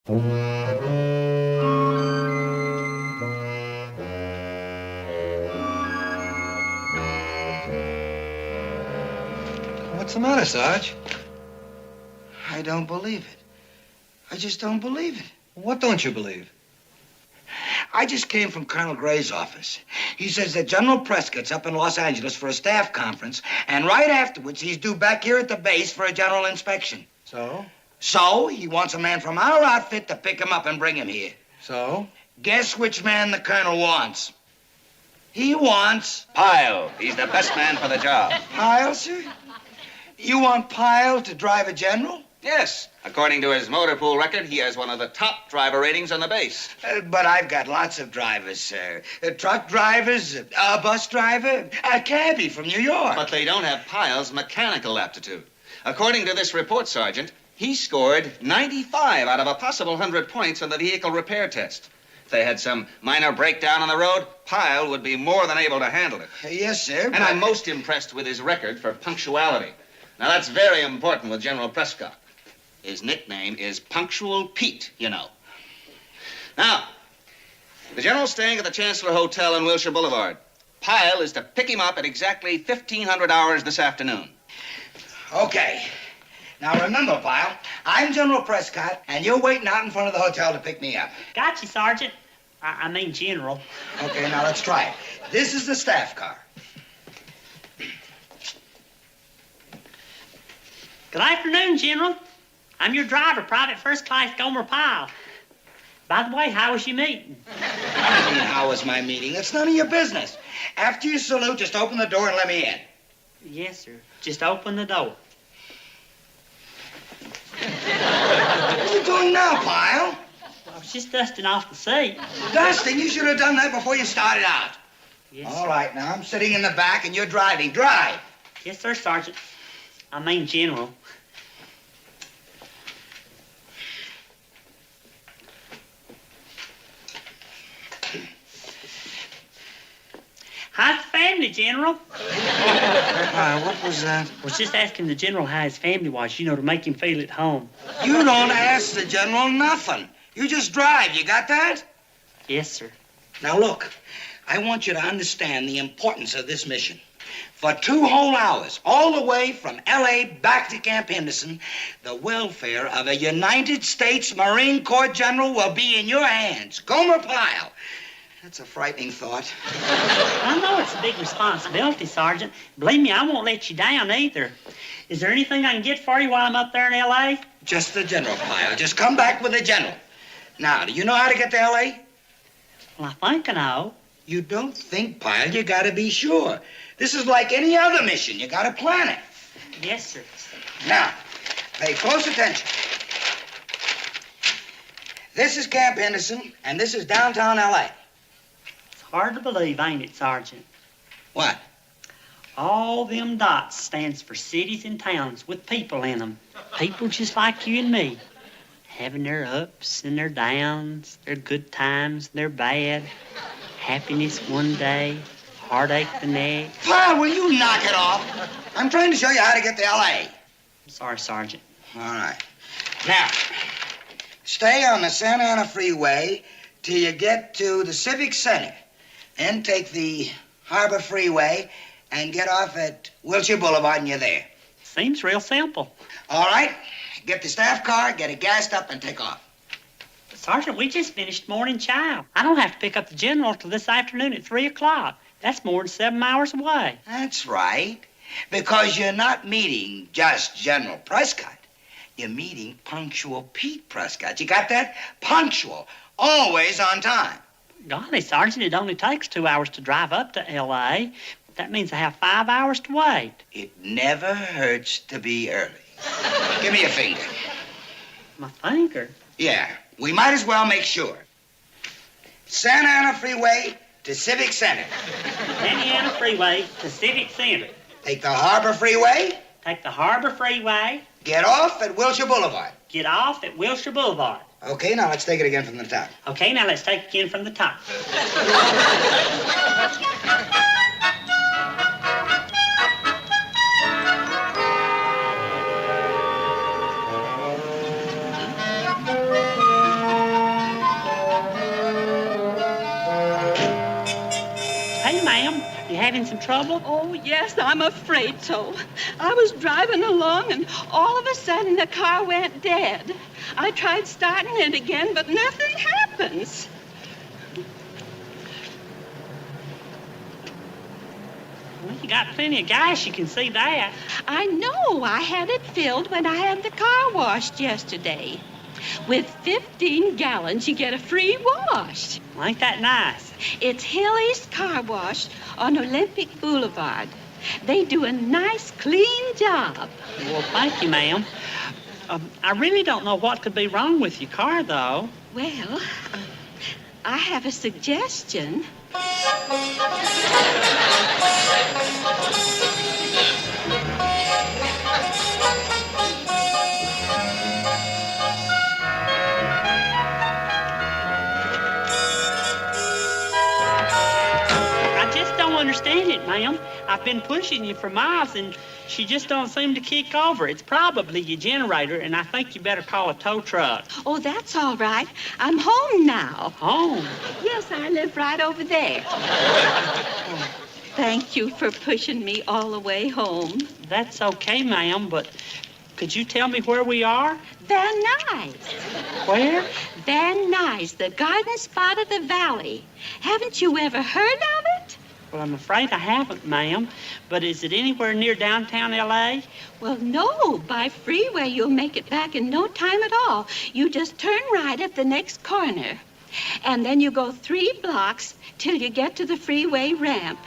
What's the matter, Sarge? I don't believe it. I just don't believe it. What don't you believe? I just came from Colonel Gray's office. He says that General Prescott's up in Los Angeles for a staff conference, and right afterwards he's due back here at the base for a general inspection. So? So, he wants a man from our outfit to pick him up and bring him here. So? Guess which man the colonel wants? He wants... Pyle. He's the best man for the job. Pyle, sir? You want Pyle to drive a general? Yes. According to his motor pool record, he has one of the top driver ratings on the base. But I've got lots of drivers, sir. Truck drivers, a bus driver, a cabbie from New York. But they don't have Pyle's mechanical aptitude. According to this report, Sergeant, he scored 95 out of a possible 100 points on the vehicle repair test. If they had some minor breakdown on the road, Pyle would be more than able to handle it. Yes, sir. And I'm most impressed with his record for punctuality. Now, that's very important with General Prescott. His nickname is Punctual Pete, you know. Now, the general's staying at the Chancellor Hotel on Wilshire Boulevard. Pyle is to pick him up at exactly 1500 hours this afternoon. Okay. Now, remember, Pyle, I'm General Prescott, and you're waiting out in front of the hotel to pick me up. Got you, Sergeant. I mean, General. Okay, now let's try it. This is the staff car. Good afternoon, General. I'm your driver, Private First Class Gomer Pyle. By the way, how was your meeting? What do you mean, how was my meeting? It's none of your business. After you salute, just open the door and let me in. Yes, sir. Just open the door. What are you doing now, Pyle? I was just dusting off the seat. Dustin, you should have done that before you started out. Yes, All sir. right, now I'm sitting in the back and you're driving. Drive. Yes, sir, Sergeant. I mean, General. How's the family, General? What was that? I was just asking the General how his family was, you know, to make him feel at home. You don't ask the general nothing. You just drive. You got that? Yes, sir. Now, look, I want you to understand the importance of this mission. For 2 whole hours, all the way from L.A. back to Camp Henderson, the welfare of a United States Marine Corps general will be in your hands. Gomer Pyle. That's a frightening thought. I know it's a big responsibility, Sergeant. Believe me, I won't let you down either. Is there anything I can get for you while I'm up there in L.A.? Just the general, Pyle. Just come back with the general. Now, do you know how to get to L.A.? Well, I think I know. You don't think, Pyle. You gotta be sure. This is like any other mission. You gotta plan it. Yes, sir. Now, pay close attention. This is Camp Henderson, and this is downtown L.A. It's hard to believe, ain't it, Sergeant? What? All them dots stands for cities and towns with people in them. People just like you and me. Having their ups and their downs, their good times, their bad. Happiness one day, heartache the next. Pyle, will you knock it off? I'm trying to show you how to get to L.A. I'm sorry, Sergeant. All right. Now, stay on the Santa Ana Freeway till you get to the Civic Center. Then take the Harbor Freeway and get off at Wilshire Boulevard, and you're there. Seems real simple. All right? Get the staff car, get it gassed up, and take off. Sergeant, we just finished morning chow. I don't have to pick up the General till this afternoon at 3 o'clock. That's more than 7 hours away. That's right. Because you're not meeting just General Prescott. You're meeting Punctual Pete Prescott. You got that? Punctual. Always on time. Golly, Sergeant, it only takes 2 hours to drive up to L.A. That means I have 5 hours to wait. It never hurts to be early. Give me your finger. My finger? Yeah, we might as well make sure. Santa Ana Freeway to Civic Center. Santa Ana Freeway to Civic Center. Take the Harbor Freeway. Take the Harbor Freeway. Get off at Wilshire Boulevard. Get off at Wilshire Boulevard. Okay, now let's take it again from the top. Okay, now let's take it again from the top. ma'am? You having some trouble? Oh, yes, I'm afraid so. I was driving along, and all of a sudden the car went dead. I tried starting it again, but nothing happens. Well, you got plenty of gas, you can see that. I know. I had it filled when I had the car washed yesterday. With 15 gallons, you get a free wash. Well, ain't that nice? It's Hilly's Car Wash on Olympic Boulevard. They do a nice, clean job. Well, thank you, ma'am. I really don't know what could be wrong with your car, though. Well, I have a suggestion. I just don't understand it, ma'am. I've been pushing you for miles, and she just don't seem to kick over. It's probably your generator, and I think you better call a tow truck. Oh, that's all right. I'm home now. Home? Yes, I live right over there. Thank you for pushing me all the way home. That's okay, ma'am, but could you tell me where we are? Van Nuys. Where? Van Nuys, the garden spot of the valley. Haven't you ever heard of it? Well, I'm afraid I haven't, ma'am. But is it anywhere near downtown L.A.? Well, no. By freeway, you'll make it back in no time at all. You just turn right at the next corner. And then you go 3 blocks till you get to the freeway ramp.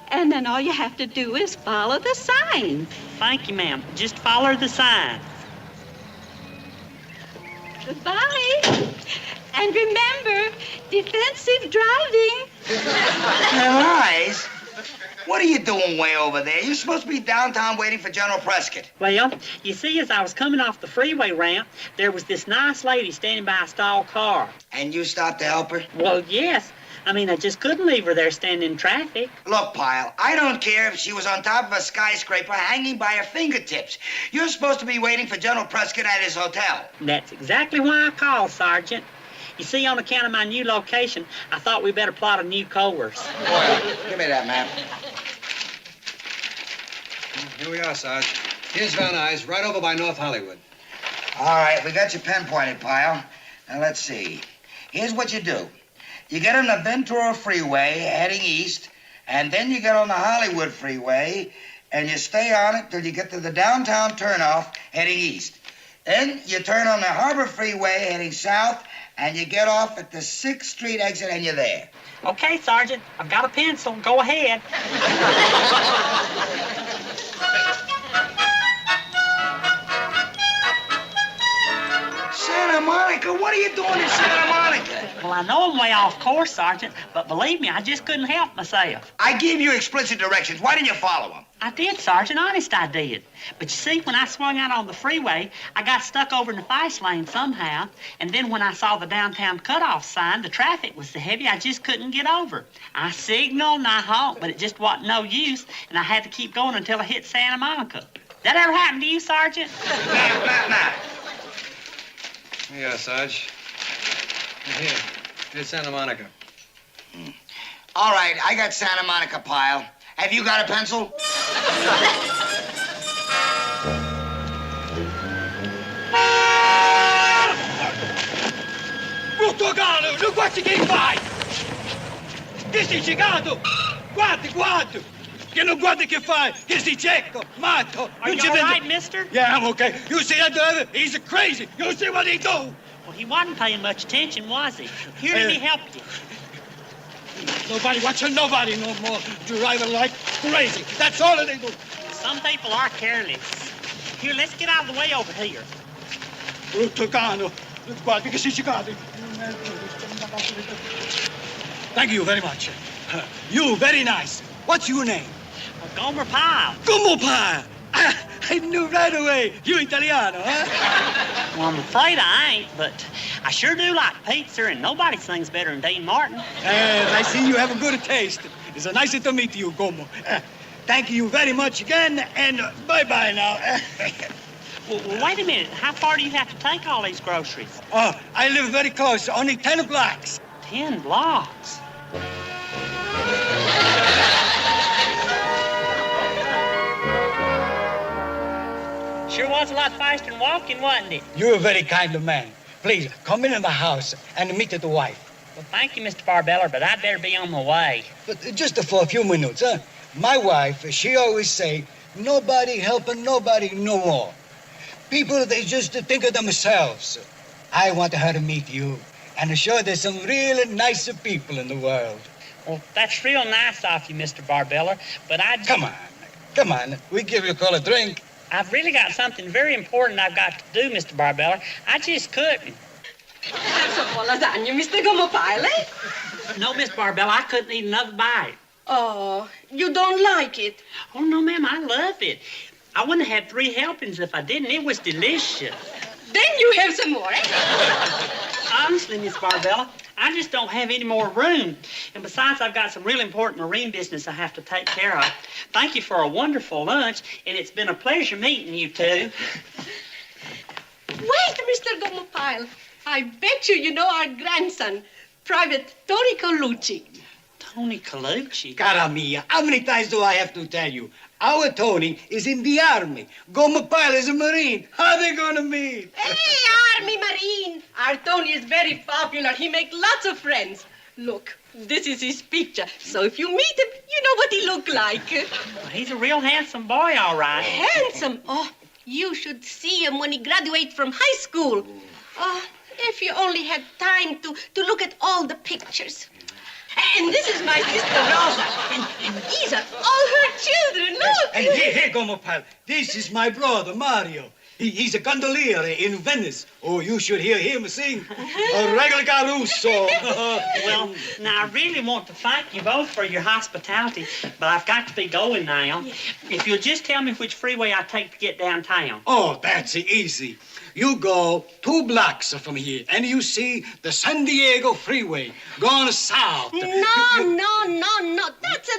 And then all you have to do is follow the sign. Thank you, ma'am. Just follow the sign. Goodbye. And remember, defensive driving. Guys, what are you doing way over there? You're supposed to be downtown waiting for General Prescott. Well, you see, as I was coming off the freeway ramp, there was this nice lady standing by a stalled car. And you stopped to help her? Well, yes. I mean, I just couldn't leave her there standing in traffic. Look, Pyle, I don't care if she was on top of a skyscraper hanging by her fingertips. You're supposed to be waiting for General Prescott at his hotel. That's exactly why I called, Sergeant. You see, on account of my new location, I thought we better plot a new course. Boy, give me that map. Here we are, Sarge. Here's Van Nuys, right over by North Hollywood. All right, we got your pinpointed, Pyle. Now, let's see. Here's what you do. You get on the Ventura Freeway heading east, and then you get on the Hollywood Freeway, and you stay on it till you get to the downtown turnoff heading east. Then you turn on the Harbor Freeway heading south, and you get off at the 6th Street exit, and you're there. Okay, Sergeant, I've got a pencil. Go ahead. Santa Monica? What are you doing in Santa Monica? Well, I know I'm way off course, Sergeant, but believe me, I just couldn't help myself. I gave you explicit directions. Why didn't you follow them? I did, Sergeant. Honest, I did. But you see, when I swung out on the freeway, I got stuck over in the fast lane somehow. And then when I saw the downtown cutoff sign, the traffic was so heavy I just couldn't get over. I signaled and I honked, but it just wasn't no use, and I had to keep going until I hit Santa Monica. That ever happen to you, Sergeant? Nah. Here you are, Sarge. Here. Here's Santa Monica. All right, I got Santa Monica, Pyle. Have you got a pencil? Brutto galo, non guardi che fai! Che sei ciecato? Guardi! Che non guardi che fai! Che sei cieco, matto! Are you all right, mister? Yeah, I'm okay. You see that driver? He's crazy. You see what he do? Well, he wasn't paying much attention, was he? Here, let me help you. Nobody watching nobody no more. Driving like crazy. That's all they do. Some people are careless. Here, let's get out of the way over here. Brutto cane. Guardi che sei ciecato. Thank you very much. You, very nice. What's your name? Gomer Pyle. Gomer Pyle. I knew right away. You Italiano, huh? Well, I'm afraid I ain't, but I sure do like pizza, and nobody sings better than Dean Martin. I see you have a good taste. It's nice to meet you, Gomer. Thank you very much again, and bye-bye now. Well, wait a minute. How far do you have to take all these groceries? Oh, I live very close, only 10 blocks. 10 blocks. was a lot faster than walking, wasn't it? You're a very kind of man. Please, come in the house and meet the wife. Well, thank you, Mr. Barbella, but I'd better be on my way. But just for a few minutes, huh? My wife, she always say, nobody helping nobody no more. People, they just think of themselves. I want her to meet you and show there's some really nice people in the world. Well, that's real nice of you, Mr. Barbella, but I... Come on. We give you a call a drink. I've really got something very important I've got to do, Mr. Barbella. I just couldn't. Some more lasagna, Mr. Gomer Pyle, eh? No, Miss Barbella, I couldn't eat another bite. Oh, you don't like it? Oh, no, ma'am, I love it. I wouldn't have had 3 helpings if I didn't. It was delicious. Then you have some more, eh? Honestly, Miss Barbella, I just don't have any more room. And besides, I've got some really important marine business I have to take care of. Thank you for a wonderful lunch, and it's been a pleasure meeting you two. Wait, Mr. Gomer Pyle. I bet you know our grandson, Private Tony Colucci. Tony Colucci? Cara mia, how many times do I have to tell you? Our Tony is in the army. Gomer Pyle is a Marine. How are they going to meet? Hey, Army Marine. Our Tony is very popular. He makes lots of friends. Look, this is his picture. So if you meet him, you know what he look like. Well, he's a real handsome boy, all right. Handsome? Oh, you should see him when he graduates from high school. Oh, if you only had time to look at all the pictures. And this is my sister Rosa. And these are all her children. Look. And here, Gomer Pyle, this is my brother, Mario. He's a gondolier in Venice. Oh, you should hear him sing. A regular Caruso. Well, now, I really want to thank you both for your hospitality, but I've got to be going now. If you'll just tell me which freeway I take to get downtown. Oh, that's easy. You go 2 blocks from here, and you see the San Diego freeway going south. No. That's a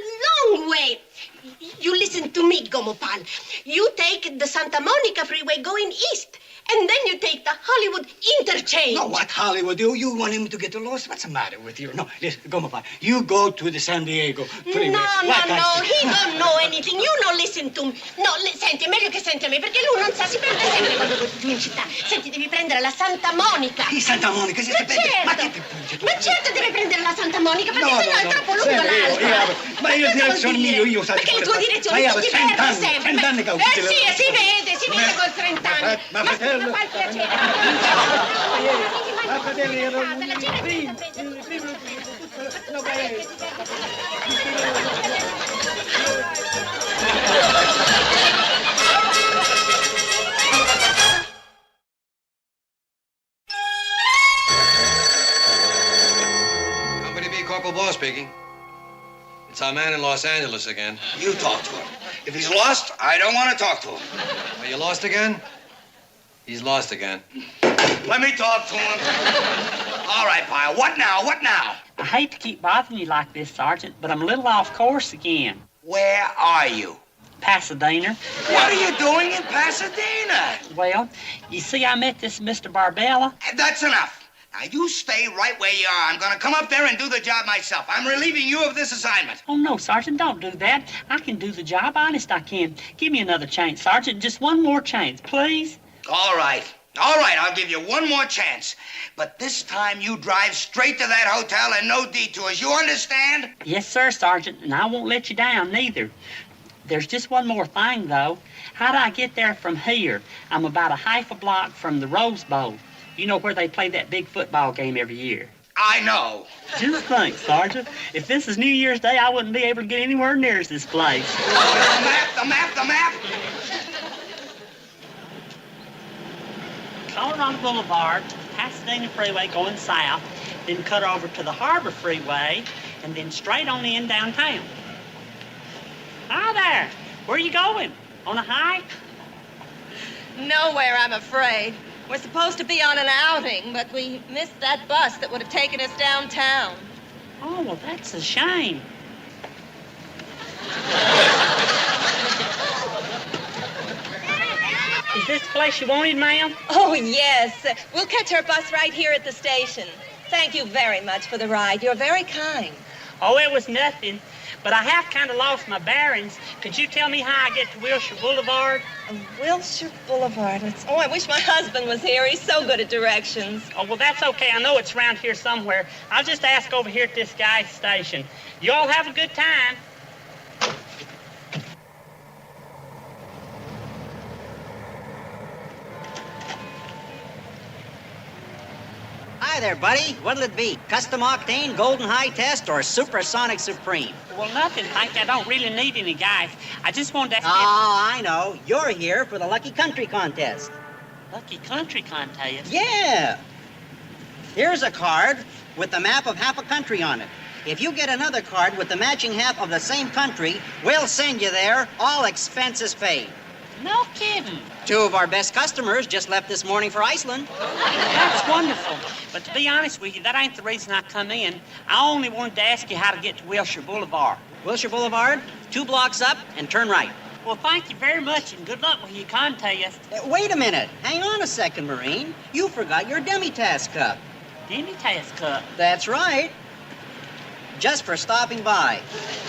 long way. You listen to me, Gomer Pyle. You take the Santa Monica freeway going east, and then you take the Hollywood interchange. No, what Hollywood? You want him to get lost? What's the matter with you? No, listen, Gomer Pyle, you go to the San Diego freeway. No. He don't know anything. You no listen to me. No, senti, è meglio che senti a me, perché lui non sa, si perde sempre quando tu in città. Senti, devi prendere la Santa Monica. Di Santa Monica si Ma certo. Ma che ti punge tu? Ma certo deve prendere la Santa Monica, perché sennò è troppo lungo l'altra. Ma io direzione mio, io sai. Perché le tue direzioni ti perdi sempre. 30 anni che Sì, si vede col 30 anni. Ma fratello. Ma fai piacere. Ma fratello, io non... La cena è Company B, Corporal Ball speaking. It's our man in Los Angeles again. You talk to him. If he's lost, I don't want to talk to him. Are you lost again? He's lost again. Let me talk to him. All right, Pyle. What now? I hate to keep bothering you like this, Sergeant, but I'm a little off course again. Where are you? Pasadena. What are you doing in Pasadena? Well, you see, I met this Mr. Barbella. That's enough. Now, you stay right where you are. I'm going to come up there and do the job myself. I'm relieving you of this assignment. Oh, no, Sergeant, don't do that. I can do the job. Honest, I can. Give me another chance, Sergeant. Just one more chance, please. All right, I'll give you one more chance. But this time you drive straight to that hotel and no detours. You understand? Yes, sir, Sergeant, and I won't let you down, neither. There's just one more thing, though. How do I get there from here? I'm about a half a block from the Rose Bowl. You know where they play that big football game every year. I know. Just think, Sergeant, if this is New Year's Day, I wouldn't be able to get anywhere near this place. The map. Colorado Boulevard, Pasadena Freeway going south, then cut over to the Harbor Freeway, and then straight on in downtown. Hi there. Where are you going? On a hike? Nowhere, I'm afraid. We're supposed to be on an outing, but we missed that bus that would have taken us downtown. Oh, well, that's a shame. Is this the place you wanted, ma'am? Oh, yes. We'll catch our bus right here at the station. Thank you very much for the ride. You're very kind. Oh, it was nothing. But I have kind of lost my bearings. Could you tell me how I get to Wilshire Boulevard? Wilshire Boulevard. Oh, I wish my husband was here. He's so good at directions. Oh, well, that's okay. I know it's around here somewhere. I'll just ask over here at this guy's station. You all have a good time. Hi there, buddy. What'll it be? Custom octane, golden high test, or supersonic supreme? Well, nothing, Hank. I don't really need any guys. I just wanted to ask Oh, I know. You're here for the Lucky Country Contest. Lucky Country Contest. Yeah. Here's a card with the map of half a country on it. If you get another card with the matching half of the same country, we'll send you there, all expenses paid. No kidding. 2 of our best customers just left this morning for Iceland. That's wonderful. But to be honest with you, that ain't the reason I come in. I only wanted to ask you how to get to Wilshire Boulevard. Wilshire Boulevard, 2 blocks up, and turn right. Well, thank you very much, and good luck with your contest. Wait a minute. Hang on a second, Marine. You forgot your demi-task cup. Demi-task cup. That's right. Just for stopping by.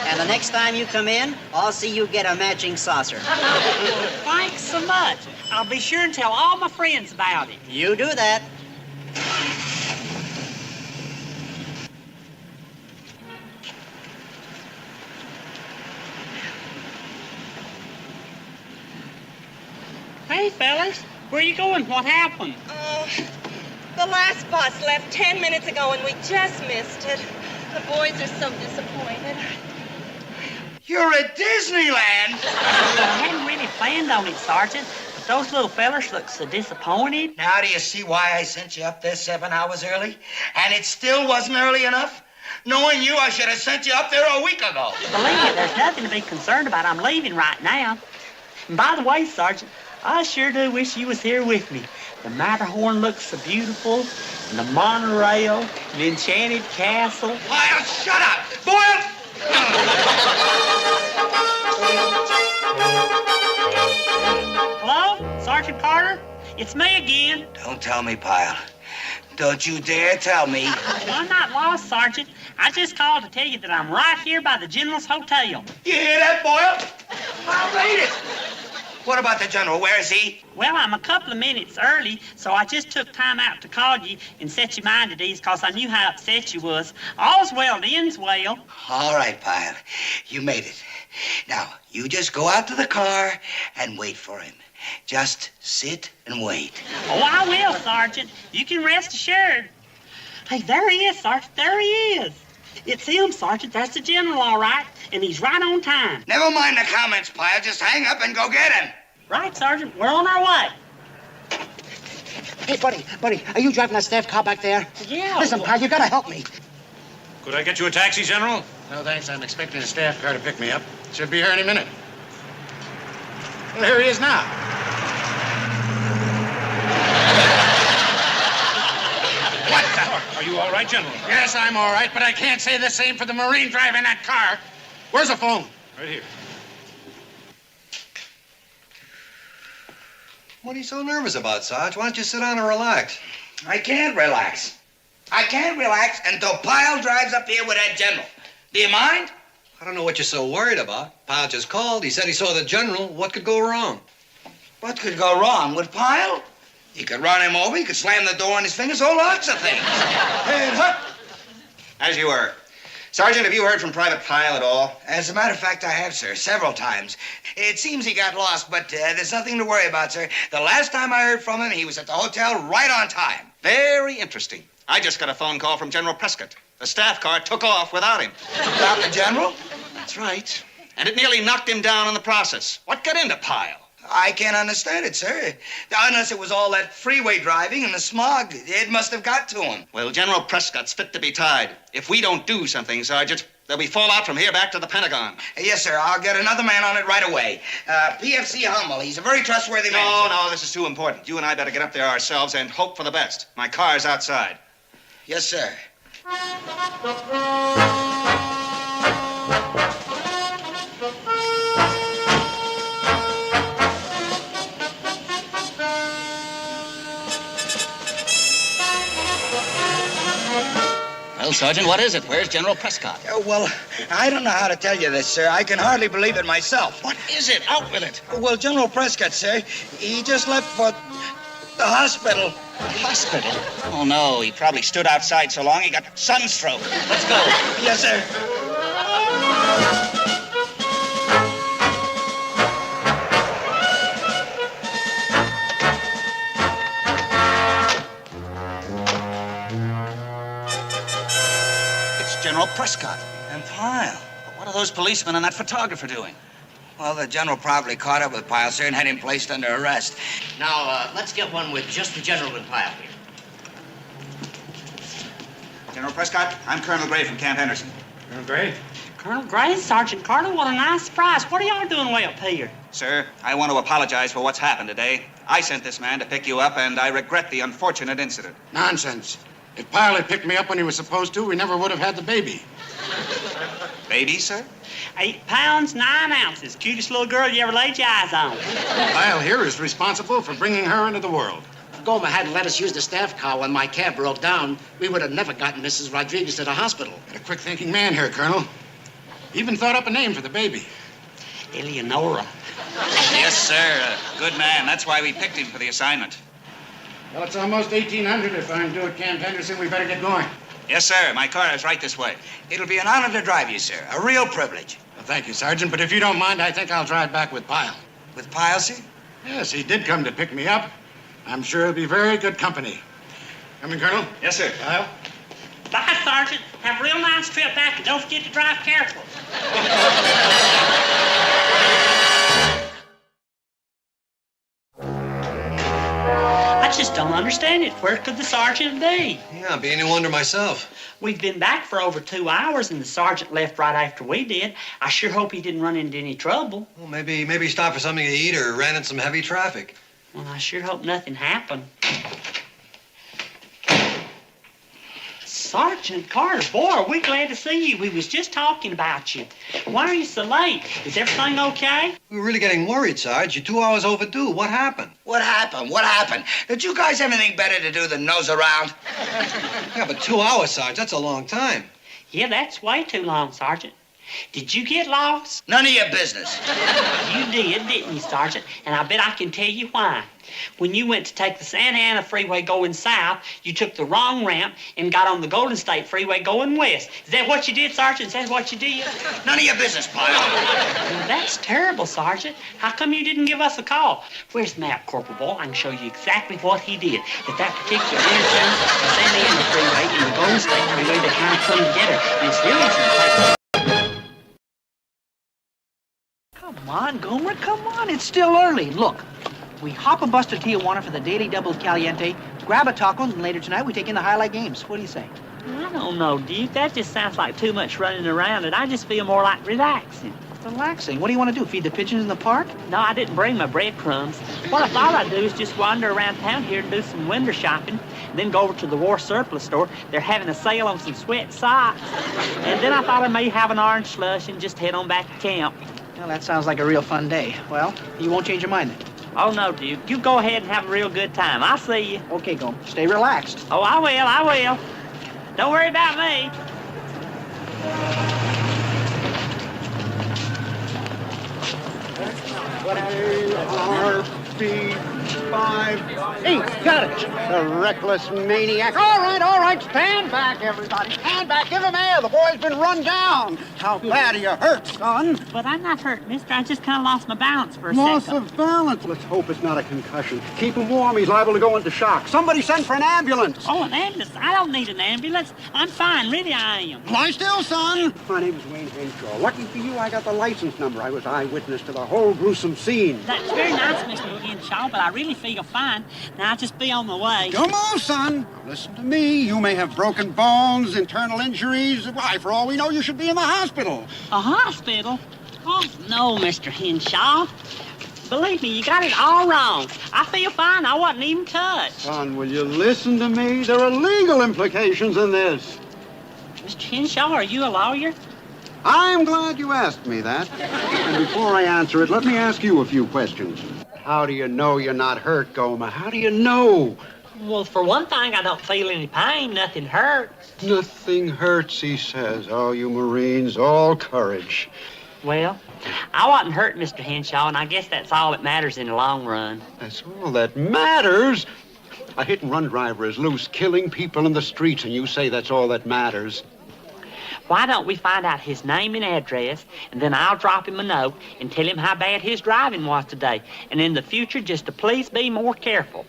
And the next time you come in, I'll see you get a matching saucer. Well, thanks so much. I'll be sure and tell all my friends about it. You do that. Hey, fellas, where you going? What happened? Oh, the last bus left 10 minutes ago and we just missed it. The boys are so disappointed. You're at Disneyland. I hadn't really planned on it, Sergeant, but those little fellers look so disappointed. Now do you see why I sent you up there 7 hours early? And it still wasn't early enough? Knowing you, I should have sent you up there a week ago. Believe me, there's nothing to be concerned about. I'm leaving right now. And by the way, Sergeant, I sure do wish you was here with me. The Matterhorn looks so beautiful, and the monorail, the enchanted castle. Pyle, shut up! Boyle! Hello, Sergeant Carter? It's me again. Don't tell me, Pyle. Don't you dare tell me. Well, I'm not lost, Sergeant. I just called to tell you that I'm right here by the General's Hotel. You hear that, Boyle? I'll read it. What about the General? Where is he? Well, I'm a couple of minutes early, so I just took time out to call you and set your mind at ease because I knew how upset you was. All's well that ends well. All right, Pyle. You made it. Now, you just go out to the car and wait for him. Just sit and wait. Oh, I will, Sergeant. You can rest assured. Hey, there he is, Sergeant. There he is. It's him, Sergeant. That's the General, all right. And he's right on time. Never mind the comments, Pyle. Just hang up and go get him. Right, Sergeant. We're on our way. Hey, buddy, are you driving that staff car back there? Yeah. Listen, pal, you gotta help me. Could I get you a taxi, General? No, thanks. I'm expecting a staff car to pick me up. Should be here any minute. Well, here he is now. What the? Are you all right, General? Yes, I'm all right, but I can't say the same for the Marine driving that car. Where's the phone? Right here. What are you so nervous about, Sarge? Why don't you sit down and relax? I can't relax. I can't relax until Pyle drives up here with that General. Do you mind? I don't know what you're so worried about. Pyle just called. He said he saw the General. What could go wrong? What could go wrong with Pyle? He could run him over. He could slam the door on his fingers. All lots of things. As you were. Sergeant, have you heard from Private Pyle at all? As a matter of fact, I have, sir, several times. It seems he got lost, but there's nothing to worry about, sir. The last time I heard from him, he was at the hotel right on time. Very interesting. I just got a phone call from General Prescott. The staff car took off without him. Without the General? That's right. And it nearly knocked him down in the process. What got into Pyle? I can't understand it, sir. Unless it was all that freeway driving and the smog. It must have got to him. Well, General Prescott's fit to be tied. If we don't do something, Sergeant, there'll be fallout from here back to the Pentagon. Yes, sir. I'll get another man on it right away. PFC Hummel. He's a very trustworthy man. No, this is too important. You and I better get up there ourselves and hope for the best. My car's outside. Yes, sir. Well, Sergeant, what is it? Where's General Prescott? Well, I don't know how to tell you this, sir. I can hardly believe it myself. What is it? Out with it. Well, General Prescott, sir, he just left for the hospital. Hospital? Oh, no. He probably stood outside so long he got sunstroke. Let's go. Yes, sir. General Prescott. And Pyle. What are those policemen and that photographer doing? Well, the general probably caught up with Pyle, sir, and had him placed under arrest. Now, let's get one with just the General and Pyle here. General Prescott, I'm Colonel Gray from Camp Henderson. Colonel Gray? Colonel Gray, Sergeant Carter, what a nice surprise. What are y'all doing way up here? Sir, I want to apologize for what's happened today. I sent this man to pick you up, and I regret the unfortunate incident. Nonsense. If Pyle had picked me up when he was supposed to, we never would have had the baby. Baby, sir? 8 pounds, 9 ounces. Cutest little girl you ever laid your eyes on. Pyle here is responsible for bringing her into the world. If Gomer hadn't let us use the staff car when my cab broke down, we would have never gotten Mrs. Rodriguez to the hospital. Got a quick-thinking man here, Colonel. Even thought up a name for the baby. Eleonora. Yes, sir. A good man. That's why we picked him for the assignment. Well, it's almost 1800. If I'm due at Camp Henderson, we better get going. Yes, sir. My car is right this way. It'll be an honor to drive you, sir. A real privilege. Well, thank you, Sergeant, but if you don't mind, I think I'll drive back with Pyle. With Pyle, sir? Yes, he did come to pick me up. I'm sure he'll be very good company. Coming, Colonel? Yes, sir. Pyle? Bye, Sergeant. Have a real nice trip back, and don't forget to drive careful. I just don't understand it. Where could the sergeant be? Yeah, I'm beginning to wonder myself. We've been back for over 2 hours, and the sergeant left right after we did. I sure hope he didn't run into any trouble. Well, maybe he stopped for something to eat or ran into some heavy traffic. Well, I sure hope nothing happened. Sergeant Carter, boy, are we glad to see you. We was just talking about you. Why are you so late? Is everything okay? We were really getting worried, Sarge. You're 2 hours overdue. What happened? What happened? What happened? Did you guys have anything better to do than nose around? Yeah, but 2 hours, Sarge, that's a long time. Yeah, that's way too long, Sergeant. Did you get lost? None of your business. You did, didn't you, Sergeant? And I bet I can tell you why. When you went to take the Santa Ana Freeway going south, you took the wrong ramp and got on the Golden State Freeway going west. Is that what you did, Sergeant? Is that what you did? None of your business, Pyle. Well, that's terrible, Sergeant. How come you didn't give us a call? Where's the map, Corporal Bull? I can show you exactly what he did. At that particular interchange, the Santa Ana Freeway and the Golden State Freeway, they kind of come together. And it's real easy to take. Come on, Gomer, come on. It's still early. Look, we hop a bus to Tijuana for the Daily Double Caliente, grab a taco, and later tonight we take in the highlight games. What do you say? I don't know, Duke. That just sounds like too much running around, and I just feel more like relaxing. Relaxing? What do you want to do, feed the pigeons in the park? No, I didn't bring my breadcrumbs. What I thought I'd do is just wander around town here and do some window shopping, and then go over to the war surplus store. They're having a sale on some sweat socks. And then I thought I may have an orange slush and just head on back to camp. Well, that sounds like a real fun day. Well, you won't change your mind then? Oh, no, Duke. You go ahead and have a real good time. I'll see you. Okay, Gomer. Stay relaxed. Oh, I will. Don't worry about me. A-R-B-5-8. Got it. The reckless maniac. All right. Stand back, everybody. Stand back. Give him air. The boy's been run down. How bad are you hurt, son? But I'm not hurt, mister. I just kind of lost my balance for a Loss second. of balance. Let's hope it's not a concussion. Keep him warm. He's liable to go into shock. Somebody send for an ambulance. Oh, an ambulance? I don't need an ambulance. I'm fine. Really, I am. Lie still, son. My name is Wayne Henshaw. Lucky for you, I got the license number. I was eyewitness to the whole gruesome scene. That's very nice, Mr. Henshaw, but I really feel fine. Now, I'll just be on my way. Come on, son. Listen to me. You may have broken bones, internal injuries. Why, for all we know, you should be in the hospital. A hospital? Oh, no, Mr. Henshaw. Believe me, you got it all wrong. I feel fine. I wasn't even touched. Son, will you listen to me? There are legal implications in this. Mr. Henshaw, are you a lawyer? I'm glad you asked me that. And before I answer it, let me ask you a few questions. How do you know you're not hurt, Gomer? How do you know? Well, for one thing, I don't feel any pain. Nothing hurts. Nothing hurts, he says. Oh, you Marines, all courage. Well, I wasn't hurt, Mr. Henshaw, and I guess that's all that matters in the long run. That's all that matters? A hit-and-run driver is loose, killing people in the streets, and you say that's all that matters. Why don't we find out his name and address, and then I'll drop him a note and tell him how bad his driving was today, and in the future, just to please be more careful.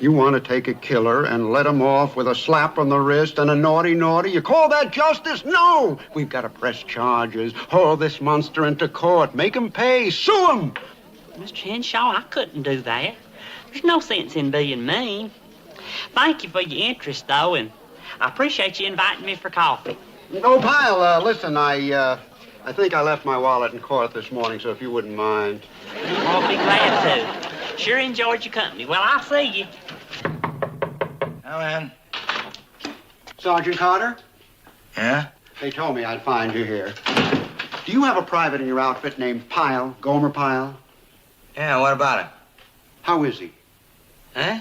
You want to take a killer and let him off with a slap on the wrist and a naughty? You call that justice? No! We've got to press charges, haul this monster into court, make him pay, sue him! Mr. Henshaw, I couldn't do that. There's no sense in being mean. Thank you for your interest, though, and I appreciate you inviting me for coffee. Oh, Pyle, listen, I think I left my wallet in court this morning, so if you wouldn't mind. I'll be glad to. Sure enjoyed your company. Well, I'll see you. Come in. Sergeant Carter? Yeah? They told me I'd find you here. Do you have a private in your outfit named Pyle, Gomer Pyle? Yeah, what about him? How is he? Huh?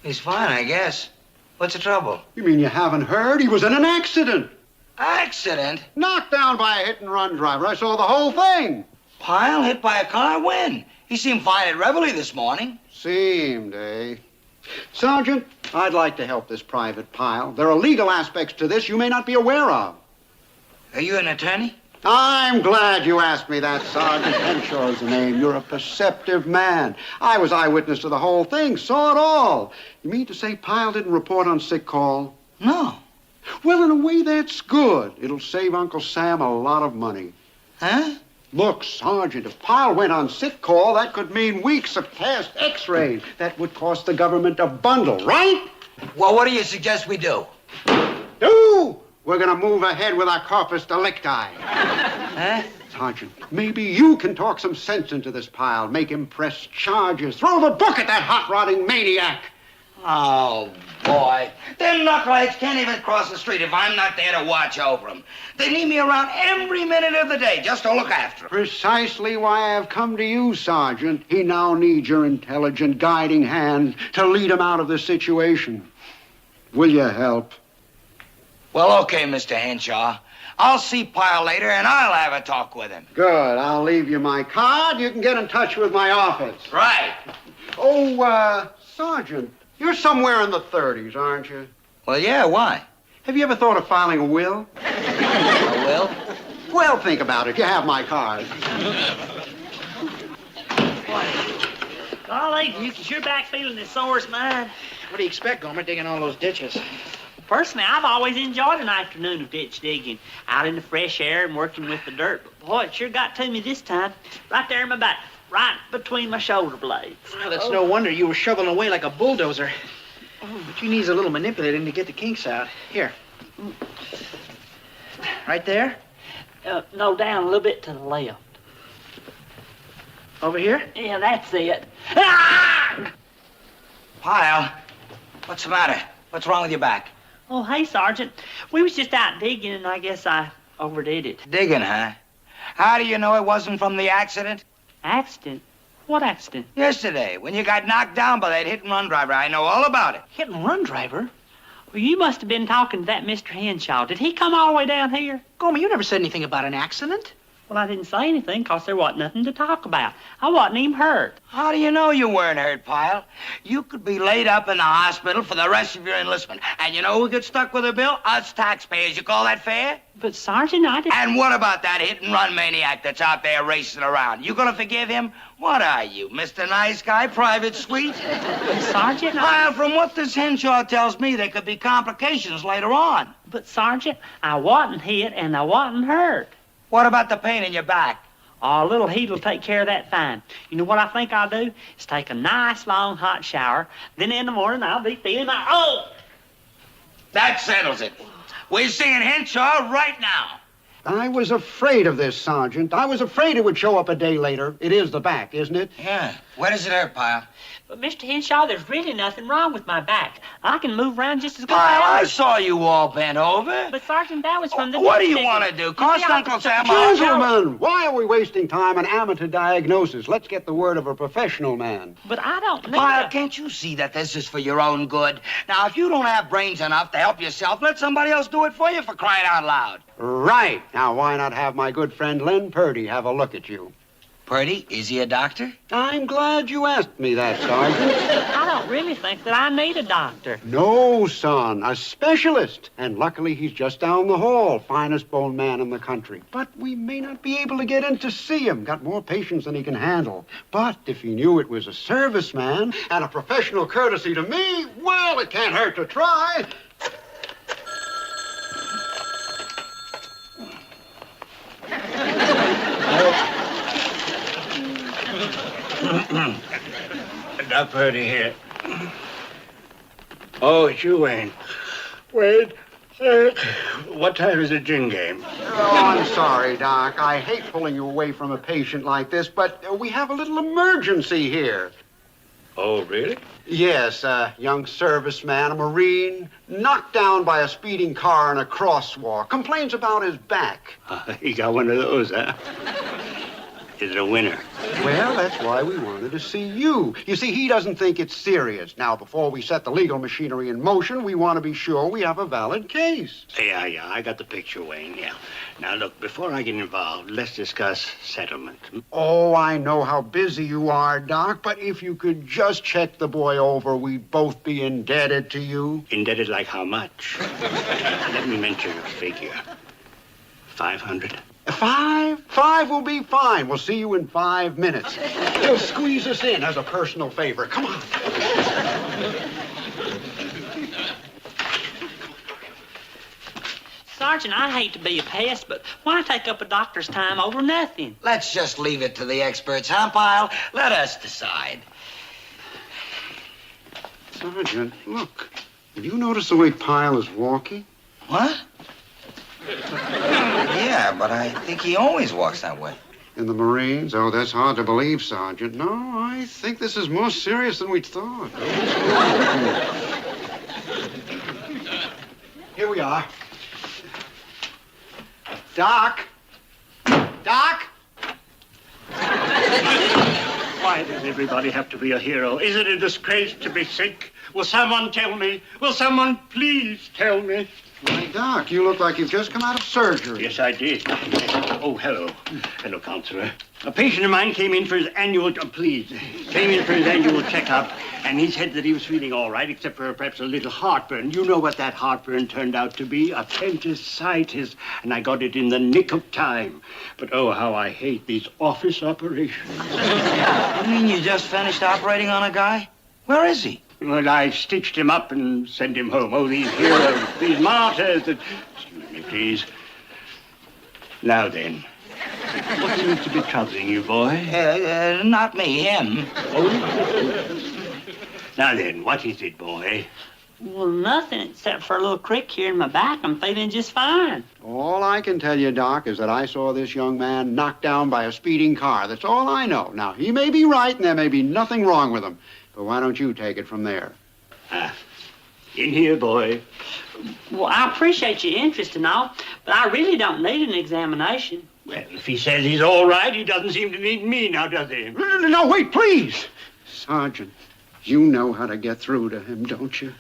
He's fine, I guess. What's the trouble? You mean you haven't heard? He was in an accident. Accident? Knocked down by a hit-and-run driver. I saw the whole thing. Pyle hit by a car? When? He seemed fine at Reveille this morning. Seemed, eh? Sergeant, I'd like to help this private Pyle. There are legal aspects to this you may not be aware of. Are you an attorney? I'm glad you asked me that, Sergeant. Henshaw's the name. You're a perceptive man. I was eyewitness to the whole thing, saw it all. You mean to say Pyle didn't report on sick call? No. Well, in a way, that's good. It'll save Uncle Sam a lot of money. Huh? Look, Sergeant, if Pyle went on sick call, that could mean weeks of past x-rays. That would cost the government a bundle, right? Well, what do you suggest we do? Do? We're gonna move ahead with our corpus delicti. Huh? Sergeant, maybe you can talk some sense into this Pyle, make him press charges, throw the book at that hot-rodding maniac. Oh, boy. Them knuckleheads can't even cross the street if I'm not there to watch over them. They need me around every minute of the day just to look after them. Precisely why I've come to you, Sergeant. He now needs your intelligent guiding hand to lead him out of this situation. Will you help? Well, okay, Mr. Henshaw. I'll see Pyle later, and I'll have a talk with him. Good. I'll leave you my card. You can get in touch with my office. Right. Oh, Sergeant, you're somewhere in the 30s, aren't you? Well, yeah, why? Have you ever thought of filing a will? A will? Well, think about it. You have my card. Golly, you can sure back feeling as sore as mine. What do you expect, Gomer, digging all those ditches? Personally, I've always enjoyed an afternoon of ditch digging, out in the fresh air and working with the dirt. But boy, it sure got to me this time. Right there in my back, right between my shoulder blades. Well, that's no wonder you were shoveling away like a bulldozer. But you needs a little manipulating to get the kinks out. Here. Right there? No, down a little bit to the left. Over here? Yeah, that's it. Ah! Pyle, what's the matter? What's wrong with your back? Oh, hey, Sergeant. We was just out digging, and I guess I overdid it. Digging, huh? How do you know it wasn't from the accident? Accident? What accident? Yesterday, when you got knocked down by that hit-and-run driver. I know all about it. Hit-and-run driver? Well, you must have been talking to that Mr. Henshaw. Did he come all the way down here? Gomer, you never said anything about an accident. Well, I didn't say anything because there wasn't nothing to talk about. I wasn't even hurt. How do you know you weren't hurt, Pyle? You could be laid up in the hospital for the rest of your enlistment. And you know who gets stuck with a bill? Us taxpayers. You call that fair? But, Sergeant, I didn't... And what about that hit-and-run maniac that's out there racing around? You gonna forgive him? What are you, Mr. Nice Guy, private suite? But, Sergeant, Pyle, from what this Henshaw tells me, there could be complications later on. But, Sergeant, I wasn't hit and I wasn't hurt. What about the pain in your back? Oh, little heat will take care of that fine. You know what I think I'll do? Is take a nice, long, hot shower. Then in the morning, I'll be feeling my... Oh! That settles it. We're seeing Henshaw right now. I was afraid of this, Sergeant. I was afraid it would show up a day later. It is the back, isn't it? Yeah. Where does it hurt, Pyle? But, Mr. Henshaw, there's really nothing wrong with my back. I can move around just as good. Pyle, I saw you all bent over. But, Sergeant, that was from the... What do you want to do? Cost Uncle Sam? Gentlemen, why are we wasting time on amateur diagnosis? Let's get the word of a professional man. But I don't need Pyle, can't you see that this is for your own good? Now, if you don't have brains enough to help yourself, let somebody else do it for you, for crying out loud. Right. Now, why not have my good friend Len Purdy have a look at you? Purdy, is he a doctor? I'm glad you asked me that, Sergeant. I don't really think that I need a doctor. No, son, a specialist. And luckily, he's just down the hall, finest bone man in the country. But we may not be able to get in to see him. Got more patients than he can handle. But if he knew it was a serviceman and a professional courtesy to me, well, it can't hurt to try. Doc Purdy here. Oh, it's you, Wayne. Wade, what time is the gin game? Oh, I'm sorry, Doc. I hate pulling you away from a patient like this, but we have a little emergency here. Oh, really? Yes, a young serviceman, a Marine, knocked down by a speeding car in a crosswalk. Complains about his back. He got one of those, huh? Is it a winner? Well, that's why we wanted to see you. You see, he doesn't think it's serious. Now, before we set the legal machinery in motion, we want to be sure we have a valid case. Yeah, I got the picture, Wayne, yeah. Now, look, before I get involved, let's discuss settlement. Oh, I know how busy you are, Doc, but if you could just check the boy over, we'd both be indebted to you. Indebted like how much? Let me mention a figure. 500. 5? 5 will be fine. We'll see you in 5 minutes. He'll squeeze us in as a personal favor. Come on. Sergeant, I hate to be a pest, but why take up a doctor's time over nothing? Let's just leave it to the experts, huh, Pyle? Let us decide. Sergeant, look. Have you noticed the way Pyle is walking? What? Yeah, but I think he always walks that way. In the Marines? Oh, that's hard to believe, Sergeant. No, I think this is more serious than we thought. Here we are. Doc? Doc? Why does everybody have to be a hero? Is it a disgrace to be sick? Will someone tell me? Will someone please tell me? Why, Doc, you look like you've just come out of surgery. Yes, I did. Oh, hello. Hello, Counselor. A patient of mine came in for his annual checkup, and he said that he was feeling all right, except for perhaps a little heartburn. You know what that heartburn turned out to be? Appendicitis, and I got it in the nick of time. But oh, how I hate these office operations. You mean you just finished operating on a guy? Where is he? Well, I stitched him up and sent him home. Oh, these heroes, these martyrs that... Excuse me, please. Now then, what seems to be troubling you, boy? Not me, him. Oh? Now then, what is it, boy? Well, nothing except for a little crick here in my back. I'm feeling just fine. All I can tell you, Doc, is that I saw this young man knocked down by a speeding car. That's all I know. Now, he may be right, and there may be nothing wrong with him. But why don't you take it from there? In here, boy. Well, I appreciate your interest and all, but I really don't need an examination. Well, if he says he's all right, he doesn't seem to need me now, does he? No, wait, please. Sergeant, you know how to get through to him, don't you?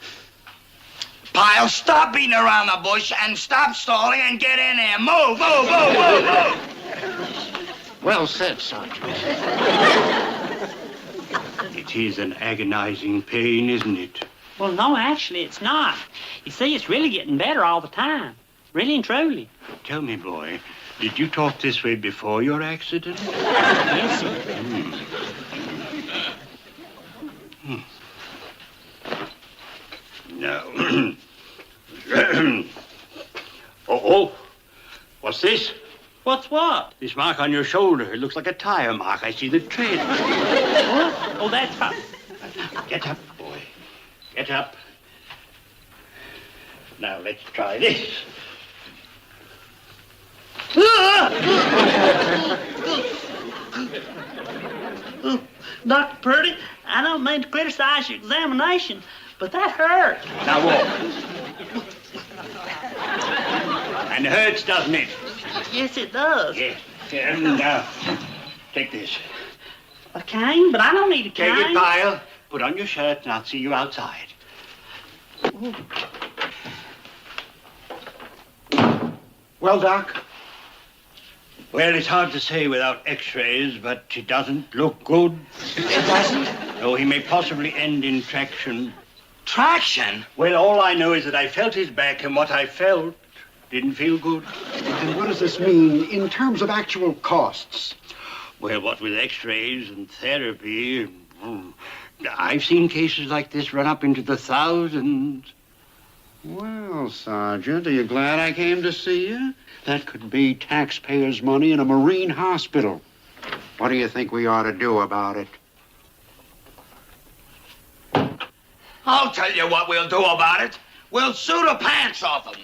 Pyle, stop beating around the bush and stop stalling and get in there. Move, move, move, move, move. Well said, Sergeant. It is an agonizing pain, isn't it? Well, no, actually, it's not. You see, it's really getting better all the time. Really and truly. Tell me, boy, did you talk this way before your accident? Yes, sir. No. Oh, what's this? What's what? This mark on your shoulder. It looks like a tire mark. I see the tread. What? Oh, that's fine. Get up, boy. Get up. Now, let's try this. Dr. Purdy, I don't mean to criticize your examination, but that hurt. Now walk. And hurts, doesn't it? Yes, it does. Yes. Now, take this. A cane? But I don't need a cane. Take it, Pyle. Put on your shirt, and I'll see you outside. Ooh. Well, Doc? Well, it's hard to say without x-rays, but it doesn't look good. It doesn't? No, he may possibly end in traction. Traction? Well, all I know is that I felt his back, and what I felt didn't feel good. And what does this mean in terms of actual costs? Well, what with x-rays and therapy, I've seen cases like this run up into the thousands. Well, Sergeant, are you glad I came to see you? That could be taxpayers' money in a marine hospital. What do you think we ought to do about it? I'll tell you what we'll do about it. We'll sue the pants off them.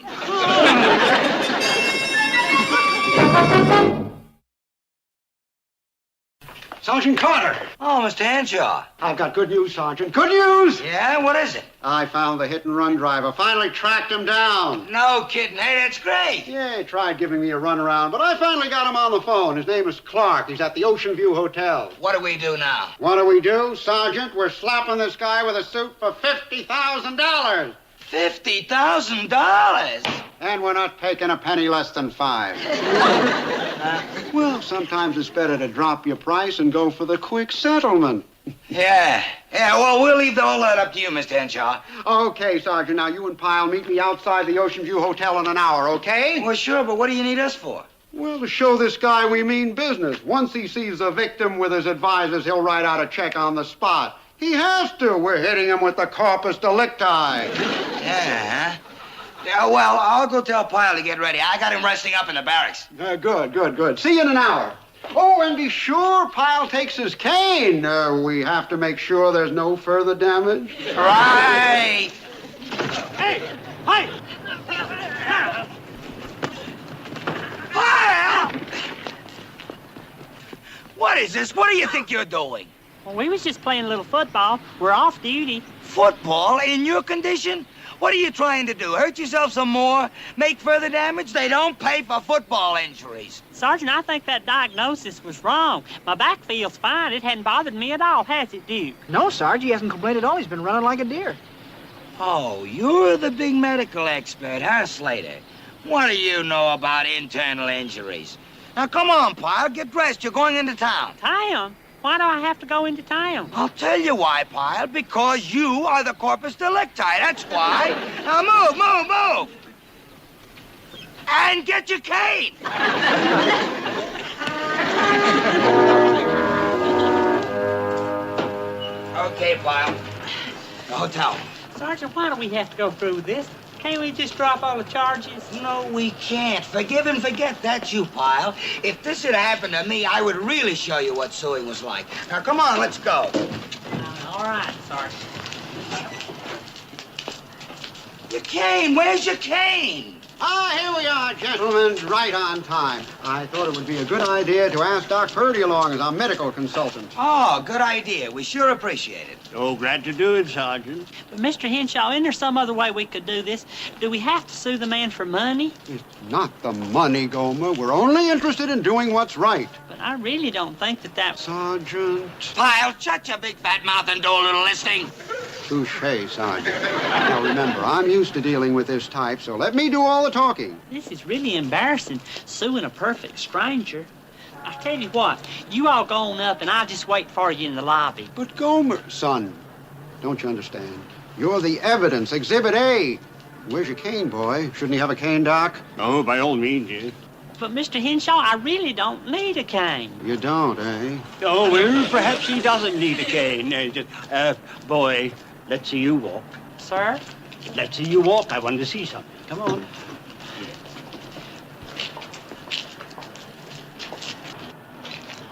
Sergeant Carter! Oh, Mr. Henshaw. I've got good news, Sergeant. Good news! Yeah, what is it? I found the hit-and-run driver. Finally tracked him down. No kidding. Hey, that's great. Yeah, he tried giving me a runaround, but I finally got him on the phone. His name is Clark. He's at the Ocean View Hotel. What do we do now? What do we do, Sergeant? We're slapping this guy with a suit for $50,000. $50,000? And we're not taking a penny less than $5. Well, sometimes it's better to drop your price and go for the quick settlement. Yeah, well, we'll leave all that up to you, Mr. Henshaw. Okay, Sergeant. Now, you and Pyle meet me outside the Ocean View Hotel in an hour, okay? Well, sure, but what do you need us for? Well, to show this guy we mean business. Once he sees the victim with his advisors, he'll write out a check on the spot. He has to. We're hitting him with the corpus delicti. Yeah, well, I'll go tell Pyle to get ready. I got him resting up in the barracks. Good. See you in an hour. Oh, and be sure Pyle takes his cane. We have to make sure there's no further damage. Right. Hey! Pyle! Pyle! What is this? What do you think you're doing? Well, we was just playing a little football. We're off duty. Football in your condition? What are you trying to do? Hurt yourself some more? Make further damage? They don't pay for football injuries. Sergeant, I think that diagnosis was wrong. My back feels fine. It hadn't bothered me at all, has it, Duke? No, Sarge, he hasn't complained at all. He's been running like a deer. Oh, you're the big medical expert, huh, Slater? What do you know about internal injuries? Now, come on, Pyle. Get dressed. You're going into town. Town? Why do I have to go into town? I'll tell you why, Pyle. Because you are the corpus delicti. That's why. Now, move. And get your cane. Okay, Pyle. The hotel. Sergeant, why do we have to go through this? Can't we just drop all the charges? No, we can't. Forgive and forget. That's you, Pyle. If this had happened to me, I would really show you what suing was like. Now, come on, let's go. All right, Sergeant. Your cane. Where's your cane? Here we are, gentlemen, right on time. I thought it would be a good idea to ask Doc Purdy along as our medical consultant. Oh, good idea. We sure appreciate it. Oh, glad to do it, Sergeant. But, Mr. Henshaw, isn't there some other way we could do this? Do we have to sue the man for money? It's not the money, Gomer. We're only interested in doing what's right. But I really don't think that... Sergeant. Pyle, shut your big fat mouth and do a little listening. Touche, Sergeant. Now, remember, I'm used to dealing with this type, so let me do all the talking. This is really embarrassing, suing a perfect stranger. I tell you what, you all go on up and I'll just wait for you in the lobby. But Gomer, son, don't you understand? You're the evidence, Exhibit A. Where's your cane, boy? Shouldn't he have a cane, Doc? Oh, by all means, yes. But, Mr. Henshaw, I really don't need a cane. You don't, eh? Oh, well, perhaps he doesn't need a cane. Boy, let's see you walk. Sir? Let's see you walk. I want to see something. Come on.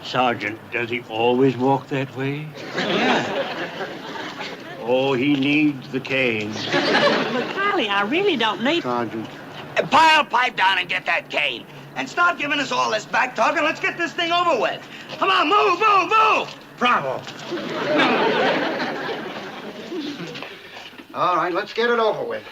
Sergeant, does he always walk that way? Yeah. Oh, he needs the cane. But, Kylie, I really don't need... Sergeant. Pyle, pipe down and get that cane. And stop giving us all this back talk and let's get this thing over with. Come on, move. Bravo. All right, let's get it over with.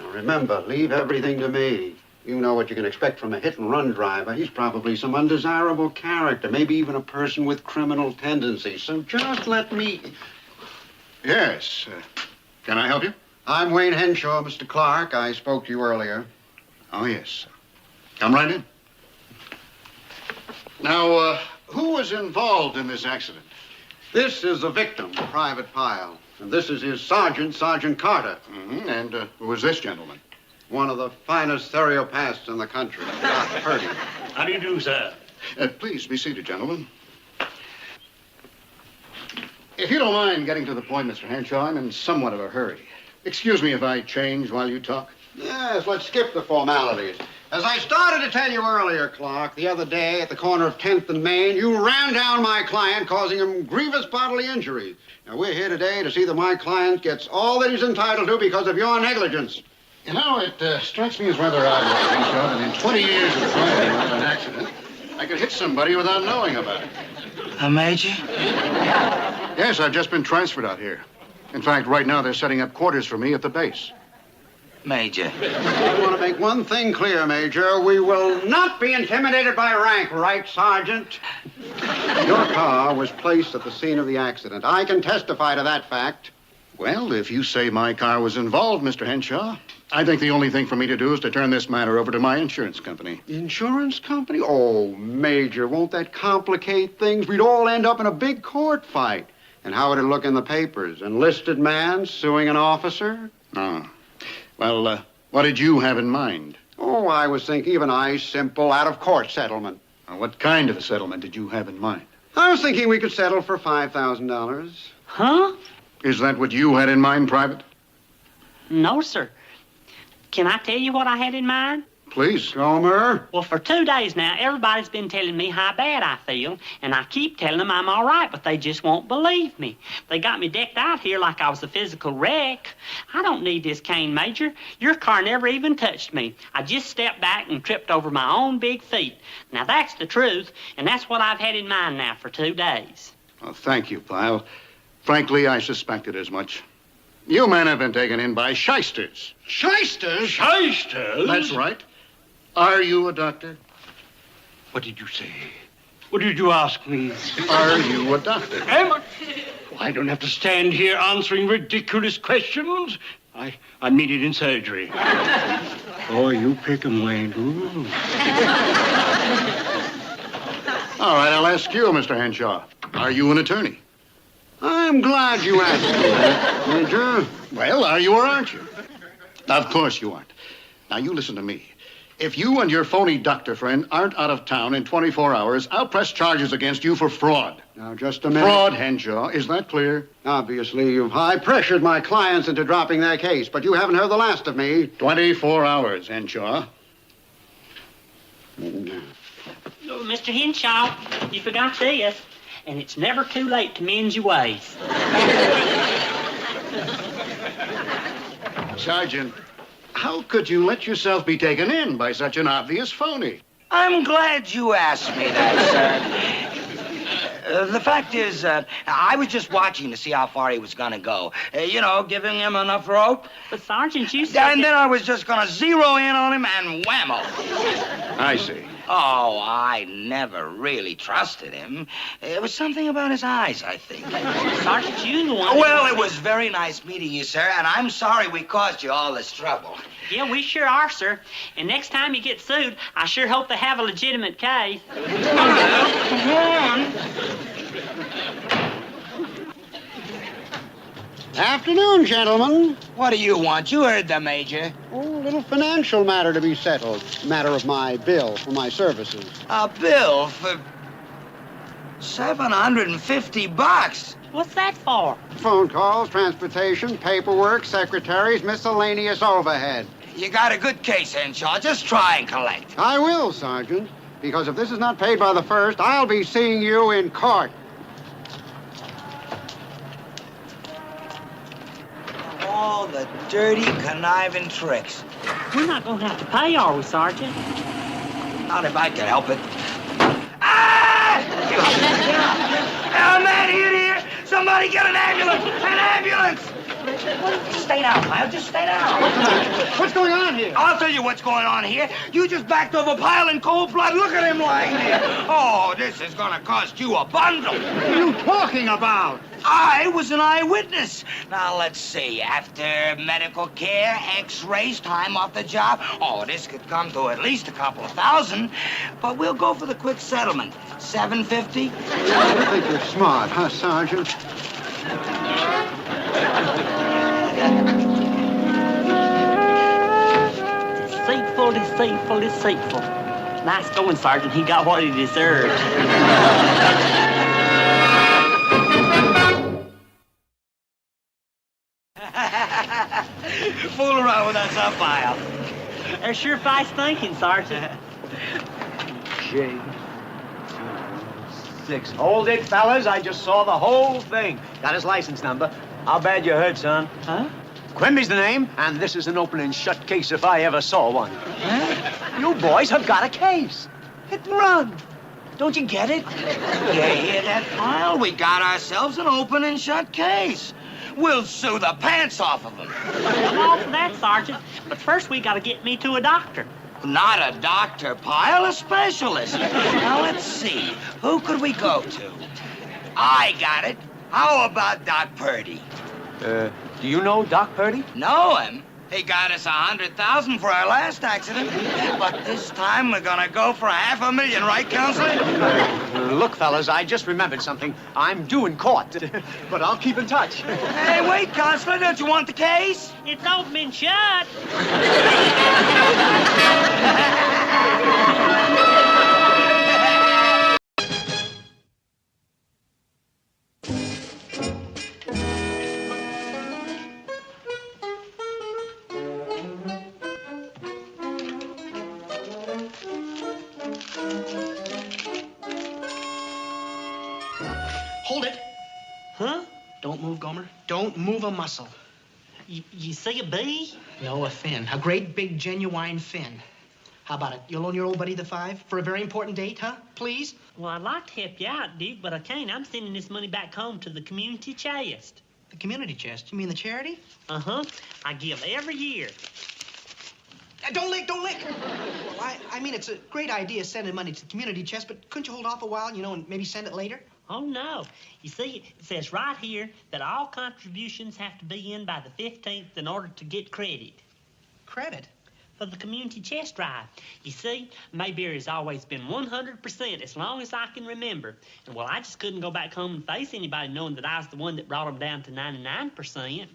Now remember, leave everything to me. You know what you can expect from a hit-and-run driver. He's probably some undesirable character, maybe even a person with criminal tendencies. So just let me... Yes. Can I help you? I'm Wayne Henshaw, Mr. Clark. I spoke to you earlier. Oh, yes. Come right in. Now, who was involved in this accident? This is the victim, Private Pyle. And this is his sergeant, Sergeant Carter. Mm-hmm. And who is this gentleman? One of the finest stereopaths in the country, Dr. Purdy. How do you do, sir? Please be seated, gentlemen. If you don't mind getting to the point, Mr. Henshaw, I'm in somewhat of a hurry. Excuse me if I change while you talk. Yes, let's skip the formalities. As I started to tell you earlier, Clark, the other day at the corner of 10th and Main, you ran down my client, causing him grievous bodily injury. Now, we're here today to see that my client gets all that he's entitled to because of your negligence. You know, it strikes me as rather odd, Mr. Henshaw, that in 20 years of driving without an accident, I could hit somebody without knowing about it. Major? Yes, I've just been transferred out here. In fact, right now they're setting up quarters for me at the base. Major. I want to make one thing clear, Major. We will not be intimidated by rank, right, Sergeant? Your car was placed at the scene of the accident. I can testify to that fact. Well, if you say my car was involved, Mr. Henshaw, I think the only thing for me to do is to turn this matter over to my insurance company. Insurance company? Oh, Major, won't that complicate things? We'd all end up in a big court fight. And how would it look in the papers? Enlisted man suing an officer? Oh. Well, what did you have in mind? Oh, I was thinking of a nice, simple, out-of-court settlement. Now, what kind of a settlement did you have in mind? I was thinking we could settle for $5,000. Huh? Is that what you had in mind, Private? No, sir. Can I tell you what I had in mind? Please. Gomer? Well, for 2 days now, everybody's been telling me how bad I feel, and I keep telling them I'm all right, but they just won't believe me. They got me decked out here like I was a physical wreck. I don't need this cane, Major. Your car never even touched me. I just stepped back and tripped over my own big feet. Now, that's the truth, and that's what I've had in mind now for 2 days. Well, thank you, Pyle. Frankly, I suspected as much. You men have been taken in by shysters. Shysters? Shysters? That's right. Are you a doctor? What did you say? What did you ask me? Are you a doctor? Am I? I don't have to stand here answering ridiculous questions. I'm needed in surgery. Oh, you pick 'em, Wayne. Ooh. All right, I'll ask you, Mr. Henshaw. Are you an attorney? I'm glad you asked me that, Major. Well, are you or aren't you? Of course you aren't. Now, you listen to me. If you and your phony doctor friend aren't out of town in 24 hours, I'll press charges against you for fraud. Now, just a minute. Fraud, Henshaw. Is that clear? Obviously, you've high-pressured my clients into dropping their case, but you haven't heard the last of me. 24 hours, Henshaw. Oh, Mr. Henshaw, you forgot this, and it's never too late to mend your ways. Sergeant, how could you let yourself be taken in by such an obvious phony? I'm glad you asked me that, sir. The fact is, I was just watching to see how far he was going to go. Giving him enough rope. But, Sergeant, you said... And then I was just going to zero in on him and whammo. I see. Oh, I never really trusted him. It was something about his eyes, I think. Sergeant, you the one... Well, it was very nice meeting you, sir, and I'm sorry we caused you all this trouble. Yeah, we sure are, sir. And next time you get sued, I sure hope they have a legitimate case. Come on. Afternoon, gentlemen. What do you want? You heard the Major. Oh, a little financial matter to be settled. Matter of my bill for my services. A bill for $750. What's that for? Phone calls, transportation, paperwork, secretaries, miscellaneous overhead. You got a good case, Henshaw. Just try and collect. I will, Sergeant, because if this is not paid by the 1st, I'll be seeing you in court. All the dirty, conniving tricks. We're not going to have to pay, are we, Sergeant? Not if I can help it. Ah! Somebody get an ambulance! An ambulance! Stay down, Pyle. Just stay down. What's going on here? I'll tell you what's going on here. You just backed over Pyle in cold blood. Look at him lying there. Oh, this is gonna cost you a bundle. What are you talking about? I was an eyewitness. Now, let's see. After medical care, x-rays, time off the job. Oh, this could come to at least a couple of thousand. But we'll go for the quick settlement. $750? I think you're smart, huh, Sergeant? Deceitful. Nice going, Sergeant. He got what he deserved. Fool around with us, huh, Pyle? They're sure fast thinking, Sergeant. J6. Hold it, fellas. I just saw the whole thing. Got his license number. How bad you hurt, son? Huh? Quimby's the name, and this is an open and shut case if I ever saw one. Huh? You boys have got a case. Hit and run. Don't you get it? You hear that, Pyle? We got ourselves an open and shut case. We'll sue the pants off of them. I'm all for that, Sergeant. But first we gotta get me to a doctor. Not a doctor, Pyle, a specialist. Now, let's see. Who could we go to? I got it. How about Doc Purdy? Do you know Doc Purdy? Know him? He got us $100,000 for our last accident. But this time we're gonna go for $500,000, right, Counselor? Look, fellas, I just remembered something. I'm due in court, but I'll keep in touch. Hey, wait, Counselor, don't you want the case? It's open and shut. Hold it. Huh? Don't move, Gomer. Don't move a muscle. You see a bee? No, a fin. A great big genuine fin. How about it? You'll loan your old buddy the $5 for a very important date, huh? Please? Well, I'd like to help you out, Duke, but I can't. I'm sending this money back home to the community chest. The community chest? You mean the charity? Uh-huh. I give every year. Don't lick, don't lick. Well, I mean, it's a great idea sending money to the community chest, but couldn't you hold off a while, and maybe send it later? Oh, no. You see, it says right here that all contributions have to be in by the 15th in order to get credit. Credit? For the community chest drive. You see, Mayberry has always been 100% as long as I can remember. And, well, I just couldn't go back home and face anybody knowing that I was the one that brought them down to 99%.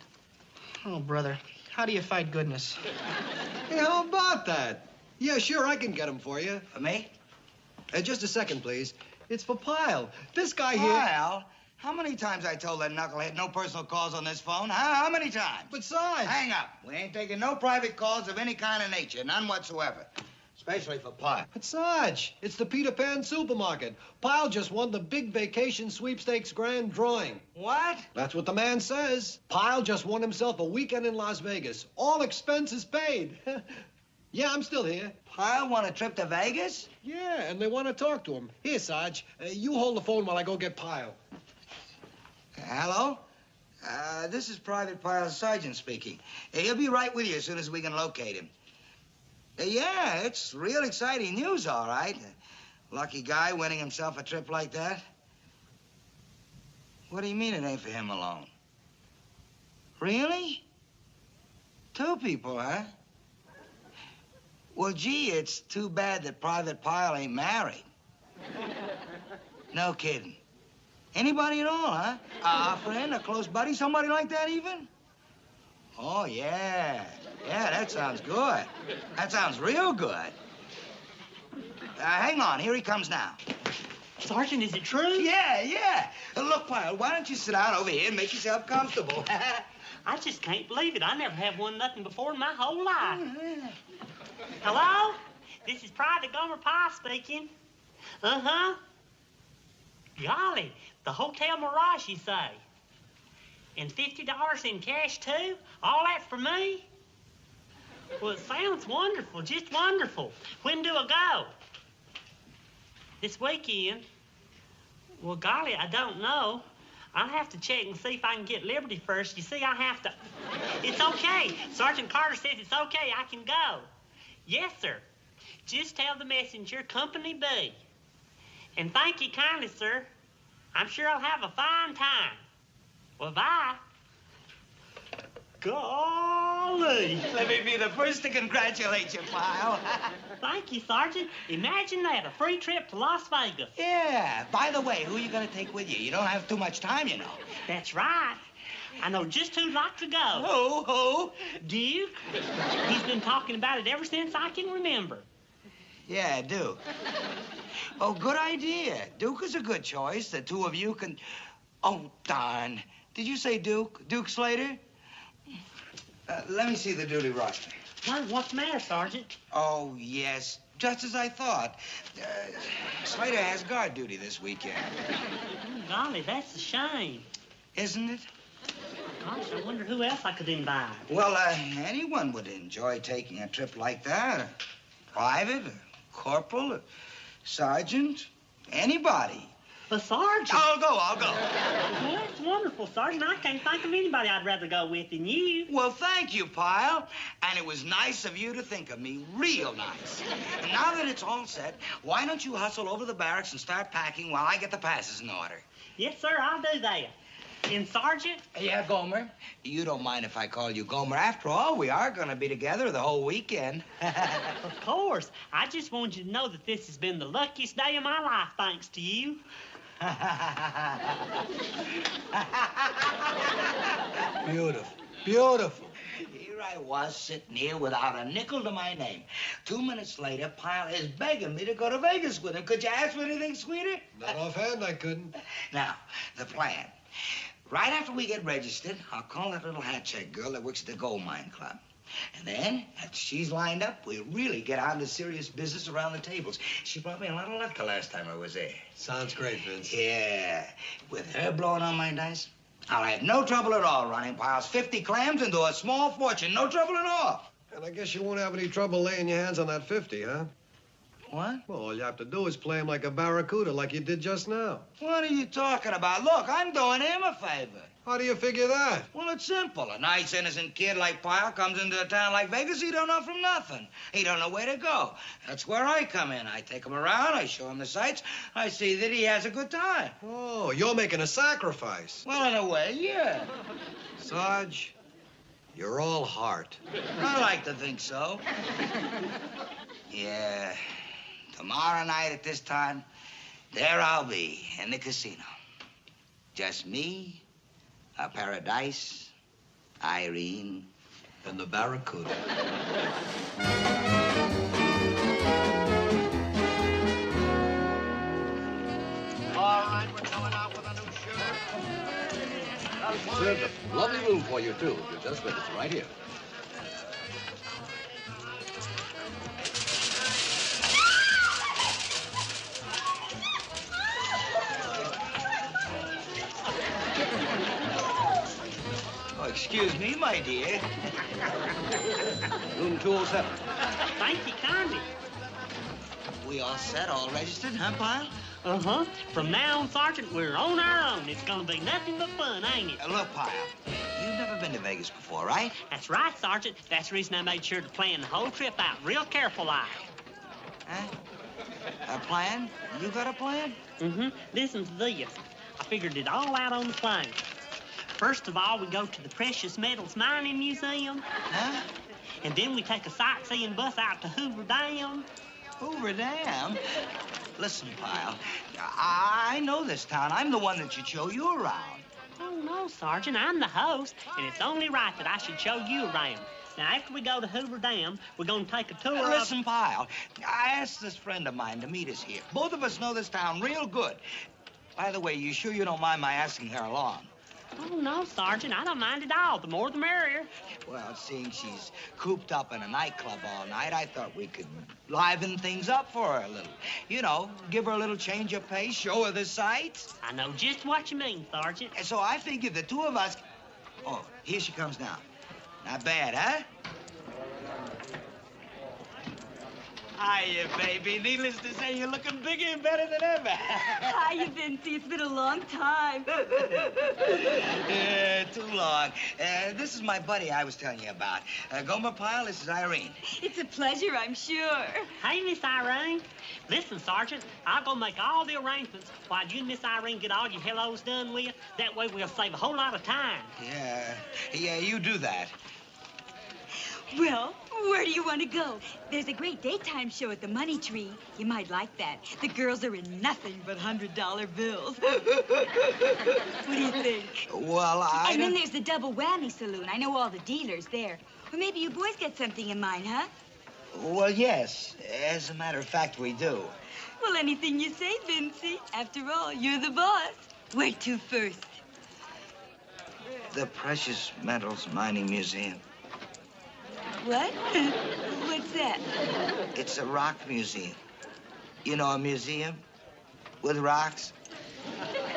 Oh, brother, how do you fight goodness? Hey, how about that? Yeah, sure, I can get them for you. For me? Just a second, please. It's for Pyle. This guy here... Pyle? How many times I told that knucklehead no personal calls on this phone? How many times? Besides... Hang up. We ain't taking no private calls of any kind of nature. None whatsoever. Especially for Pyle. But Sarge, it's the Peter Pan supermarket. Pyle just won the big vacation sweepstakes grand drawing. What? That's what the man says. Pyle just won himself a weekend in Las Vegas. All expenses paid. Yeah, I'm still here. Pyle won a trip to Vegas? Yeah, and they want to talk to him. Here, Sarge, you hold the phone while I go get Pyle. Hello? This is Private Pyle Sergeant speaking. He'll be right with you as soon as we can locate him. Yeah, it's real exciting news, all right. Lucky guy winning himself a trip like that. What do you mean it ain't for him alone? Really? 2 people, huh? Well, gee, it's too bad that Private Pyle ain't married. No kidding. Anybody at all, huh? A friend, a close buddy, somebody like that even? Oh, yeah. Yeah, that sounds good. That sounds real good. Hang on, here he comes now. Sergeant, is it true? Yeah. Look, Pyle, why don't you sit down over here and make yourself comfortable? I just can't believe it. I never have won nothing before in my whole life. Hello? This is Private Gomer Pyle speaking. Uh-huh. Golly, the Hotel Mirage, you say? And $50 in cash, too? All that for me? Well, it sounds wonderful, just wonderful. When do I go? This weekend? Well, golly, I don't know. I'll have to check and see if I can get Liberty first. You see, I have to... It's okay. Sergeant Carter says it's okay. I can go. Yes, sir. Just tell the messenger Company B. And thank you kindly, sir. I'm sure I'll have a fine time. Well, bye. Golly. Let me be the first to congratulate you, Pyle. Thank you, Sergeant. Imagine that, a free trip to Las Vegas. Yeah. By the way, who are you going to take with you? You don't have too much time, you know. That's right. I know just who'd like to go. Who? Duke. He's been talking about it ever since I can remember. Yeah, Duke. Oh, good idea. Duke is a good choice. The two of you can... Oh, darn. Did you say Duke? Duke Slater? Let me see the duty roster. What's the matter, Sergeant? Oh, yes. Just as I thought. Slater has guard duty this weekend. Oh, golly, that's a shame. Isn't it? Gosh, I wonder who else I could invite. Well, anyone would enjoy taking a trip like that. A private, a corporal, a sergeant, anybody. A sergeant? I'll go. Well, that's wonderful, Sergeant. I can't think of anybody I'd rather go with than you. Well, thank you, Pyle. And it was nice of you to think of me. Real nice. And now that it's all set, why don't you hustle over to the barracks and start packing while I get the passes in order? Yes, sir, I'll do that. And, Sergeant? Yeah, Gomer? You don't mind if I call you Gomer. After all, we are going to be together the whole weekend. Of course. I just want you to know that this has been the luckiest day of my life, thanks to you. Beautiful. Here I was, sitting here without a nickel to my name. 2 minutes later, Pyle is begging me to go to Vegas with him. Could you ask for anything sweeter? Not offhand, I couldn't. Now, the plan. Right after we get registered, I'll call that little hat check girl that works at the Gold Mine Club. And then, after she's lined up, we'll really get on to serious business around the tables. She brought me a lot of luck the last time I was there. Sounds great, Vince. Yeah. With her blowing on my dice, I'll have no trouble at all running Pyle's 50 clams into a small fortune. No trouble at all. And I guess you won't have any trouble laying your hands on that 50, huh? What? Well, all you have to do is play him like a barracuda like you did just now. What are you talking about? Look, I'm doing him a favor. How do you figure that? Well, it's simple. A nice, innocent kid like Pyle comes into a town like Vegas, he don't know from nothing. He don't know where to go. That's where I come in. I take him around, I show him the sights, I see that he has a good time. Oh, you're making a sacrifice. Well, in a way, yeah. Sarge, you're all heart. I like to think so. Yeah. Tomorrow night at this time, there I'll be in the casino. Just me, a pair of dice, Irene, and the barracuda. All right, we're coming out with a new shirt. Sir, lovely room for you, too. You just read it right here. Excuse me, my dear. Room 207. Thank you kindly. We all set, all registered, huh, Pyle? Uh-huh. From now on, Sergeant, we're on our own. It's gonna be nothing but fun, ain't it? Look, Pyle, you've never been to Vegas before, right? That's right, Sergeant. That's the reason I made sure to plan the whole trip out real careful like. Huh? A plan? You got a plan? Mm-hmm. Listen to this. I figured it all out on the plane. First of all, we go to the Precious Metals Mining Museum. Huh? And then we take a sightseeing bus out to Hoover Dam. Hoover Dam? Listen, Pyle, I know this town. I'm the one that should show you around. Oh, no, Sergeant. I'm the host, and it's only right that I should show you around. Now, after we go to Hoover Dam, we're going to take a tour of... Listen, Pyle, I asked this friend of mine to meet us here. Both of us know this town real good. By the way, you sure you don't mind my asking her along? Oh, no, Sergeant. I don't mind at all. The more the merrier. Well, seeing she's cooped up in a nightclub all night, I thought we could liven things up for her a little. You know, give her a little change of pace, show her the sights. I know just what you mean, Sergeant. And so I figured the two of us... Oh, here she comes now. Not bad, huh? Hiya, baby. Needless to say, you're looking bigger and better than ever. Hiya, Vincey. It's been a long time. Too long. This is my buddy I was telling you about. Gomer Pyle, this is Irene. It's a pleasure, I'm sure. Hey, Miss Irene. Listen, Sergeant, I'll go make all the arrangements while you and Miss Irene get all your hellos done with. That way we'll save a whole lot of time. Yeah, you do that. Well, where do you want to go? There's a great daytime show at the Money Tree. You might like that. The girls are in nothing but $100 bills. What do you think? Well, And then there's the Double Whammy Saloon. I know all the dealers there. Or maybe you boys got something in mind, huh? Well, yes. As a matter of fact, we do. Well, anything you say, Vincey. After all, you're the boss. Where to first? The Precious Metals Mining Museum. What? What's that? It's a rock museum. You know, a museum with rocks.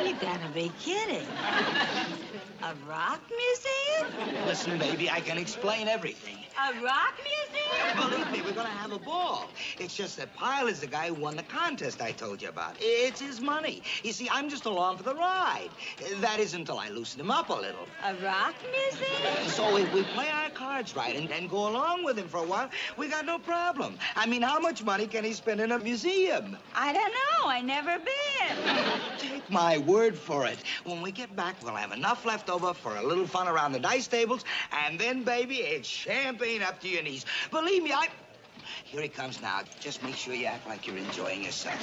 You gotta be kidding. A rock museum? Listen, baby, I can explain everything. A rock museum? Believe me, we're gonna have a ball. It's just that Pyle is the guy who won the contest I told you about. It's his money. You see, I'm just along for the ride. That is until I loosen him up a little. A rock museum? So if we play our cards right and then go along with him for a while, we got no problem. I mean, how much money can he spend in a museum? I don't know. I never been. Take my word for it. When we get back, we'll have enough left over for a little fun around the dice tables, and then, baby, it's champagne up to your knees. Believe me, Here he comes now. Just make sure you act like you're enjoying yourself.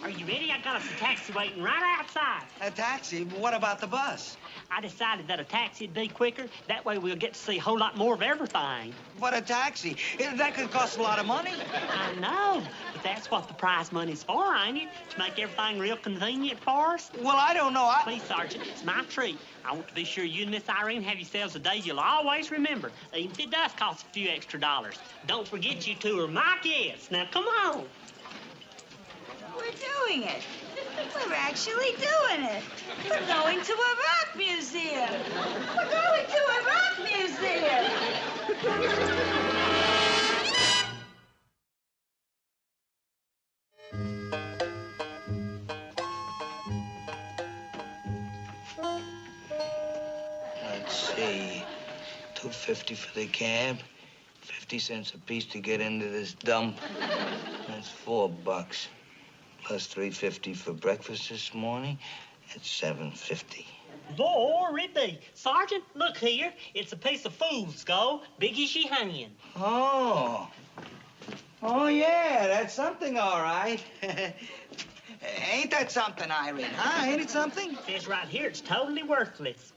Are you ready? I got us a taxi waiting right outside. A taxi? What about the bus? I decided that a taxi'd be quicker. That way we'll get to see a whole lot more of everything. But a taxi? That could cost a lot of money. I know, but that's what the prize money's for, ain't it? To make everything real convenient for us. Well, I don't know. Please, Sergeant, it's my treat. I want to be sure you and Miss Irene have yourselves a day you'll always remember, even if it does cost a few extra dollars. Don't forget you two are my guests. Now, come on. We're doing it. We're actually doing it. We're going to a rock museum. We're going to a rock museum. Let's see. $2.50 for the cab. 50 cents apiece to get into this dump. That's $4. Plus $3.50 for breakfast this morning. That's $7.50. Glory be. Sergeant, look here. It's a piece of fool's gold, big as your hand. Oh, yeah, that's something, all right. Ain't that something, Irene, huh? Ain't it something? It says right here it's totally worthless.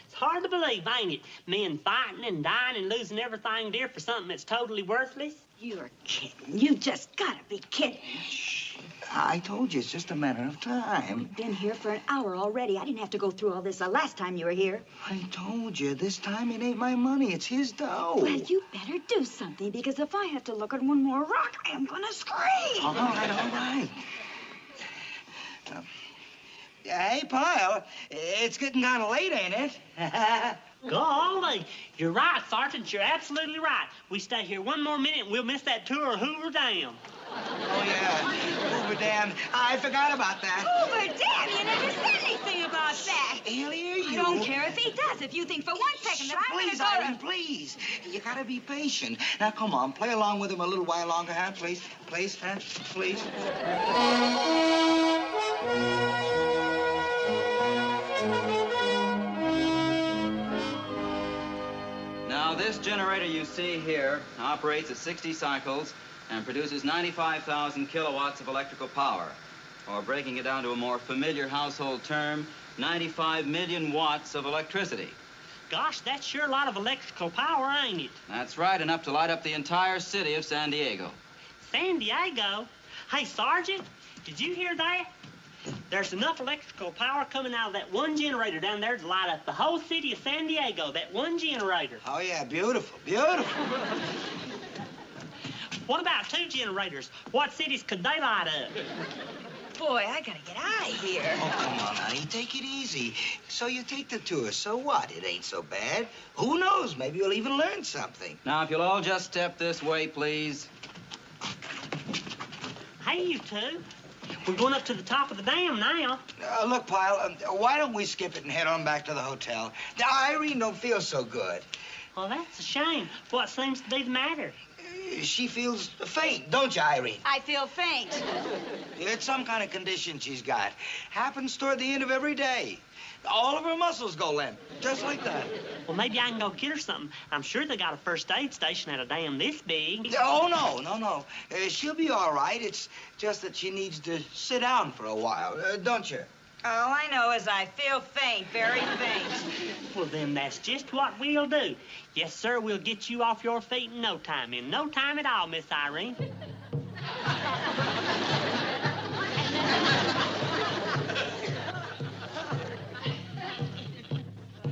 It's hard to believe, ain't it? Men fighting and dying and losing everything dear for something that's totally worthless. You're kidding. You just gotta be kidding. I told you, it's just a matter of time. You've been here for an hour already. I didn't have to go through all this the last time you were here. I told you, this time it ain't my money. It's his dough. Well, you better do something, because if I have to look at one more rock, I am gonna scream. All right. Hey, Pyle, it's getting kind of late, ain't it? Golly, you're right, Sergeant. You're absolutely right. We stay here one more minute and we'll miss that tour of Hoover Dam. Oh, yeah, Hoover Dam. I forgot about that. Hoover Dam? You never said anything about that. Elliot, I don't care if he does. If you think for 1 second that I'm please, gonna go Irene, please. You gotta be patient. Now, come on, play along with him a little while longer, huh? Please, huh? Please. Now, this generator you see here operates at 60 cycles and produces 95,000 kilowatts of electrical power, or breaking it down to a more familiar household term, 95 million watts of electricity. Gosh, that's sure a lot of electrical power, ain't it? That's right, enough to light up the entire city of San Diego. San Diego? Hey, Sergeant, did you hear that? There's enough electrical power coming out of that one generator down there to light up the whole city of San Diego, that one generator. Oh, yeah, beautiful, beautiful. What about 2 generators? What cities could they light up? Boy, I gotta get out of here. Oh, come on, honey, take it easy. So you take the tour, so what? It ain't so bad. Who knows? Maybe you'll even learn something. Now, if you'll all just step this way, please. Hey, you two. We're going up to the top of the dam now. Look, Pyle, why don't we skip it and head on back to the hotel? Irene don't feel so good. Well, that's a shame. What seems to be the matter? She feels faint, don't you, Irene? I feel faint. It's some kind of condition she's got. Happens toward the end of every day. All of her muscles go limp, just like that. Well, maybe I can go get her something. I'm sure they got a first aid station at a dam this big. Oh, no. She'll be all right. It's just that she needs to sit down for a while, don't you? All I know is I feel faint, very faint. Well, then that's just what we'll do. Yes, sir, we'll get you off your feet in no time. In no time at all, Miss Irene.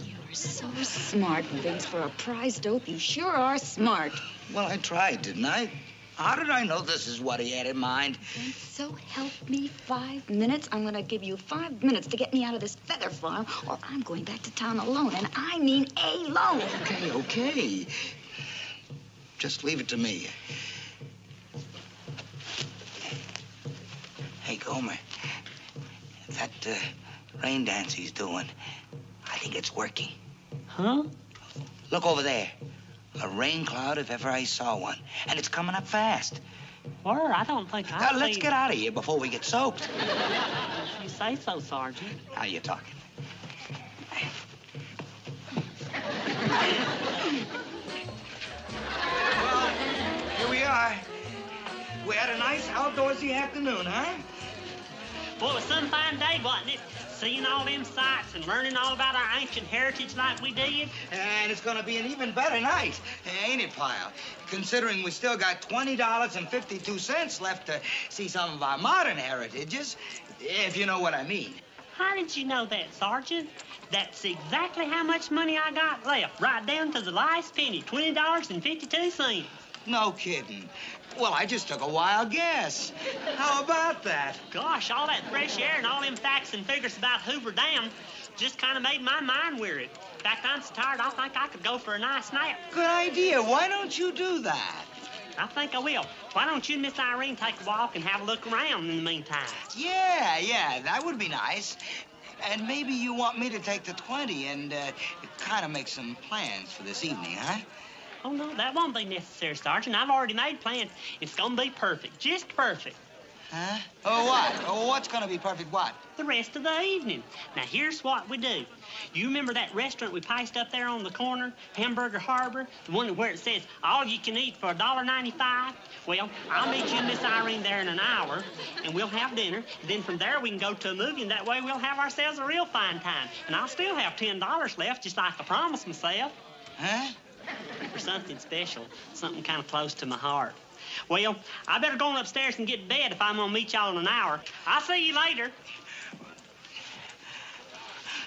You're so smart, Vince. For a prize dope, you sure are smart. Well, I tried, didn't I? How did I know this is what he had in mind? Vince, so help me 5 minutes. I'm going to give you 5 minutes to get me out of this feather farm, or I'm going back to town alone, and I mean alone. Okay. Just leave it to me. Hey, Gomer, that rain dance he's doing, I think it's working. Huh? Look over there. A rain cloud if ever I saw one. And it's coming up fast. Where? I don't think I've Let's seen- get out of here before we get soaked. If you say so, Sergeant. How you talking? Well, here we are. We had a nice outdoorsy afternoon, huh? Well, it was some fine day, wasn't it? Seeing all them sights and learning all about our ancient heritage like we did. And it's gonna be an even better night, ain't it, Pyle? Considering we still got $20.52 left to see some of our modern heritages, if you know what I mean. How did you know that, Sergeant? That's exactly how much money I got left, right down to the last penny, $20.52. No kidding. Well, I just took a wild guess. How about that? Gosh, all that fresh air and all them facts and figures about Hoover Dam just kind of made my mind weary. In fact, I'm so tired, I think I could go for a nice nap. Good idea. Why don't you do that? I think I will. Why don't you and Miss Irene take a walk and have a look around in the meantime? Yeah, that would be nice. And maybe you want me to take the 20 and kind of make some plans for this evening, huh? Oh, no, that won't be necessary, Sergeant. I've already made plans. It's going to be perfect, just perfect. Huh? Oh, what? Oh, what's going to be perfect what? The rest of the evening. Now, here's what we do. You remember that restaurant we passed up there on the corner, Hamburger Harbor? The one where it says, all you can eat for $1.95? Well, I'll meet you and Miss Irene there in an hour, and we'll have dinner. Then from there, we can go to a movie, and that way we'll have ourselves a real fine time. And I'll still have $10 left, just like I promised myself. Huh? For something special, something kind of close to my heart. Well, I better go on upstairs and get to bed if I'm going to meet y'all in an hour. I'll see you later.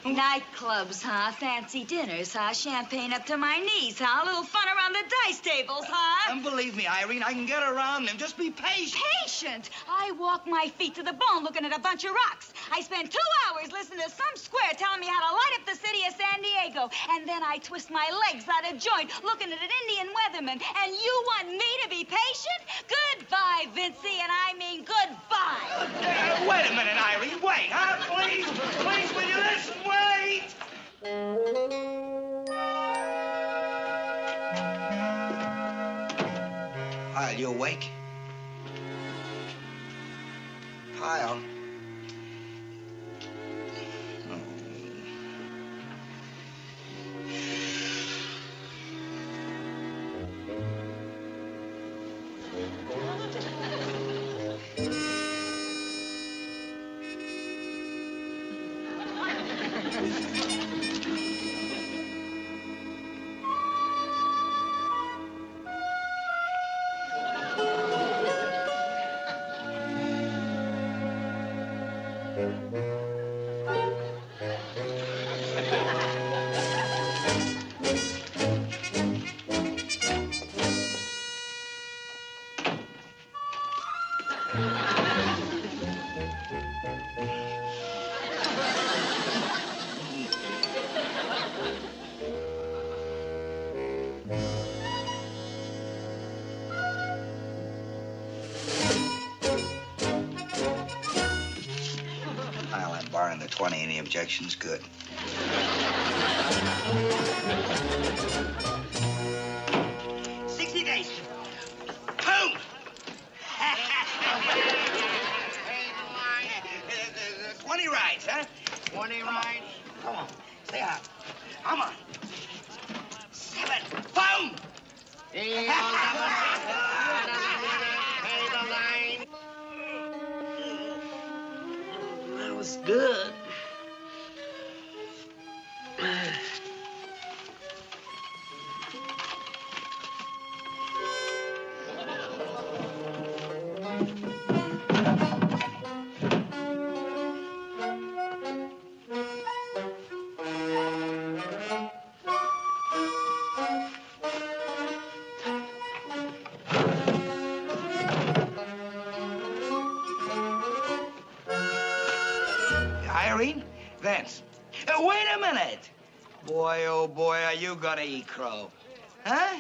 Nightclubs, huh? Fancy dinners, huh? Champagne up to my knees, huh? A little fun around the dice tables, huh? And believe me, Irene, I can get around them. Just be patient. Patient? I walk my feet to the bone looking at a bunch of rocks. I spend 2 hours listening to some square telling me how to light up the city of San Diego. And then I twist my legs out of joint looking at an Indian weatherman. And you want me to be patient? Goodbye, Vincey, and I mean goodbye. Wait a minute, Irene. Wait, huh? Please, will you listen? Wait! Pyle, you awake? Pyle. plenty. Any objections? Good. $60. Boom! 20 rides, huh? 20 rides. Come on. Stay out. Come on. 7. Boom! That was good. Irene? Vince. Wait a minute. Boy, oh boy, are you gonna eat crow. Huh?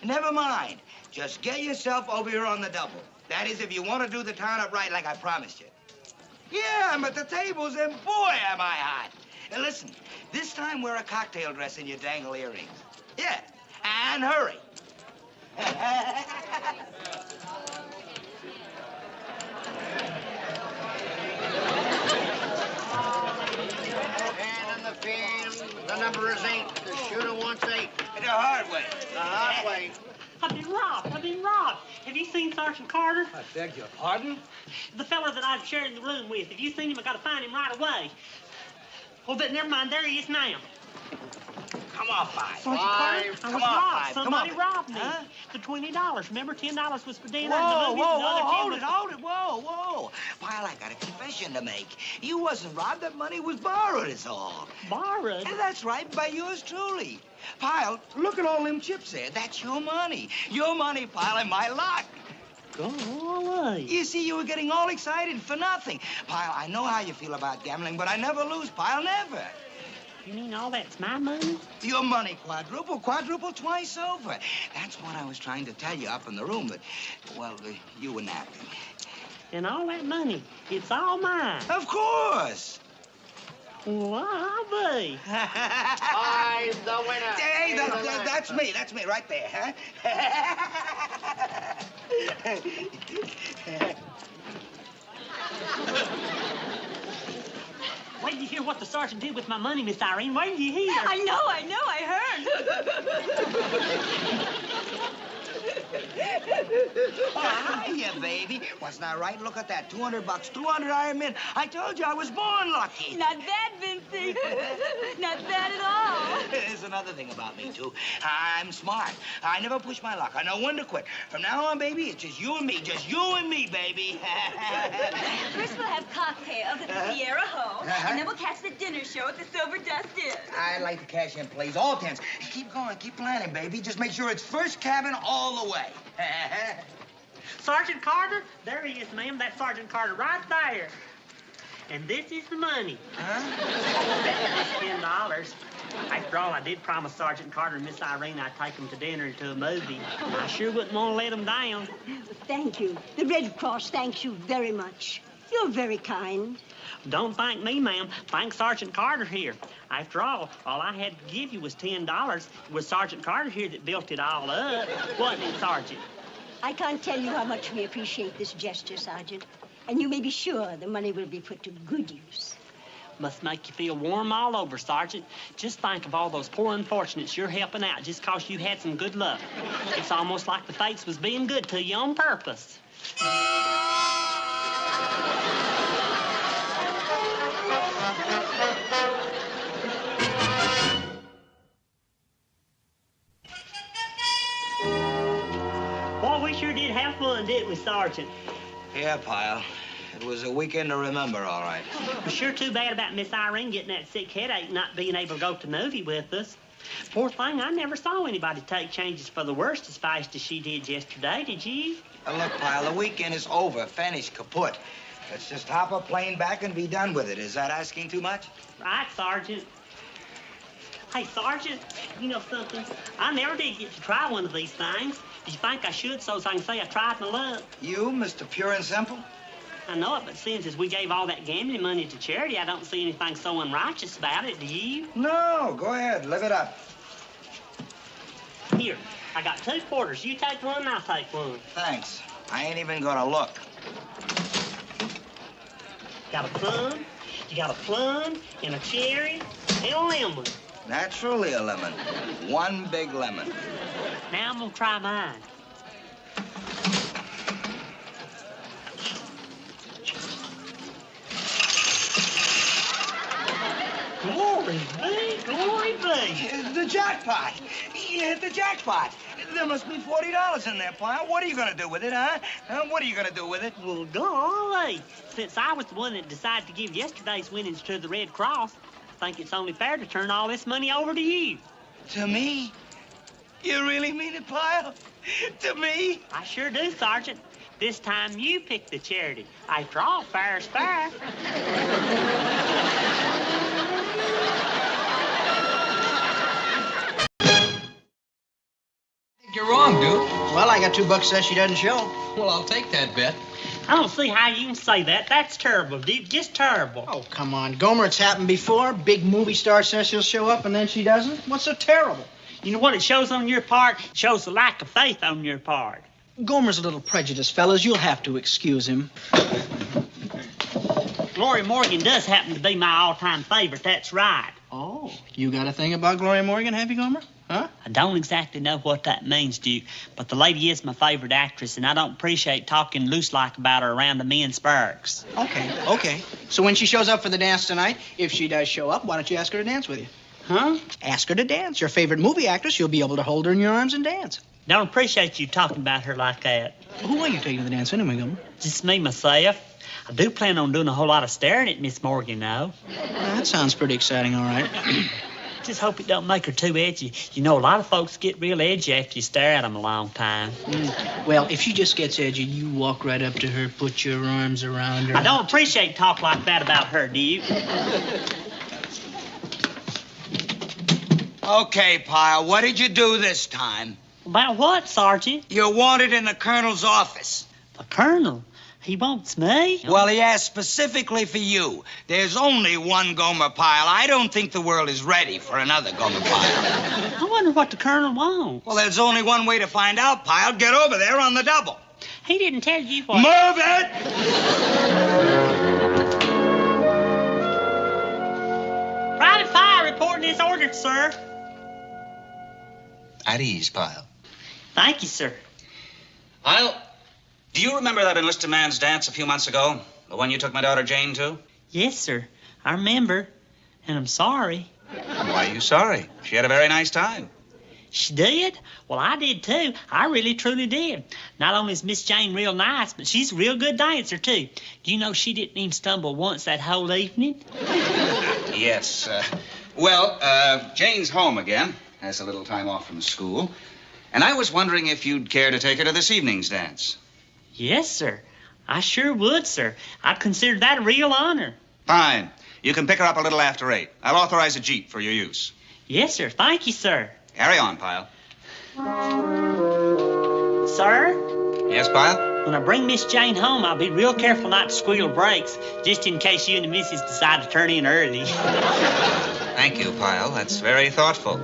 Never mind. Just get yourself over here on the double. That is, if you want to do the town up right like I promised you. Yeah, but the tables, and boy, am I hot. And listen, this time wear a cocktail dress in your dangle earrings. Yeah, and hurry. The number is 8. The shooter wants 8. The hard way. The hard way. I've been robbed. I've been robbed. Have you seen Sergeant Carter? I beg your pardon? The fella that I'm sharing the room with. Have you seen him? I gotta find him right away. Oh, but never mind. There he is now. Come on, Five. Sergeant Carter, I Come was on, robbed. Five. Come Somebody on. robbed me. Huh? For $20. Remember, $10 was for dinner. Whoa, and the whoa, movies, and the other whoa, 10 hold it. Whoa. Pyle, I got a confession to make. You wasn't robbed. That money was borrowed, is all. Borrowed? And that's right, by yours truly. Pyle, look at all them chips there. That's your money. Your money, Pyle, and my luck. Golly. You see, you were getting all excited for nothing. Pyle, I know how you feel about gambling, but I never lose, Pyle, never. You mean all that's my money? Your money quadruple twice over. That's what I was trying to tell you up in the room, but, well, you were napping. And all that money, it's all mine. Of course. Well, I'll be. I'm the winner. Hey, that's me. That's me right there, huh? Wait till you hear what the sergeant did with my money, Miss Irene. Wait till you hear. I know, I Oh, hiya, baby. What's not right? Look at that. $200, 200 Iron Men. I told you I was born lucky. Not bad, Vincey. Not bad at all. There's another thing about me, too. I'm smart. I never push my luck. I know when to quit. From now on, baby, it's just you and me. Just you and me, baby. First we'll have cocktails at the Sierra Home, and then we'll catch the dinner show at the Silver Dust Inn. I'd like to cash in, please. All tens. Keep going. Keep planning, baby. Just make sure it's first cabin all the way. Sergeant Carter? There he is, ma'am. That's Sergeant Carter right there. And this is the money. Huh? $10. After all, I did promise Sergeant Carter and Miss Irene I'd take them to dinner and to a movie. I sure wouldn't want to let them down. Thank you. The Red Cross thanks you very much. You're very kind. Don't thank me, ma'am. Thank Sergeant Carter here. After all I had to give you was $10. It was Sergeant Carter here that built it all up. Wasn't it, Sergeant? I can't tell you how much we appreciate this gesture, Sergeant. And you may be sure the money will be put to good use. Must make you feel warm all over, Sergeant. Just think of all those poor unfortunates you're helping out just 'cause you had some good luck. It's almost like the fates was being good to you on purpose. Boy, we sure did have fun, didn't we, Sergeant? Yeah, Pyle. It was a weekend to remember, all right. Sure too bad about Miss Irene getting that sick headache and not being able to go to the movie with us. Poor thing, I never saw anybody take changes for the worst as fast as she did yesterday, did you? Look, Pyle, the weekend is over. Finished, kaput. Let's just hop a plane back and be done with it. Is that asking too much? Right, Sergeant. Hey, Sergeant, you know something? I never did get to try one of these things. Do you think I should so I can say I tried my luck? You, Mr. Pure and Simple? I know it, but since as we gave all that gambling money to charity, I don't see anything so unrighteous about it, do you? No, go ahead. Live it up. Here, I got 2 quarters. You take one, I'll take one. Thanks. I ain't even gonna look. Got a plum, you got a plum, and a cherry, and a lemon. Naturally a lemon. One big lemon. Now I'm gonna try mine. Glory be, glory be. The jackpot. You hit the jackpot. There must be $40 in there, Pyle. What are you gonna do with it, huh? What are you gonna do with it? Well, golly. Since I was the one that decided to give yesterday's winnings to the Red Cross, I think it's only fair to turn all this money over to you. To me? You really mean it, Pyle? To me? I sure do, Sergeant. This time you pick the charity. After all, fair is fair. You're wrong, dude. Well, I got $2 says she doesn't show. Well, I'll take that bet. I don't see how you can say that. That's terrible, dude. Just terrible. Oh, come on, Gomer, it's happened before. Big movie star says she'll show up and then she doesn't. What's so terrible? You know what it shows on your part? It shows the lack of faith on your part. Gomer's a little prejudiced, fellas. You'll have to excuse him. Gloria Morgan does happen to be my all-time favorite. That's right. Oh, you got a thing about Gloria Morgan, have you, Gomer? Huh? I don't exactly know what that means, Duke, but the lady is my favorite actress, and I don't appreciate talking loose-like about her around the men's barracks. Okay. So when she shows up for the dance tonight, if she does show up, why don't you ask her to dance with you? Huh? Ask her to dance. Your favorite movie actress, you'll be able to hold her in your arms and dance. Don't appreciate you talking about her like that. Who are you taking to the dance anyway, Gomer? Just me, myself. I do plan on doing a whole lot of staring at Miss Morgan, though. That sounds pretty exciting, all right. Just hope it don't make her too edgy. You know, a lot of folks get real edgy after you stare at them a long time. Well, if she just gets edgy, you walk right up to her, put your arms around her. I don't appreciate talk like that about her, do you? Okay, Pyle, what did you do this time? About what, Sergeant? You're wanted in the colonel's office. The colonel? He wants me? Well, he asked specifically for you. There's only one Gomer Pyle. I don't think the world is ready for another Gomer Pyle. I wonder what the colonel wants. Well, there's only one way to find out, Pyle. Get over there on the double. He didn't tell you what... Move it! Private fire reporting is ordered, sir. At ease, Pyle. Thank you, sir. Pyle, do you remember that enlisted man's dance a few months ago? The one you took my daughter Jane to? Yes, sir. I remember. And I'm sorry. Why are you sorry? She had a very nice time. She did? Well, I did, too. I really, truly did. Not only is Miss Jane real nice, but she's a real good dancer, too. Do you know she didn't even stumble once that whole evening? Yes. Jane's home again. Has a little time off from school. And I was wondering if you'd care to take her to this evening's dance. Yes, sir. I sure would, sir. I'd consider that a real honor. Fine. You can pick her up a little after 8. I'll authorize a Jeep for your use. Yes, sir. Thank you, sir. Carry on, Pyle. Sir? Yes, Pyle? When I bring Miss Jane home, I'll be real careful not to squeal brakes, just in case you and the missus decide to turn in early. Thank you, Pyle. That's very thoughtful.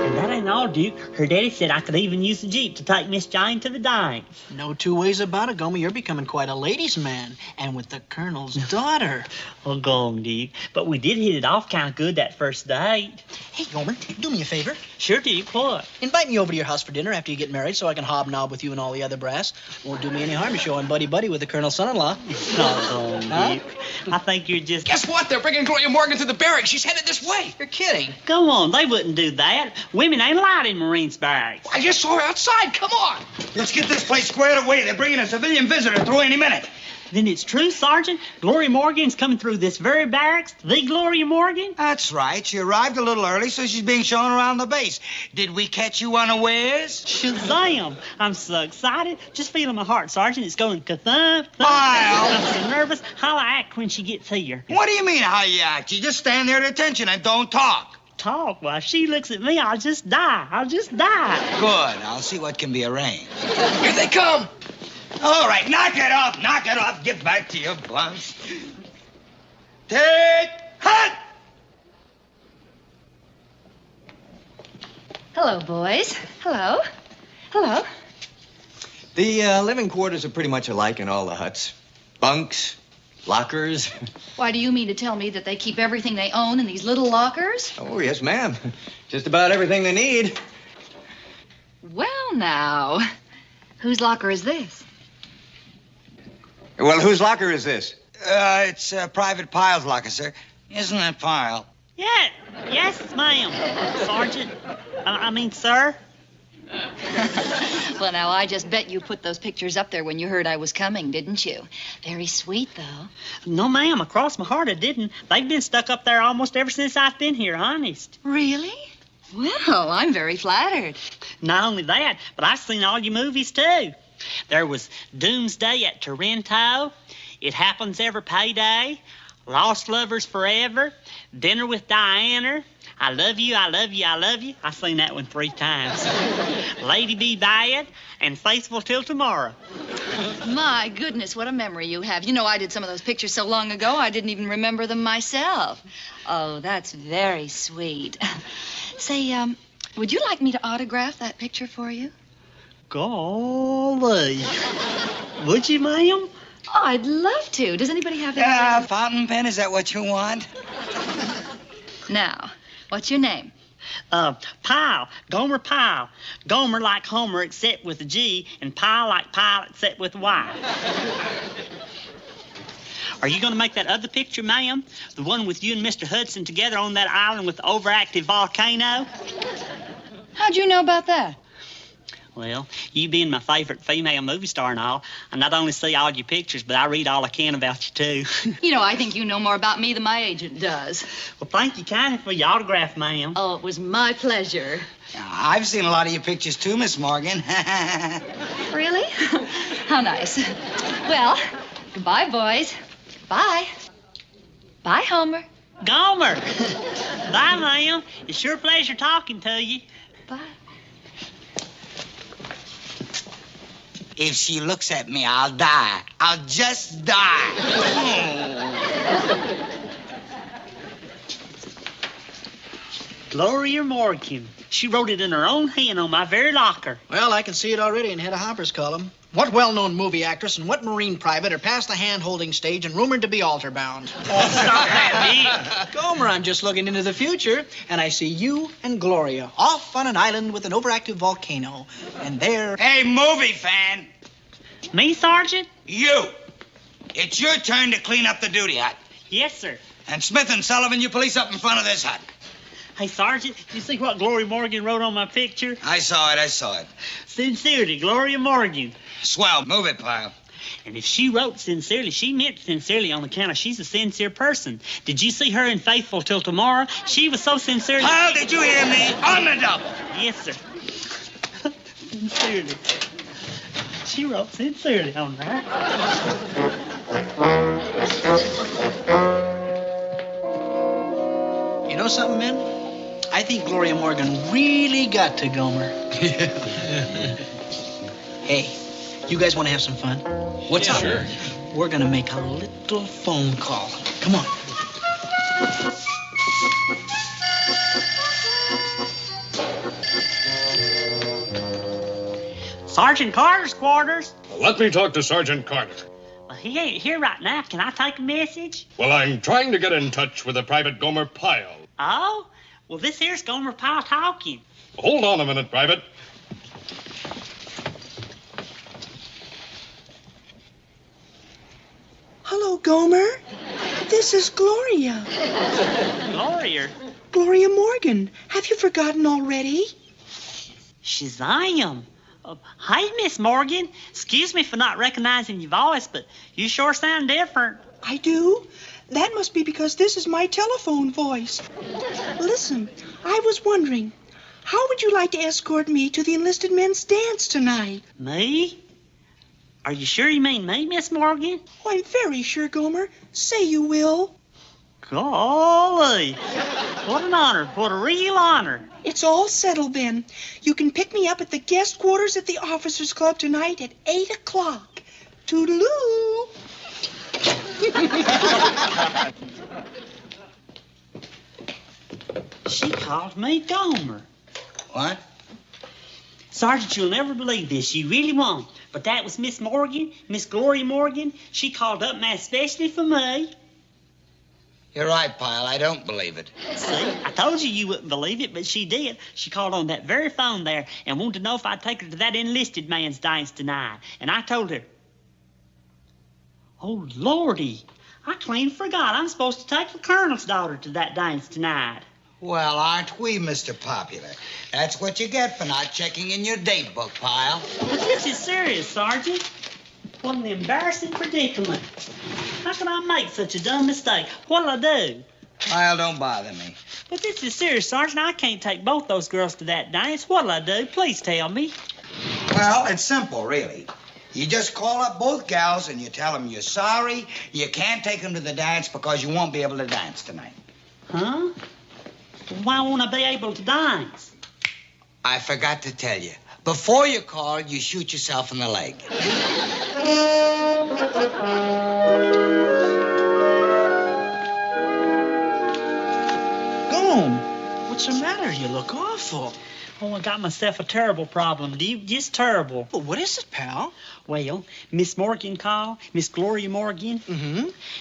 And that ain't all, Duke. Her daddy said I could even use the Jeep to take Miss Jane to the dance. No two ways about it, Gomer. You're becoming quite a ladies' man. And with the colonel's daughter. Oh, go on, Duke. But we did hit it off kind of good that first date. Hey, Gomer, do me a favor. Sure, Duke. What? Invite me over to your house for dinner after you get married so I can hobnob with you and all the other brass. Won't do me any harm to showing buddy-buddy with the colonel's son-in-law. Oh, Duke. I think you're just... Guess what? They're bringing Gloria Morgan to the barracks. She's headed this way. You're kidding. Go on. They wouldn't do that. Women ain't allowed in Marines barracks. I just saw her outside. Come on. Let's get this place squared away. They're bringing a civilian visitor through any minute. Then it's true, Sergeant? Gloria Morgan's coming through this very barracks? The Gloria Morgan? That's right. She arrived a little early, so she's being shown around the base. Did we catch you unawares? Shazam! I'm so excited. Just feeling my heart, Sergeant. It's going ka-thump. Pyle! I'm so nervous. How'll I act when she gets here? What do you mean, how you act? You just stand there at attention and don't talk. Talk? Well, if she looks at me, I'll just die. I'll just die. Good. I'll see what can be arranged. Here they come. All right, knock it off, knock it off. Get back to your bunks. Take hut! Hello, boys. Hello. Hello. The living quarters are pretty much alike in all the huts. Bunks, lockers. Why do you mean to tell me that they keep everything they own in these little lockers? Oh, yes, ma'am. Just about everything they need. Well, now, whose locker is this? Well, whose locker is this? It's Private Pyle's locker, sir. Isn't it, Pyle? Yeah. Yes, ma'am. Sergeant. I mean, sir. Well, now, I just bet you put those pictures up there when you heard I was coming, didn't you? Very sweet, though. No, ma'am. Across my heart, I didn't. They've been stuck up there almost ever since I've been here, honest. Really? Well, I'm very flattered. Not only that, but I've seen all your movies, too. There was Doomsday at Toronto, It Happens Every Payday, Lost Lovers Forever, Dinner with Diana, I Love You, I Love You, I Love You. I've seen that one 3 times. Lady Be Bad, and Faithful Till Tomorrow. My goodness, what a memory you have. You know, I did some of those pictures so long ago, I didn't even remember them myself. Oh, that's very sweet. Say, would you like me to autograph that picture for you? Golly. Would you, ma'am? Oh, I'd love to. Does anybody have that? Fountain pen, is that what you want? Now, what's your name? Pyle. Gomer Pyle. Gomer like Homer except with a G, and Pyle like Pyle except with a Y. Are you going to make that other picture, ma'am? The one with you and Mr. Hudson together on that island with the overactive volcano? How'd you know about that? Well, you being my favorite female movie star and all, I not only see all your pictures, but I read all I can about you, too. You know, I think you know more about me than my agent does. Well, thank you kindly for your autograph, ma'am. Oh, it was my pleasure. I've seen a lot of your pictures, too, Miss Morgan. Really? How nice. Well, goodbye, boys. Bye. Bye, Homer. Gomer. Bye, ma'am. It's sure a pleasure talking to you. Bye. If she looks at me, I'll die. I'll just die. Gloria Morgan. She wrote it in her own hand on my very locker. Well, I can see it already in Hedda Hopper's column. What well-known movie actress and what Marine private are past the hand-holding stage and rumored to be altar-bound? Oh, stop that, Dick. Gomer, I'm just looking into the future, and I see you and Gloria off on an island with an overactive volcano. And there... Hey, movie fan. Me, Sergeant? You. It's your turn to clean up the duty hut. Yes, sir. And Smith and Sullivan, you police up in front of this hut. Hey, Sergeant, you see what Gloria Morgan wrote on my picture? I saw it. Sincerely, Gloria Morgan. Swell. Move it, Pyle. And if she wrote sincerely, she meant sincerely on account of she's a sincere person. Did you see her in Faithful Till Tomorrow? She was so sincere. Pyle, did you hear me? On the double. Yes, sir. Sincerely. She wrote sincerely on that. You know something, men? I think Gloria Morgan really got to Gomer. Hey, you guys want to have some fun? What's up? Sure. We're going to make a little phone call. Come on. Sergeant Carter's quarters. Let me talk to Sergeant Carter. Well, he ain't here right now. Can I take a message? Well, I'm trying to get in touch with the Private Gomer Pyle. Oh? Well, this here's Gomer Pyle talking. Hold on a minute, Private. Hello, Gomer. This is Gloria. Gloria? Gloria Morgan. Have you forgotten already? Shazam. Hey, Miss Morgan. Excuse me for not recognizing your voice, but you sure sound different. I do? That must be because this is my telephone voice. Listen, I was wondering, how would you like to escort me to the enlisted men's dance tonight? Me? Are you sure you mean me, Miss Morgan? Oh, I'm very sure, Gomer. Say you will. Golly. What an honor. What a real honor. It's all settled then. You can pick me up at the guest quarters at the Officers Club tonight at 8 o'clock. Toodaloo. She called me Gomer. What? Sergeant, you'll never believe this. You really won't. But that was Miss Morgan, Miss Gloria Morgan. She called up and asked especially for me. You're right, Pyle. I don't believe it. See, I told you wouldn't believe it, but she did. She called on that very phone there and wanted to know if I'd take her to that enlisted man's dance tonight. And I told her, oh, Lordy, I clean forgot. I'm supposed to take the colonel's daughter to that dance tonight. Well, aren't we, Mr. Popular? That's what you get for not checking in your date book, Pyle. But this is serious, Sergeant. What an embarrassing predicament. How could I make such a dumb mistake? What'll I do? Pyle, don't bother me. But this is serious, Sergeant. I can't take both those girls to that dance. What'll I do? Please tell me. Well, it's simple, really. You just call up both gals and you tell them you're sorry, you can't take them to the dance because you won't be able to dance tonight. Huh? Why won't I be able to dance? I forgot to tell you. Before you call, you shoot yourself in the leg. Gome, what's the matter? You look awful. Oh, I got myself a terrible problem, Duke. Just terrible. Well, what is it, pal? Well, Miss Morgan called, Miss Gloria Morgan,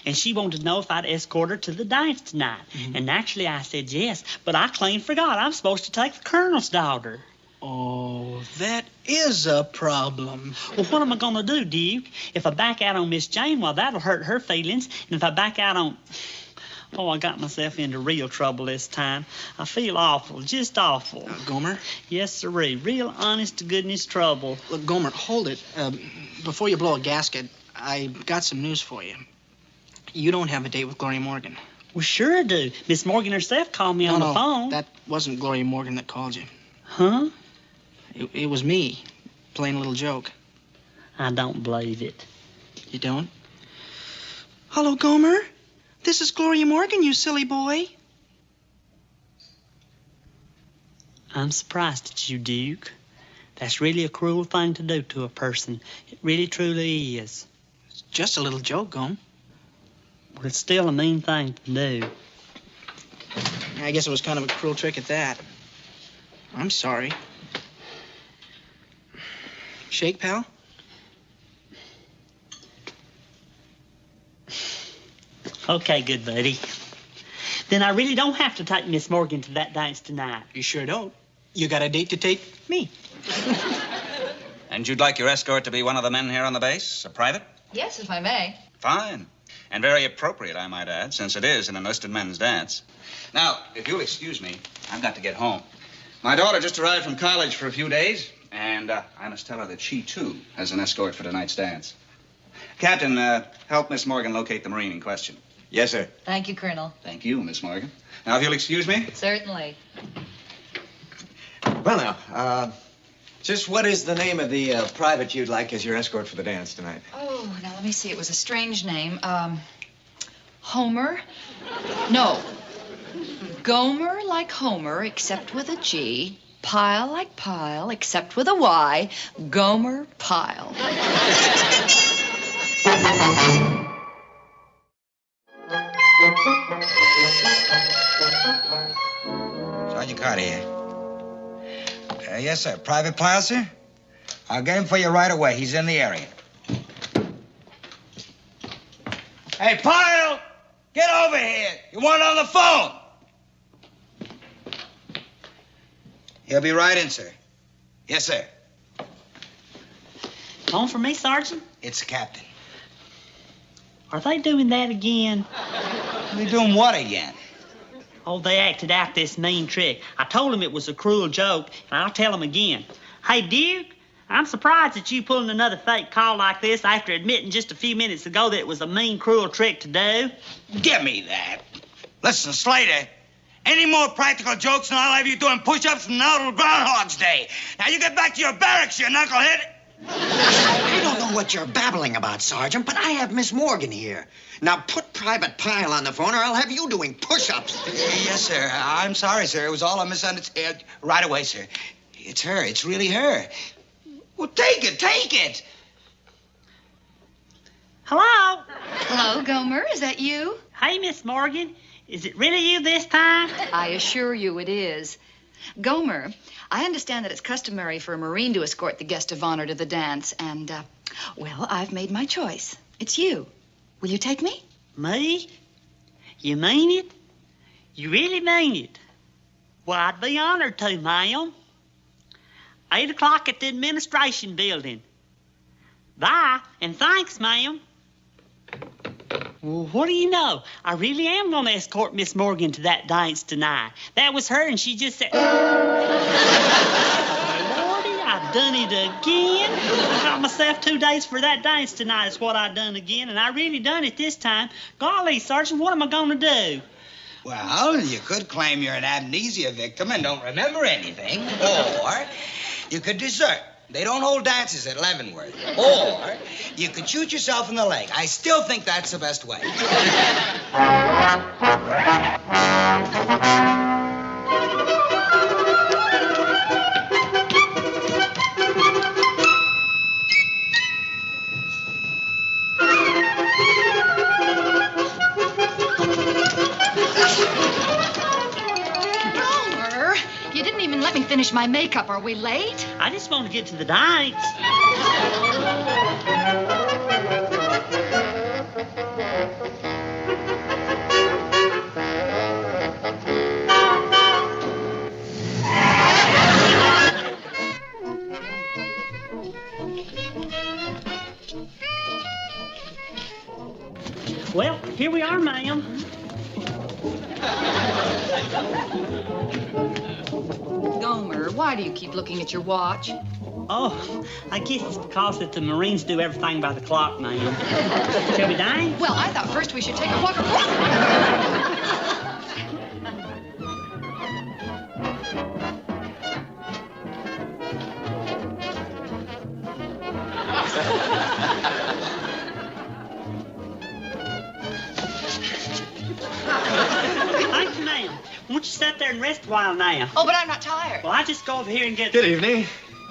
and she wanted to know if I'd escort her to the dance tonight. And naturally, I said yes, but I clean forgot. I'm supposed to take the colonel's daughter. Oh, that is a problem. Well, what am I going to do, Duke? If I back out on Miss Jane, well, that'll hurt her feelings. And if I back out on... Oh, I got myself into real trouble this time. I feel awful, just awful. Gomer? Yes, sirree. Real honest-to-goodness trouble. Look, Gomer, hold it. Before you blow a gasket, I got some news for you. You don't have a date with Gloria Morgan. Well, sure I do. Miss Morgan herself called me on the phone. That wasn't Gloria Morgan that called you. Huh? It was me, playing a little joke. I don't believe it. You don't? Hello, Gomer. This is Gloria Morgan, you silly boy. I'm surprised at you, Duke. That's really a cruel thing to do to a person. It really, truly is. It's just a little joke, Gome. But it's still a mean thing to do. I guess it was kind of a cruel trick at that. I'm sorry. Shake, pal? Okay, good buddy. Then I really don't have to take Miss Morgan to that dance tonight. You sure don't. You got a date to take me. And you'd like your escort to be one of the men here on the base? A private? Yes, if I may. Fine. And very appropriate, I might add, since it is an enlisted men's dance. Now, if you'll excuse me, I've got to get home. My daughter just arrived from college for a few days, and I must tell her that she, too, has an escort for tonight's dance. Captain, help Miss Morgan locate the Marine in question. Yes, sir. Thank you, Colonel. Thank you, Miss Morgan. Now, if you'll excuse me. Certainly. Well, now, just what is the name of the private you'd like as your escort for the dance tonight? Oh, now let me see. It was a strange name. Homer? No. Gomer like Homer, except with a G. Pyle like Pyle, except with a Y. Gomer Pyle. Sergeant Carter here. Yes, sir. Private Pyle, sir? I'll get him for you right away. He's in the area. Hey, Pyle! Get over here! You want on the phone? He'll be right in, sir. Yes, sir. Phone for me, Sergeant? It's the captain. Are they doing that again? They doing what again? Oh, they acted out this mean trick. I told them it was a cruel joke, and I'll tell them again. Hey, Duke, I'm surprised at you pulling another fake call like this after admitting just a few minutes ago that it was a mean, cruel trick to do. Give me that. Listen, Slater, any more practical jokes and I'll have you doing push-ups from now till Groundhog's Day. Now you get back to your barracks, you knucklehead. I don't know what you're babbling about, Sergeant, but I have Miss Morgan here. Now put Private Pyle on the phone or I'll have you doing push-ups. Yes, sir. I'm sorry, sir. It was all a misunderstanding. Right away, sir. It's her. It's really her. Well, take it. Take it. Hello? Hello, Gomer. Is that you? Hey, Miss Morgan. Is it really you this time? I assure you it is. Gomer, I understand that it's customary for a Marine to escort the guest of honor to the dance, and, well, I've made my choice. It's you. Will you take me? Me? You mean it? You really mean it? Well, I'd be honored to, ma'am. 8 o'clock at the administration building. Bye, and thanks, ma'am. Well, what do you know? I really am going to escort Miss Morgan to that dance tonight. That was her, and she just said... Lordy, I've done it again. I got myself 2 days for that dance tonight is what I done again, and I really done it this time. Golly, Sergeant, what am I going to do? Well, you could claim you're an amnesia victim and don't remember anything. Or you could desert. They don't hold dances at Leavenworth. Or you could shoot yourself in the leg. I still think that's the best way. Gomer, you didn't even let me finish my makeup. Are we late? I just want to get to the dance. Well, here we are, ma'am. Gomer, why do you keep looking at your watch? Oh, I guess it's because that the Marines do everything by the clock, ma'am. Shall we dine? Well, I thought first we should take a walk. Thank you, ma'am. Won't you sit there and rest a while now? Oh, but I'm not tired. Well, I just go over here and get... Good evening.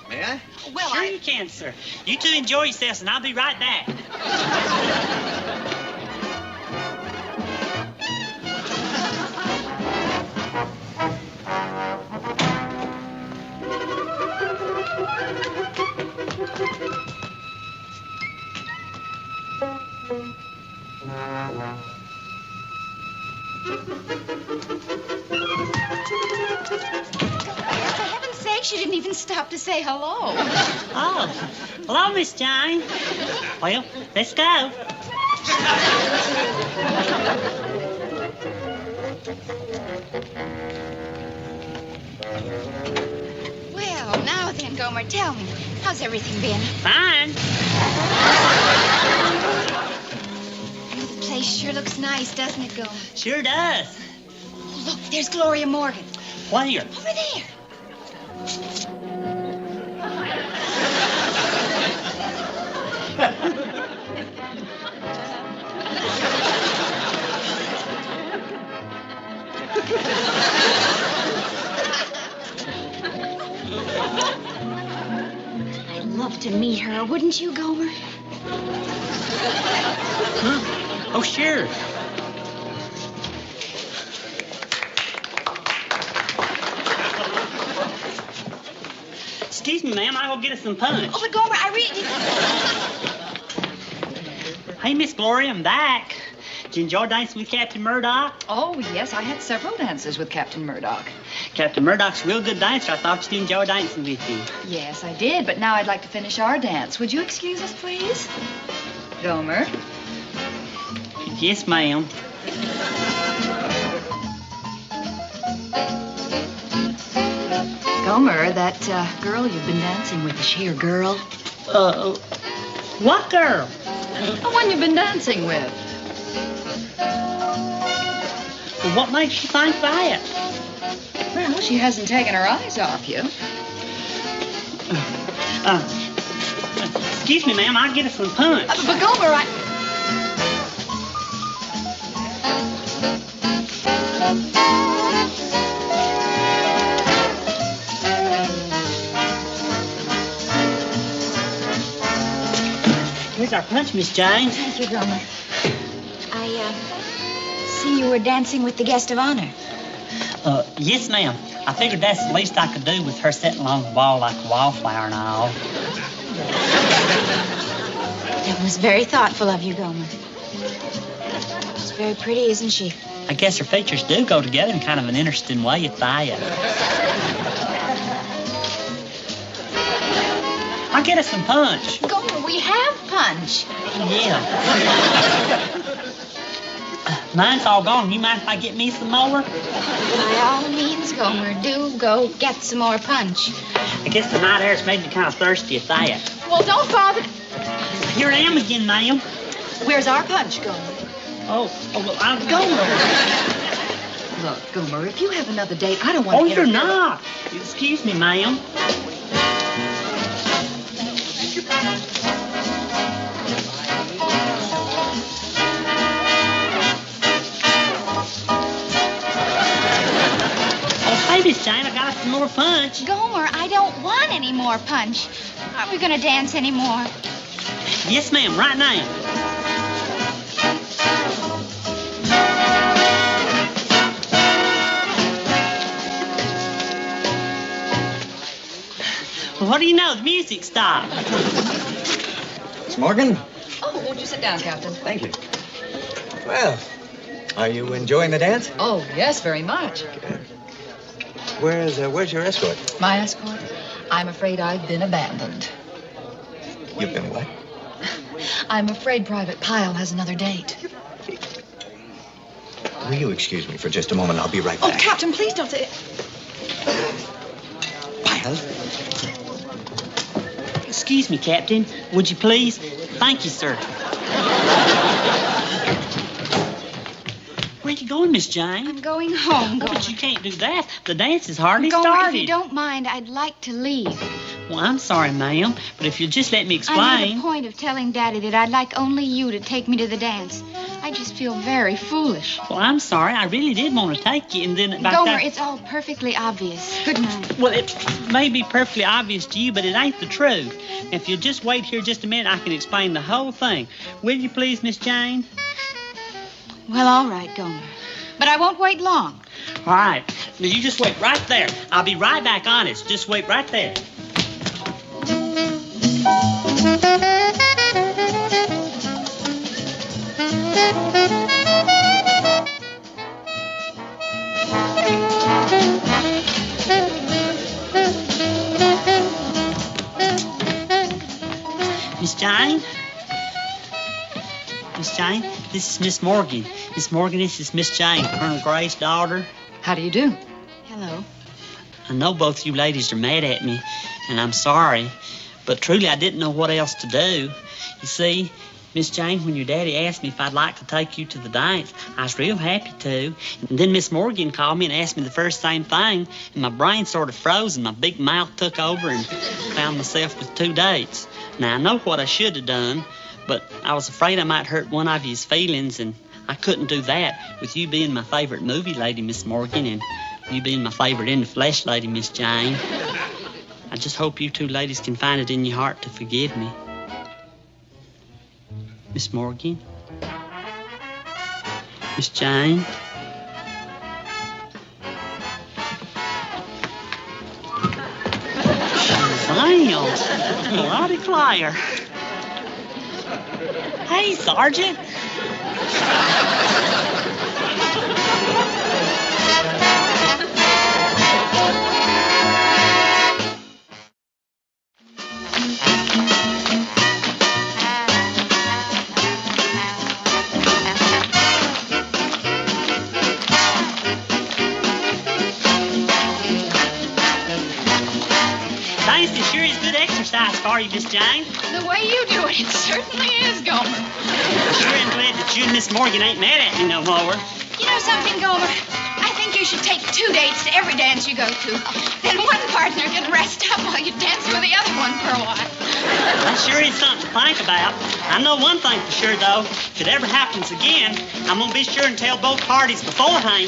May I? Well, sure you can, sir. You two enjoy yourselves, and I'll be right back. For heaven's sake, she didn't even stop to say hello. Oh, hello, Miss Jane. Well, let's go. Well, now then, Gomer, tell me, how's everything been? Fine. The place sure looks nice, doesn't it, Gomer? Sure does. Oh, look, there's Gloria Morgan. Where? Over there. I'd love to meet her, wouldn't you, Gomer? Huh? Oh, sure. Excuse me, ma'am. I'll go get us some punch. Oh, but Gomer, I really... Hey, Miss Gloria, I'm back. Did you enjoy dancing with Captain Murdoch? Oh, yes, I had several dances with Captain Murdoch. Captain Murdoch's a real good dancer. I thought you'd enjoy dancing with him. Yes, I did, but now I'd like to finish our dance. Would you excuse us, please? Gomer? Yes, ma'am. Gomer, that girl you've been dancing with, is she your girl? What girl? The one you've been dancing with. Well, what makes you think that? Well, she hasn't taken her eyes off you. Excuse me, ma'am. I'll get us some punch. But Gomer, Here's our punch, Miss Jane. Thank you, Gomer. I see you were dancing with the guest of honor. Yes, ma'am. I figured that's the least I could do with her sitting along the wall like a wallflower and all. It was very thoughtful of you, Gomer. She's very pretty, isn't she? I guess her features do go together in kind of an interesting way at that. I'll get us some punch. Gomer, we have punch. Yeah. Mine's all gone. You mind if I get me some more? By all means, Gomer, do go get some more punch. I guess the night air's made me kind of thirsty at that. Well, don't bother. Here I am again, ma'am. Where's our punch, Gomer? Oh, well, I'm Gomer. Look, Gomer, if you have another date, I don't want to Oh, you're not. Excuse me, ma'am. Hey, Miss Jane, I got us some more punch. Gomer, I don't want any more punch. Aren't we going to dance anymore? Yes, ma'am, right now. Well, what do you know? The music stopped. Miss Morgan? Oh, won't you sit down, Captain? Thank you. Well, are you enjoying the dance? Oh, yes, very much. Where's your escort? My escort? I'm afraid I've been abandoned. You've been what? I'm afraid Private Pyle has another date. Will you excuse me for just a moment? I'll be right back. Oh, Captain, please don't say... Pyle? Excuse me, Captain. Would you please? Thank you, sir. Where you going, Miss Jane? I'm going home, Gomer. But you can't do that. The dance has hardly Gomer, started. if you don't mind, I'd like to leave. Well, I'm sorry, ma'am, but if you'll just let me explain... I made a point of telling Daddy that I'd like only you to take me to the dance. I just feel very foolish. Well, I'm sorry. I really did want to take you, and then... Gomer, it's all perfectly obvious. Good night. Well, it may be perfectly obvious to you, but it ain't the truth. If you'll just wait here just a minute, I can explain the whole thing. Will you please, Miss Jane? Well, all right, Gomer. But I won't wait long. All right. Now, you just wait right there. I'll be right back, honest. Just wait right there. Miss Jane? Miss Jane, this is Miss Morgan. Miss Morgan, this is Miss Jane, Colonel Gray's daughter. How do you do? Hello. I know both you ladies are mad at me, and I'm sorry, but truly I didn't know what else to do. You see, Miss Jane, when your daddy asked me if I'd like to take you to the dance, I was real happy to. And then Miss Morgan called me and asked me the first same thing, and my brain sort of froze and my big mouth took over and found myself with 2 dates. Now, I know what I should have done, but I was afraid I might hurt one of you's feelings, and I couldn't do that with you being my favorite movie lady, Miss Morgan, and you being my favorite in the flesh lady, Miss Jane. I just hope you 2 ladies can find it in your heart to forgive me. Miss Morgan? Miss Jane? Damn! I declare. Hey, Sergeant. Dancing sure is good exercise for you, Miss Jane. The way you do it, it certainly is, Gomer. Sure am glad that you and Miss Morgan ain't mad at me no more. You know something, Gomer? I think you should take 2 dates to every dance you go to. Then one partner can rest up while you dance with the other one for a while. That sure is something to think about. I know one thing for sure, though. If it ever happens again, I'm going to be sure and tell both parties beforehand.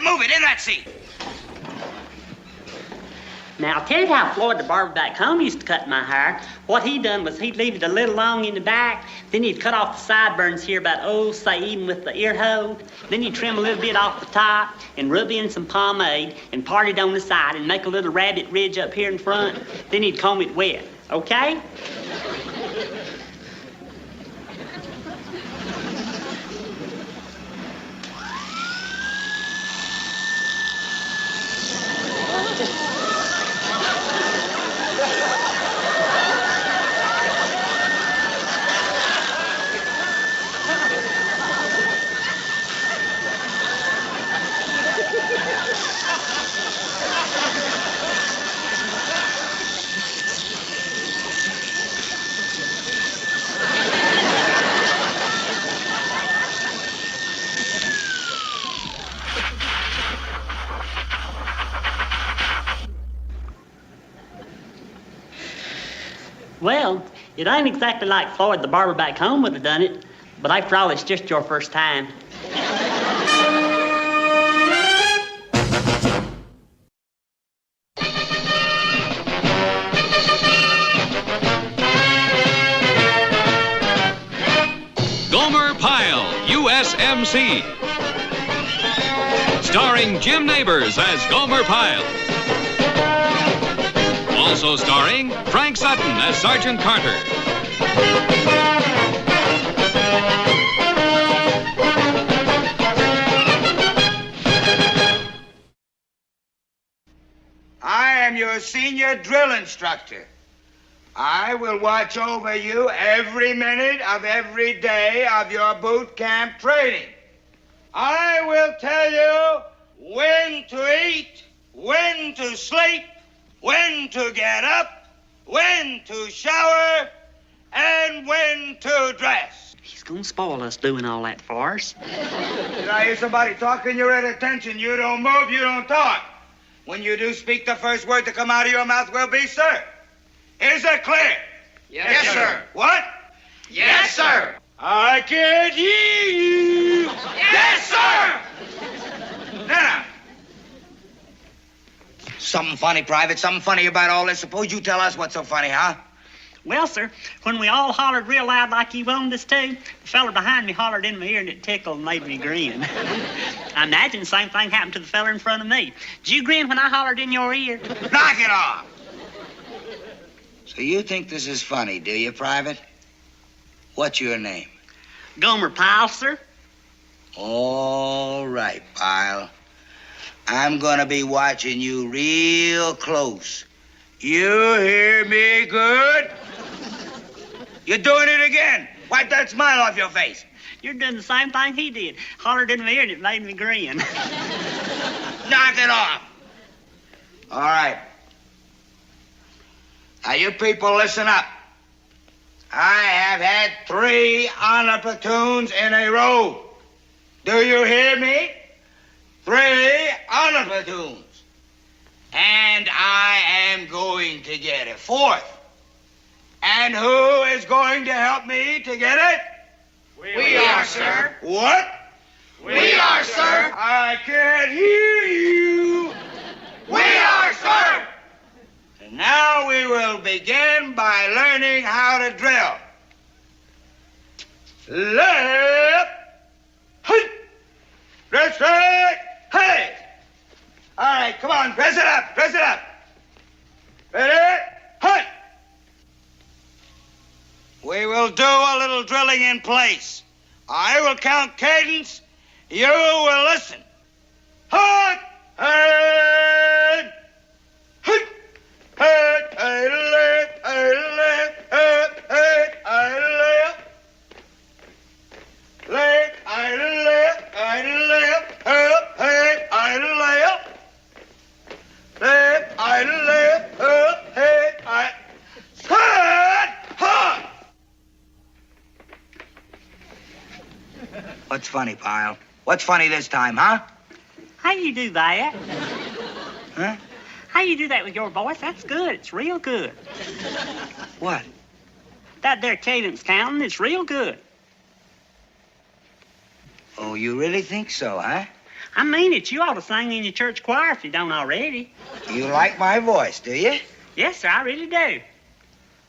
move it in that seat. Now, I'll tell you how Floyd the barber back home used to cut my hair. What he done was he'd leave it a little long in the back, then he'd cut off the sideburns here about, say, even with the ear hole. Then he'd trim a little bit off the top and rub in some pomade and part it on the side and make a little rabbit ridge up here in front. Then he'd comb it wet, okay? Well, it ain't exactly like Floyd the barber back home would have done it, but after all, it's just your first time. Gomer Pyle USMC. Starring Jim Neighbors as Gomer Pyle. Also starring Frank Sutton as Sergeant Carter. I am your senior drill instructor. I will watch over you every minute of every day of your boot camp training. I will tell you when to eat, when to sleep, when to get up, when to shower, and when to dress. He's gonna spoil us doing all that for us. Did I hear somebody talking? You're at attention. You don't move, you don't talk. When you do speak, the first word to come out of your mouth will be, sir. Is that clear? Yes, sir. What? Yes, sir. I can't hear you. Yes, sir. Now. Something funny, Private, something funny about all this. Suppose you tell us what's so funny, huh? Well, sir, when we all hollered real loud like you wanted us to, the fella behind me hollered in my ear and it tickled and made me grin. I imagine the same thing happened to the fella in front of me. Did you grin when I hollered in your ear? Knock it off! So you think this is funny, do you, Private? What's your name? Gomer Pyle, sir. All right, Pyle. I'm gonna be watching you real close. You hear me good? You're doing it again. Wipe that smile off your face. You're doing the same thing he did. Hollered in my ear and it made me grin. Knock it off. All right. Now, you people, listen up. I have had 3 honor platoons in a row. Do you hear me? 3 honor platoons. And I am going to get a 4th. And who is going to help me to get it? We are, sir. What? We are, sir. I can't hear you. We are, sir. And now we will begin by learning how to drill. Left, hey, right, right, hey. All right, come on, press it up, press it up. Ready? Hey. We will do a little drilling in place. I will count cadence. You will listen. Hut, hey, hey, hey, hey, left, hey, left, hey, hey, left. Left, hey, left, hey, left, hey, hey, left. Left, hey, left, hey, hey, cut, hut. What's funny, Pyle? What's funny this time, huh? How you do that? Huh? How you do that with your voice? That's good. It's real good. What? That there cadence counting, it's real good. Oh, you really think so, huh? I mean it. You ought to sing in your church choir if you don't already. You like my voice, do you? Yes, sir, I really do.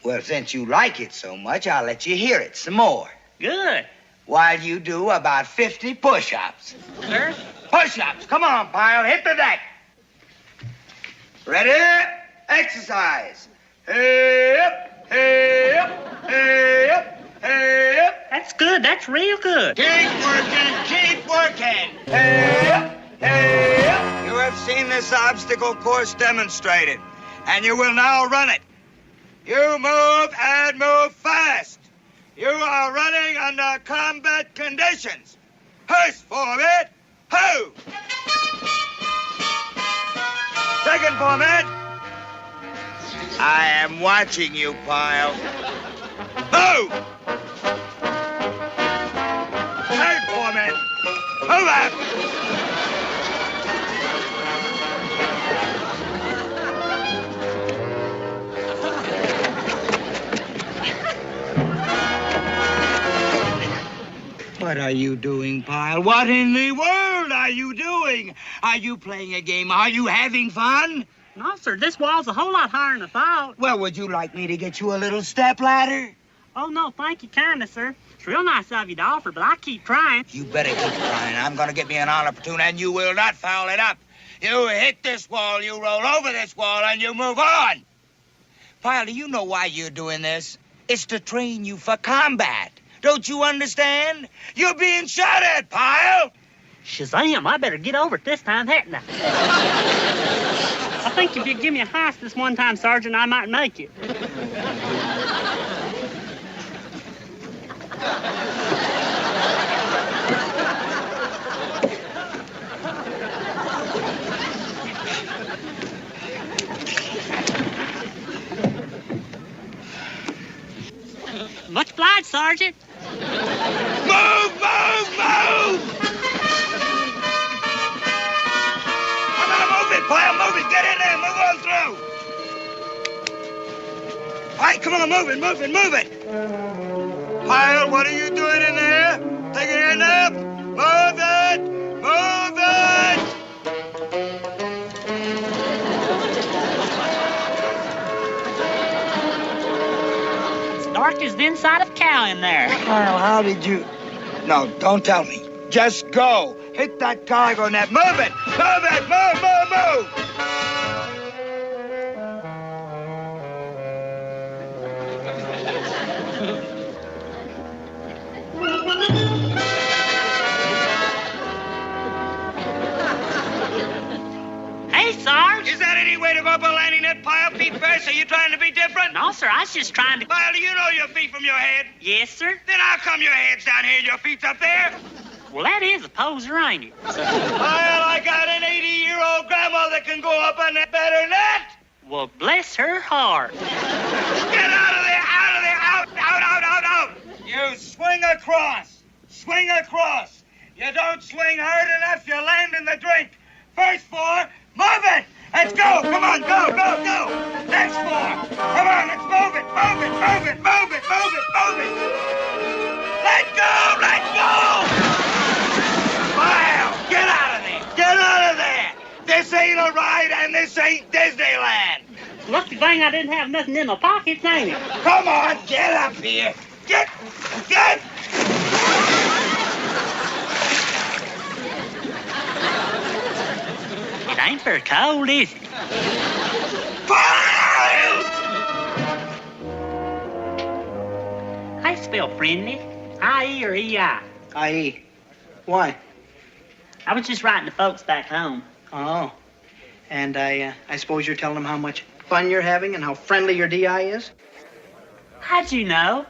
Well, since you like it so much, I'll let you hear it some more. Good. While you do about 50 push-ups. Sir? Push-ups. Come on, Pyle. Hit the deck. Ready? Exercise. Hey up, hey up, hey up, hey up. That's good. That's real good. Keep working, keep working. Hey up, hey up. You have seen this obstacle course demonstrated, and you will now run it. You move and move fast. You are running under combat conditions. First forward, ho! Second forward. I am watching you, Pyle. Ho! Third forward, move up. What are you doing, Pyle? What in the world are you doing? Are you playing a game? Are you having fun? No, sir, this wall's a whole lot higher than I thought. Well, would you like me to get you a little step ladder? Oh, no, thank you kindly, sir. It's real nice of you to offer, but I keep trying. You better keep trying. I'm going to get me an honor platoon, and you will not foul it up. You hit this wall, you roll over this wall, and you move on. Pyle, do you know why you're doing this? It's to train you for combat. Don't you understand? You're being shot at, Pyle. Shazam, I better get over it this time, hadn't I? I think if you give me a heist this one time, Sergeant, I might make it. Much obliged, Sergeant. Move, move, move! Come on, move it, Pyle, move it. Get in there, move on through. All right, come on, move it, move it, move it. Pyle, what are you doing in there? Taking a nap? Move it, move it. Dark as the inside of a cow in there. Pyle, how did you... No, don't tell me. Just go. Hit that cargo net. Move it! Move it! Move, move, move! Hey, Sarge. Is that any way to go up a landing net, Pyle? Feet first? Are you trying to be different? No, sir, I was just trying to... Pyle, do you know your feet from your head? Yes, sir. Then how come your head's down here and your feet's up there? Well, that is a poser, ain't it? Pyle, I got an 80-year-old grandma that can go up a net better net. Well, bless her heart. Get out of there, out of there, out, out, out, out, out. You swing across. Swing across. You don't swing hard enough, you land in the drink. First floor, move it. Let's go. Come on, go, go, go. Next floor. Come on, let's move it, move it, move it, move it, move it, move it. Let go, let go. Pyle, get out of there. Get out of there. This ain't a ride and this ain't Disneyland. Lucky thing I didn't have nothing in my pockets, ain't it? Come on, get up here. Get. It ain't very cold, is it? Pyle! How you spell friendly? I-E or E-I? I.E. Why? I was just writing to folks back home. Oh. And I suppose you're telling them how much fun you're having and how friendly your DI is? How'd you know?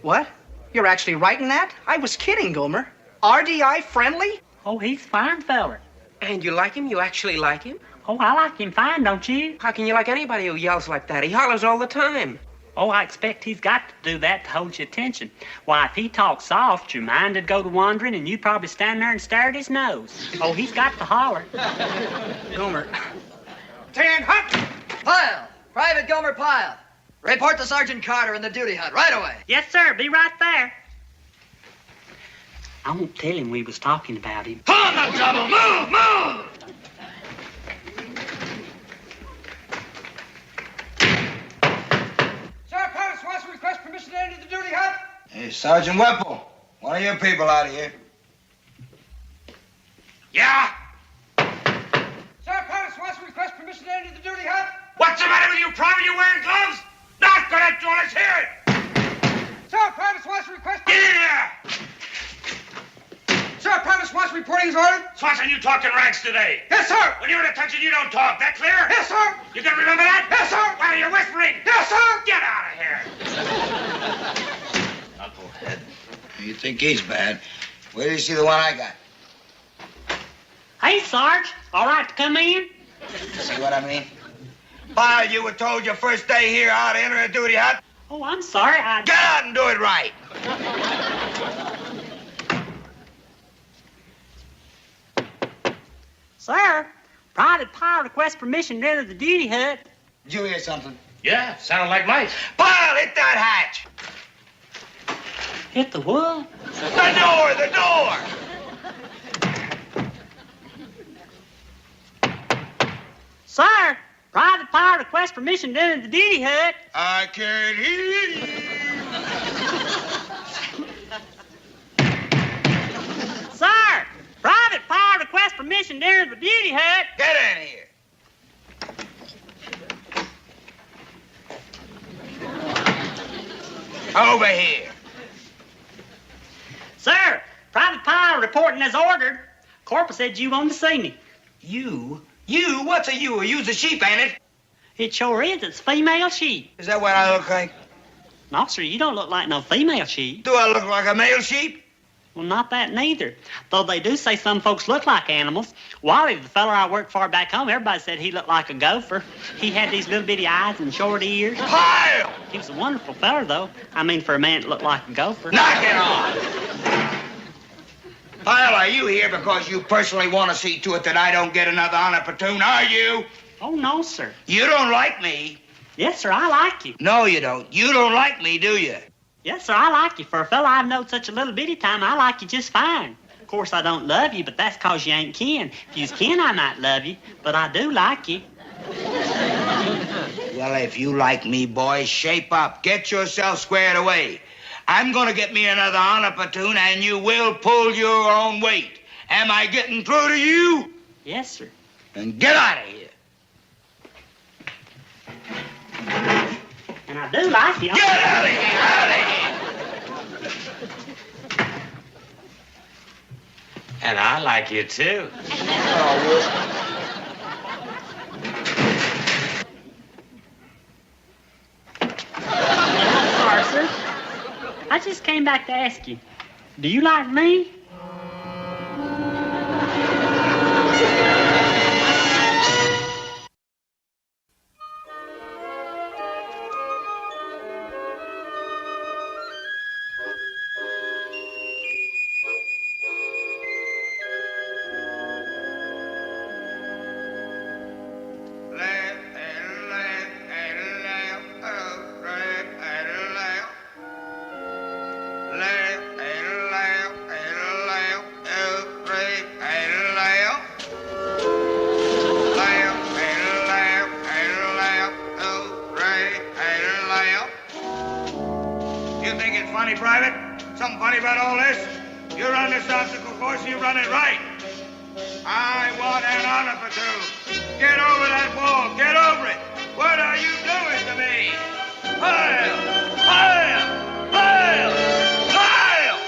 What? You're actually writing that? I was kidding, Gomer. RDI friendly? Oh, he's a fine feller. And you like him? You actually like him? Oh, I like him fine, don't you? How can you like anybody who yells like that? He hollers all the time. Oh, I expect he's got to do that to hold your attention. Why, if he talked soft, your mind would go to wandering, and you'd probably stand there and stare at his nose. Oh, he's got to holler. Gomer. 10 hut! Pyle! Private Gomer Pyle! Report to Sergeant Carter in the duty hut right away. Yes, sir. Be right there. I won't tell him we was talking about him. Come on now, Trouble. Move, move! Sheriff Harris wants to request permission to enter the duty hut. Hey, Sergeant Whipple, one of your people out of here. Yeah? Sheriff Harris wants to request permission to enter the duty hut. What's the matter with you, Private? You wearing gloves? Not gonna do it. Let's hear it. Sheriff Harris wants to request... Get in here! Sheriff Harris wants reporting his order. Swanson, you talked in ranks today. Yes, sir. When you're in attention, you don't talk. That clear? Yes, sir. You can remember that? Yes, sir. While you're whispering. Yes, sir. Get out of here. Knucklehead. You think he's bad? Where do you see the one I got? Hey, Sarge. All right to come in? See what I mean? Pyle, you were told your first day here how to enter a duty hut. Oh, I'm sorry. Get out and do it right. Sir, Private Pyle requests permission to enter the duty hut. Did you hear something? Yeah, sounded like mice. Pyle, hit that hatch. Hit the what? The door, the door. Sir, Private Pyle requests permission to enter the duty hut. I can't hear you. Sir, Private Pyle requests permission to enter the duty hut. Get in here. Over here. Sir, Private Pyle reporting as ordered. Corporal said you wanted to see me. You? You? What's a you? You's a sheep, ain't it? It sure is. It's female sheep. Is that what I look like? No, sir, you don't look like no female sheep. Do I look like a male sheep? Well, not that neither. Though they do say some folks look like animals. Wally, the feller I worked for back home, everybody said he looked like a gopher. He had these little bitty eyes and short ears. Pyle! He was a wonderful feller, though. I mean, for a man that looked like a gopher. Knock it off! Pyle, are you here because you personally want to see to it that I don't get another honor platoon, are you? Oh, no, sir. You don't like me. Yes, sir, I like you. No, you don't. You don't like me, do you? Yes, sir, I like you. For a fella I've known such a little bitty time, I like you just fine. Of course, I don't love you, but that's 'cause you ain't kin. If you was kin, I might love you, but I do like you. Well, if you like me, boy, shape up. Get yourself squared away. I'm going to get me another honor platoon, and you will pull your own weight. Am I getting through to you? Yes, sir. Then get out of here. And I do like you. Get out of here! Out of here! And I like you, too. Sorry, sir. I just came back to ask you, do you like me? You think it's funny, Private? Something funny about all this? You run this obstacle course, you run it right. I want an honor platoon. Get over that wall. Get over it. What are you doing to me? Pyle! Pyle! Pyle! Pyle!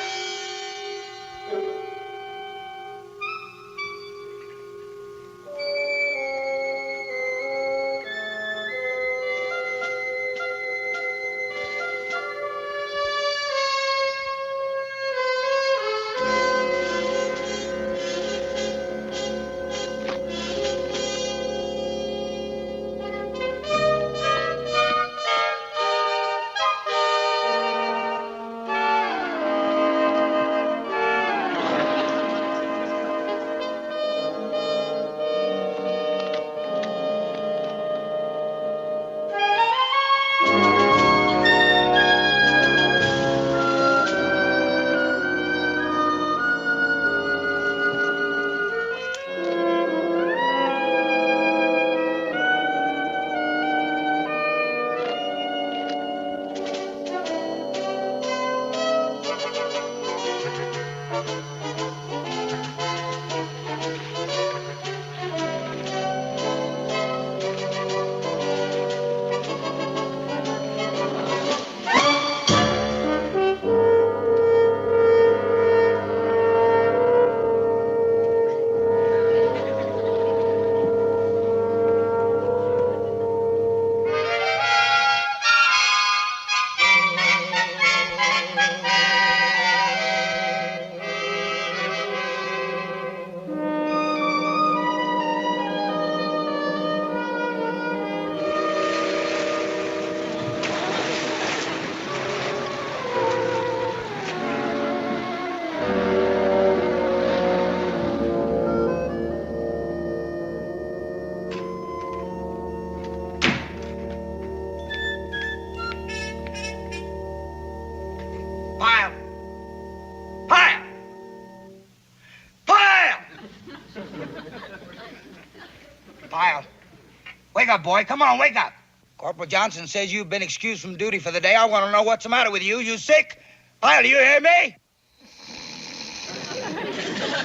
up, boy. Come on, wake up. Corporal Johnson says you've been excused from duty for the day. I want to know what's the matter with you. You sick? Pyle, do you hear me?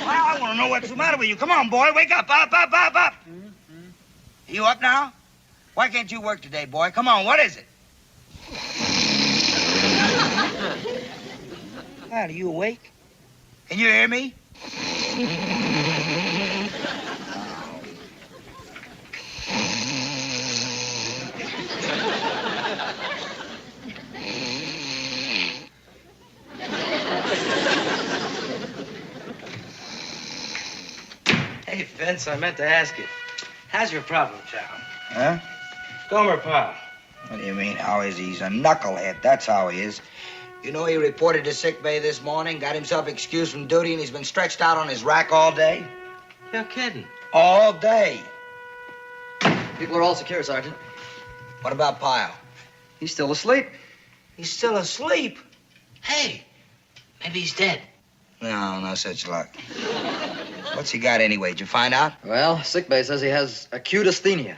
I want to know what's the matter with you. Come on, boy. Wake up. Up. Are you up now? Why can't you work today, boy? Come on. What is it? Pyle, are you awake? Can you hear me? Hey, Vince, I meant to ask you. How's your problem, child? Huh? Gomer Pyle. What do you mean, how is he? He's a knucklehead. That's how he is. You know, he reported to sick bay this morning, got himself excused from duty, and he's been stretched out on his rack all day. You're kidding. All day. People are all secure, Sergeant. What about Pyle? He's still asleep. He's still asleep? Hey, maybe he's dead. No, no such luck. What's he got anyway? Did you find out? Well, sickbay says he has acute asthenia.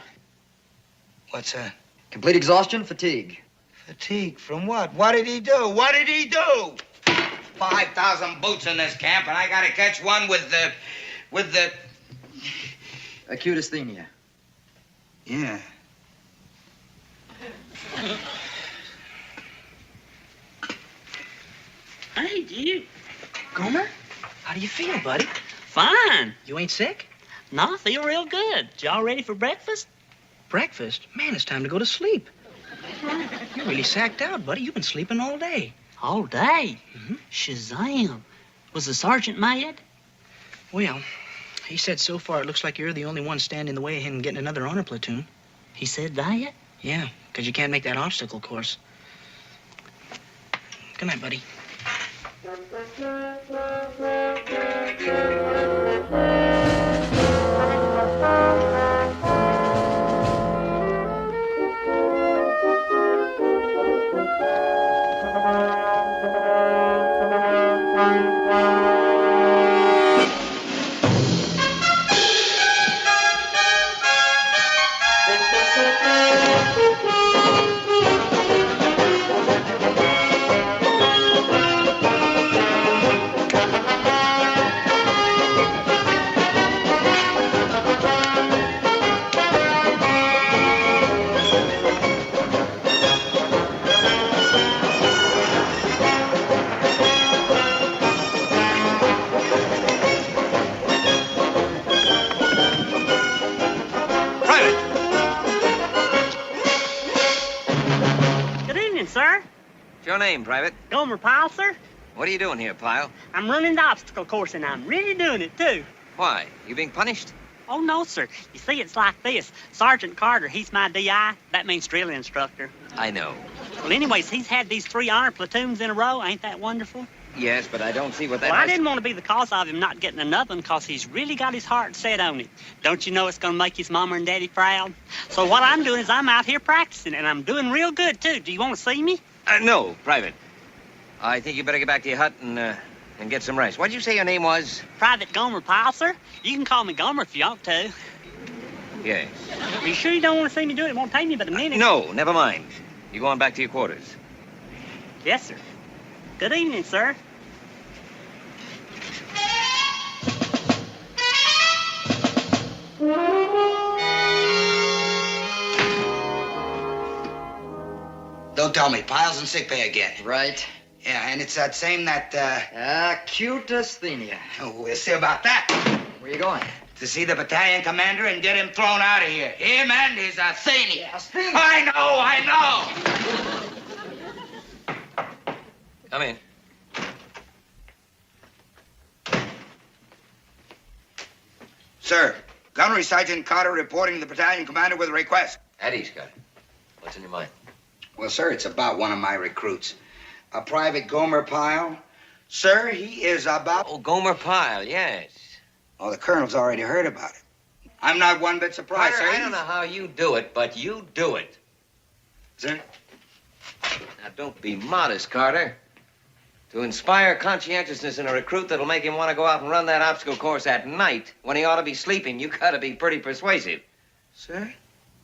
What's that? Complete exhaustion, fatigue. Fatigue from what? What did he do? What did he do? 5,000 boots in this camp, and I gotta catch one with the... Acute asthenia. Yeah. Hey, you. Gomer, how do you feel, buddy? Fine. You ain't sick? No, I feel real good. Y'all ready for breakfast? Breakfast? Man, it's time to go to sleep. You're really sacked out, buddy. You've been sleeping all day. All day? Mm-hmm. Shazam. Was the sergeant mad? Well, he said so far it looks like you're the only one standing in the way of him getting another honor platoon. He said that? Yeah, because you can't make that obstacle course. Good night, buddy. Sir? What's your name, Private? Gomer Pyle, sir? What are you doing here, Pyle? I'm running the obstacle course, and I'm really doing it, too. Why? You being punished? Oh, no, sir. You see, it's like this. Sergeant Carter, he's my DI. That means drill instructor. I know. Well, anyways, he's had these 3 honor platoons in a row. Ain't that wonderful? Yes, but I don't see what that Well, I has... didn't want to be the cause of him not getting another one, because he's really got his heart set on it. Don't you know it's going to make his mama and daddy proud? So what I'm doing is I'm out here practicing, and I'm doing real good, too. Do you want to see me? No, Private. I think you better get back to your hut and get some rest. What'd you say your name was? Private Gomer Pyle, sir. You can call me Gomer if you want to. Yes. Are you sure you don't want to see me do it? It won't take me but a minute. No, never mind. You go on back to your quarters. Yes, sir. Good evening, sir. Don't tell me. Pyle's in sick bay again. Right. Yeah, and it's that same Acute asthenia. Oh, we'll see about that. Where you going? To see the battalion commander and get him thrown out of here. Him and his asthenia. I know. Come in. Sir, Gunnery Sergeant Carter reporting to the battalion commander with a request. Eddie's got it. What's in your mind? Well, sir, it's about one of my recruits. A Private Gomer Pyle. Sir, he is about... Oh, Gomer Pyle, yes. Oh, the colonel's already heard about it. I'm not one bit surprised, Carter, sir. I don't know how you do it, but you do it. Sir? Now, don't be modest, Carter. To inspire conscientiousness in a recruit that'll make him want to go out and run that obstacle course at night when he ought to be sleeping, you gotta be pretty persuasive. Sir?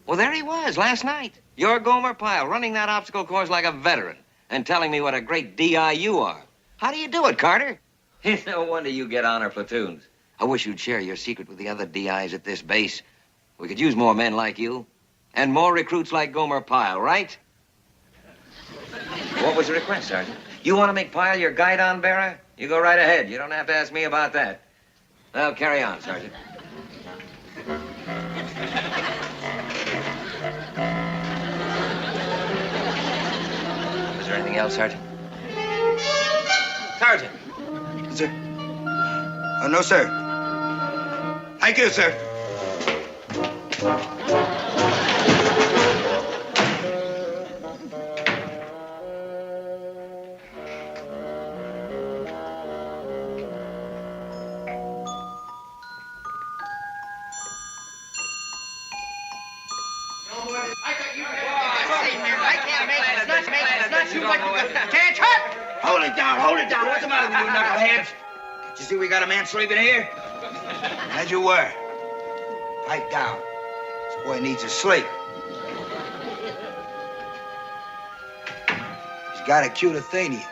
Well, there he was last night. You're Gomer Pyle, running that obstacle course like a veteran and telling me what a great DI you are. How do you do it, Carter? No wonder you get honor platoons. I wish you'd share your secret with the other DIs at this base. We could use more men like you and more recruits like Gomer Pyle, right? What was the request, Sergeant? You want to make Pyle your guidon bearer? You go right ahead. You don't have to ask me about that. Well, carry on, Sergeant. Is there anything else, Sergeant? Sergeant! Sir? Oh, no, sir. Thank you, sir. Hold it down. What's the matter with you knuckleheads? Did you see we got a man sleeping here? As you were. Pipe down. This boy needs to sleep. He's got acute athenia.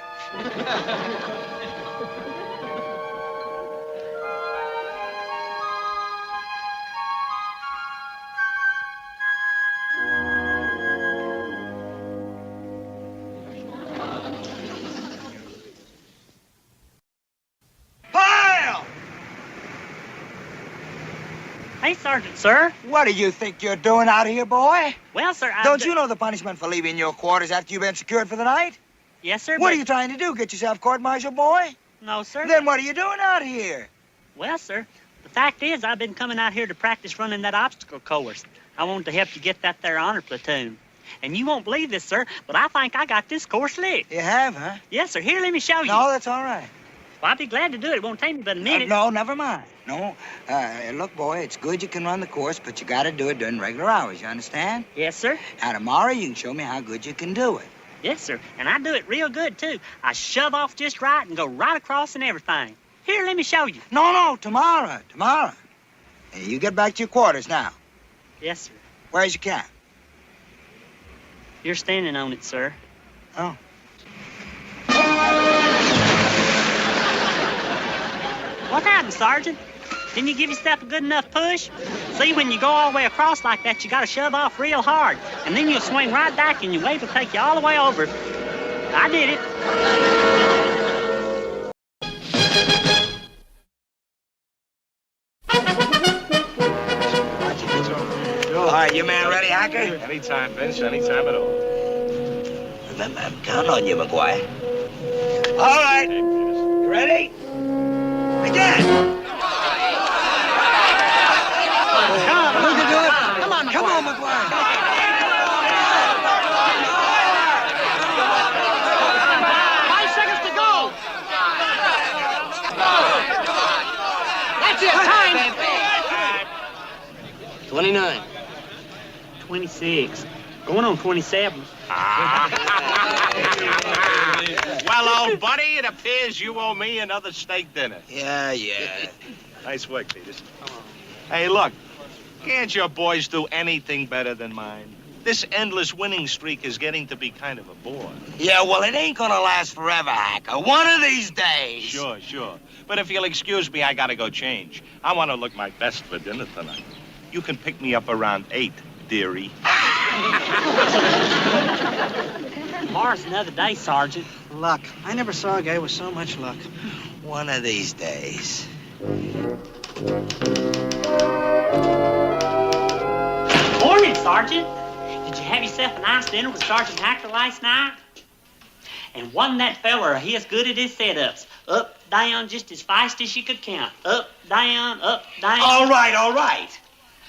Hey, Sergeant, sir. What do you think you're doing out here, boy? Well, sir, Don't you know the punishment for leaving your quarters after you've been secured for the night? Yes, sir. What are you trying to do? Get yourself court-martialed, boy? No, sir. Then what are you doing out here? Well, sir, the fact is I've been coming out here to practice running that obstacle course. I wanted to help you get that there honor platoon. And you won't believe this, sir, but I think I got this course licked. You have, huh? Yes, sir. Here, let me show you. No, that's all right. Well, I'll be glad to do it. It won't take me but a minute. No, never mind. No. Look, boy, it's good you can run the course, but you got to do it during regular hours. You understand? Yes, sir. Now, tomorrow you can show me how good you can do it. Yes, sir. And I do it real good, too. I shove off just right and go right across and everything. Here, let me show you. No, tomorrow. Hey, you get back to your quarters now. Yes, sir. Where's your cap? You're standing on it, sir. Oh. What happened, Sergeant? Didn't you give yourself a good enough push? See, when you go all the way across like that, you got to shove off real hard. And then you'll swing right back and your weight will take you all the way over. I did it. All right, you man ready, Hacker? Anytime, Vince, anytime at all. Remember, I'm counting on you, McGuire. All right. You ready? Begin! Come on, McGuire. 5 seconds to go. That's it. Time. 29. 26. Going on 27. Well, old buddy, it appears you owe me another steak dinner. Yeah. Nice work, Peters. Hey, look, can't your boys do anything better than mine? This endless winning streak is getting to be kind of a bore. Yeah, well, it ain't gonna last forever, Hacker. One of these days. Sure. But if you'll excuse me, I gotta go change. I want to look my best for dinner tonight. You can pick me up around 8, dearie. Tomorrow's another day, Sergeant. Luck. I never saw a guy with so much luck. One of these days. Morning, Sergeant. Did you have yourself a nice dinner with Sergeant Hacker last night? And wasn't that feller his good at his setups? Up, down, just as fast as you could count. Up, down, up, down. All right.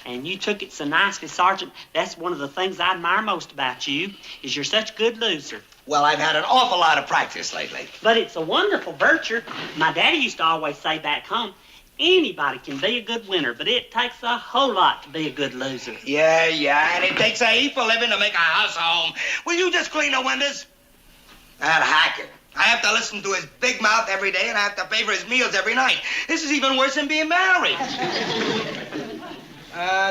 And you took it so nicely, Sergeant. That's one of the things I admire most about you, is you're such a good loser. Well, I've had an awful lot of practice lately. But it's a wonderful virtue. My daddy used to always say back home, anybody can be a good winner, but it takes a whole lot to be a good loser. Yeah, and it takes a heap of living to make a house a home. Will you just clean the windows? That Hacker. I have to listen to his big mouth every day, and I have to pay for his meals every night. This is even worse than being married.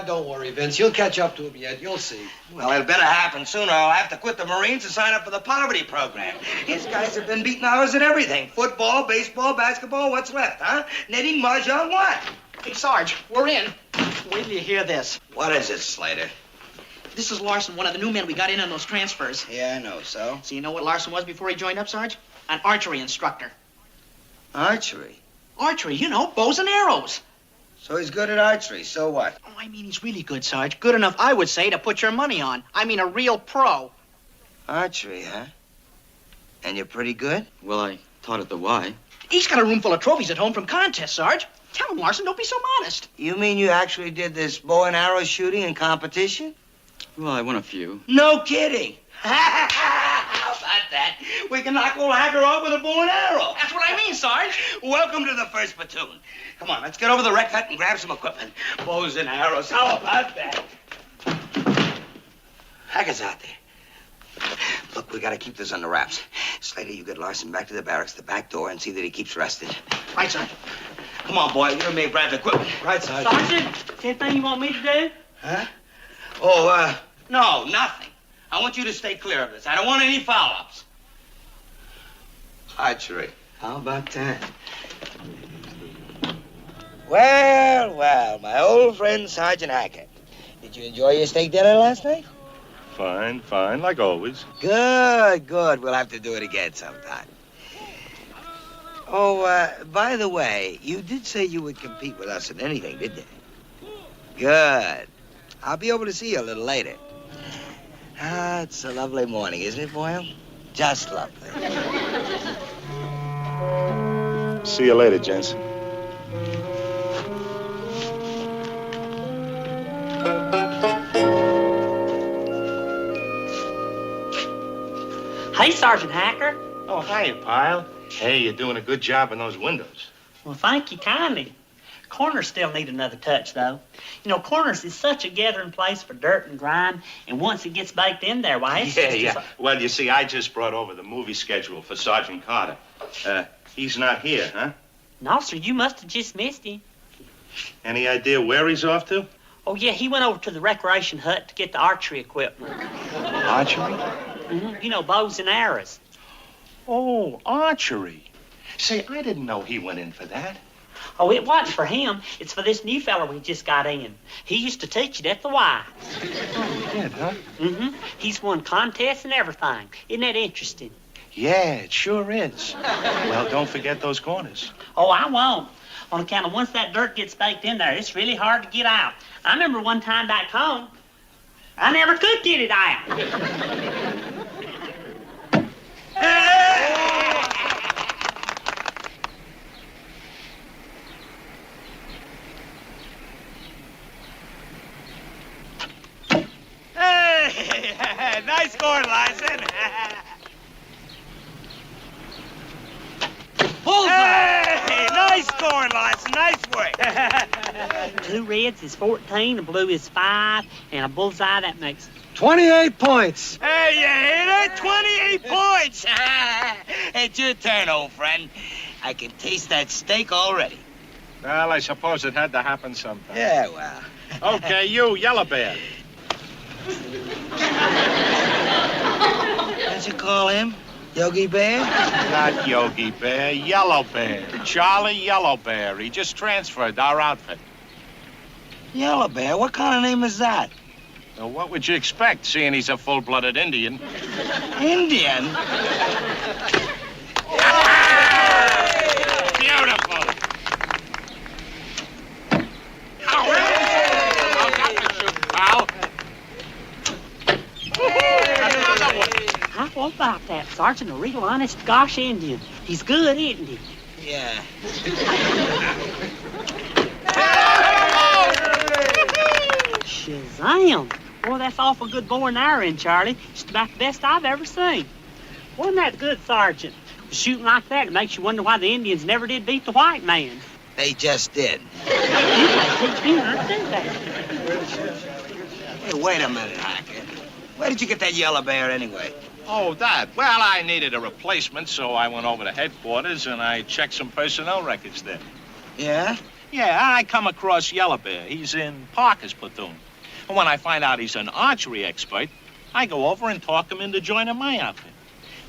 Don't worry, Vince. You'll catch up to him yet. You'll see. Well, it better happen sooner. I'll have to quit the Marines and sign up for the poverty program. These guys have been beating hours at everything. Football, baseball, basketball, what's left, huh? Knitting, mahjong, what? Hey, Sarge, we're in. Wait till you hear this. What is it, Slater? This is Larson, one of the new men we got in on those transfers. Yeah, I know, so? So you know what Larson was before he joined up, Sarge? An archery instructor. Archery? Archery, you know, bows and arrows. So he's good at archery, so what? Oh, I mean, he's really good, Sarge. Good enough, I would say, to put your money on. I mean, a real pro. Archery, huh? And you're pretty good? Well, I taught at the Y. He's got a room full of trophies at home from contests, Sarge. Tell him, Larson, don't be so modest. You mean you actually did this bow and arrow shooting in competition? Well, I won a few. No kidding. How about that? We can knock old Hacker off with a bow and arrow. That's what I mean, Sarge. Welcome to the 1st Platoon. Come on, let's get over the rec hut and grab some equipment. Bows and arrows, how about that? Hacker's out there. Look, we gotta keep this under wraps. Slater, you get Larson back to the barracks, the back door, and see that he keeps rested. Right, Sarge. Come on, boy, you and me grab the equipment. Right, Sergeant. Sergeant, anything you want me to do? Huh? Oh, no, nothing. I want you to stay clear of this. I don't want any foul-ups. Archery. How about that? Well, my old friend Sergeant Hackett. Did you enjoy your steak dinner last night? Fine, like always. Good. We'll have to do it again sometime. Oh, by the way, you did say you would compete with us in anything, didn't you? Good. I'll be over to see you a little later. It's a lovely morning, isn't it, Boyle? Just lovely. See you later, Jensen. Hey, Sergeant Hacker. Oh, hiya, Pyle. Hey, you're doing a good job in those windows. Well, thank you kindly. Corners still need another touch, though. You know, corners is such a gathering place for dirt and grime, and once it gets baked in there, why, it's Yeah. Well, you see, I just brought over the movie schedule for Sergeant Carter. He's not here, huh? No, sir, you must have just missed him. Any idea where he's off to? Oh, yeah, he went over to the recreation hut to get the archery equipment. Archery? You know, bows and arrows. Oh, archery. Say, I didn't know he went in for that. Oh, it wasn't for him. It's for this new fellow we just got in. He used to teach it at the Y. Oh, he did, huh? He's won contests and everything. Isn't that interesting? Yeah, it sure is. Well, don't forget those corners. Oh, I won't. On account of once that dirt gets baked in there, it's really hard to get out. I remember one time back home, I never could get it out. Hey, nice score, Larson. Hey, nice score, Larson. Nice work. 2 reds is 14, a blue is 5, and a bullseye, that makes 28 points. Hey, you hear that? 28 points. It's your turn, old friend. I can taste that steak already. Well, I suppose it had to happen sometime. Yeah, well. Okay, you, Yellow Bear. What'd you call him? Yogi Bear? Not Yogi Bear, Yellow Bear. Charlie Yellow Bear. He just transferred our outfit. Yellow Bear? What kind of name is that? Now, what would you expect, seeing he's a full-blooded Indian? Indian? Beautiful. How about that? Sergeant, a real honest gosh Indian. He's good, isn't he? Yeah. Shazam! Boy, that's awful good bow and arrow in, Charlie. Just about the best I've ever seen. Wasn't that good, Sergeant? Shooting like that, it makes you wonder why the Indians never did beat the white man. They just did. Teach me how to do that. Hey, wait a minute, Hackett. Where did you get that Yellow Bear anyway? Oh, that. Well, I needed a replacement, so I went over to headquarters and I checked some personnel records there. Yeah? Yeah, I come across Yellow Bear. He's in Parker's platoon. And when I find out he's an archery expert, I go over and talk him into joining my outfit.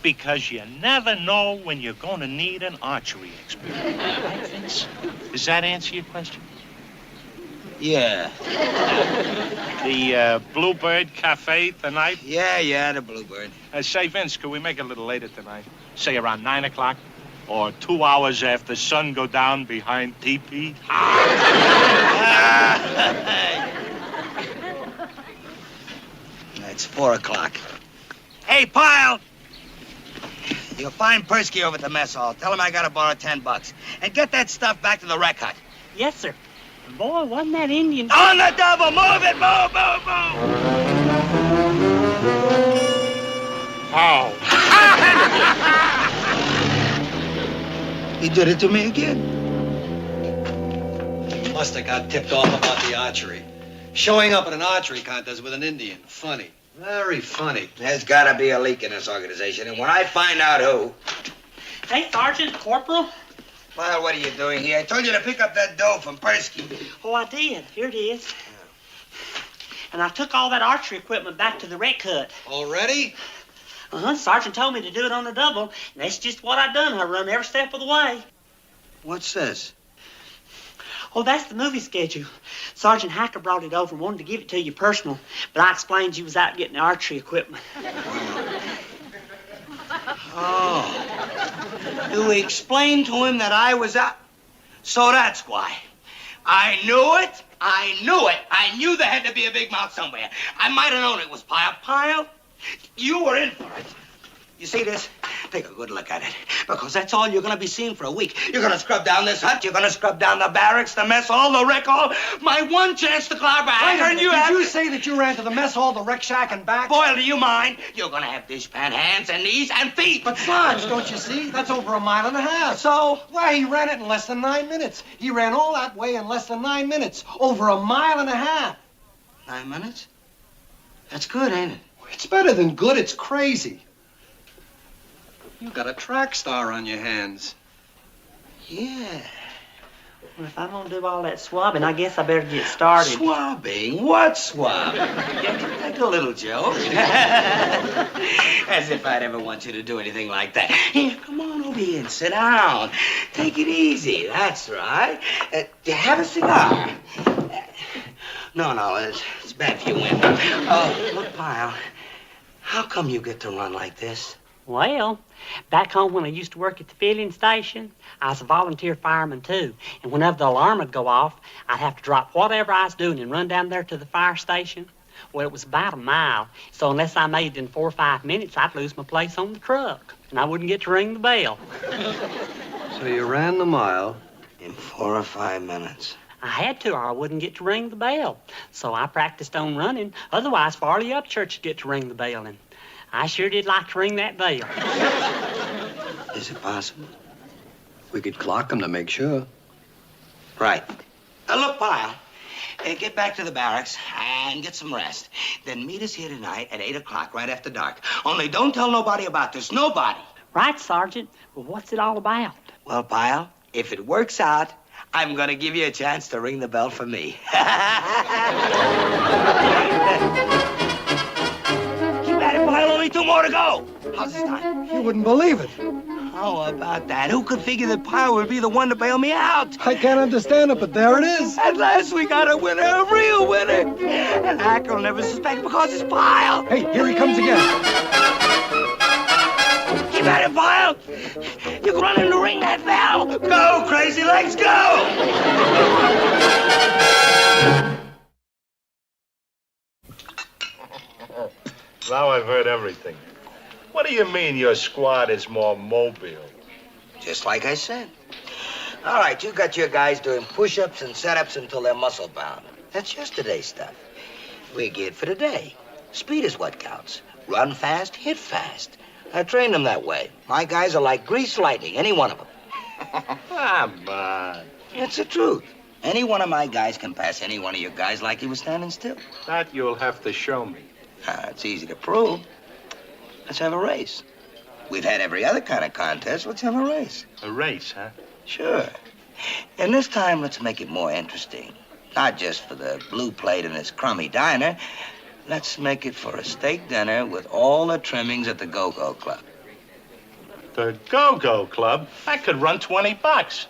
Because you never know when you're going to need an archery expert. Right, Vince? Does that answer your question? Yeah. The Bluebird Cafe tonight? Yeah, the Bluebird. Say, Vince, could we make it a little later tonight? Say around 9 o'clock? Or 2 hours after sun go down behind TP? It's 4 o'clock. Hey, Pyle! You'll find Persky over at the mess hall. Tell him I gotta borrow $10. And get that stuff back to the rec hut. Yes, sir. Boy, wasn't that Indian... On the double! Move it! Move! Ow. He did it to me again. Must have got tipped off about the archery. Showing up at an archery contest with an Indian. Funny. Very funny. There's gotta be a leak in this organization, and when I find out who... Hey, Sergeant, Corporal. Well, what are you doing here? I told you to pick up that dough from Persky. Oh, I did. Here it is. And I took all that archery equipment back to the rec hut. Already? Sergeant told me to do it on the double, and that's just what I done. I run every step of the way. What's this? Oh, that's the movie schedule. Sergeant Hacker brought it over and wanted to give it to you personal, but I explained you was out getting the archery equipment. Oh. You explained to him that I was out. So that's why. I knew it. I knew there had to be a big mouth somewhere. I might have known it was Pyle. Pyle, you were in for it. You see this? Take a good look at it, because that's all you're going to be seeing for a week. You're going to scrub down this hut. You're going to scrub down the barracks, the mess hall, the rec hall. My one chance to climb back. Did you say that you ran to the mess hall, the rec shack, and back? Boyle, do you mind? You're going to have dishpan hands and knees and feet. But Sarge, don't you see? That's over 1.5 miles. So? Why, he ran it in less than 9 minutes. He ran all that way in less than 9 minutes. Over 1.5 miles. 9 minutes? That's good, ain't it? It's better than good. It's crazy. You got a track star on your hands. Yeah. Well, if I'm gonna do all that swabbing, I guess I better get started. Swabbing? What swabbing? Take a little joke. As if I'd ever want you to do anything like that. Here, come on over here and sit down. Take it easy. That's right. Have a cigar. No, it's bad for you women. Oh, look, Pyle, how come you get to run like this? Well, back home when I used to work at the filling station, I was a volunteer fireman too. And whenever the alarm would go off, I'd have to drop whatever I was doing and run down there to the fire station. Well, it was about 1 mile, so unless I made it in 4 or 5 minutes, I'd lose my place on the truck, and I wouldn't get to ring the bell. So you ran the mile? In 4 or 5 minutes. I had to, or I wouldn't get to ring the bell. So I practiced on running. Otherwise, Farley Upchurch would get to ring the bell, and I sure did like to ring that bell. Is it possible? We could clock him to make sure. Right. Look, Pyle, get back to the barracks and get some rest. Then meet us here tonight at 8 o'clock, right after dark. Only don't tell nobody about this. Nobody. Right, Sergeant. Well, what's it all about? Well, Pyle, if it works out, I'm going to give you a chance to ring the bell for me. Keep at it, Pyle. Only 2 more to go. How's this time? You wouldn't believe it. How about that? Who could figure that Pyle would be the one to bail me out? I can't understand it, but there it is. At last we got a winner, a real winner. And Hacker will never suspect because it's Pyle. Hey, here he comes again. Keep at it, Pyle. You can run in to ring that bell. Go, crazy legs, go! Now I've heard everything. What do you mean your squad is more mobile? Just like I said. All right, you got your guys doing push-ups and set-ups until they're muscle-bound. That's yesterday's stuff. We're geared for today. Speed is what counts. Run fast, hit fast. I trained them that way. My guys are like greased lightning, any one of them. Come on. It's the truth. Any one of my guys can pass any one of your guys like he was standing still. That you'll have to show me. It's easy to prove. Let's have a race. We've had every other kind of contest. Let's have a race. A race, huh? Sure. And this time, let's make it more interesting. Not just for the blue plate in this crummy diner. Let's make it for a steak dinner with all the trimmings at the Go-Go Club. The Go-Go Club? That could run $20.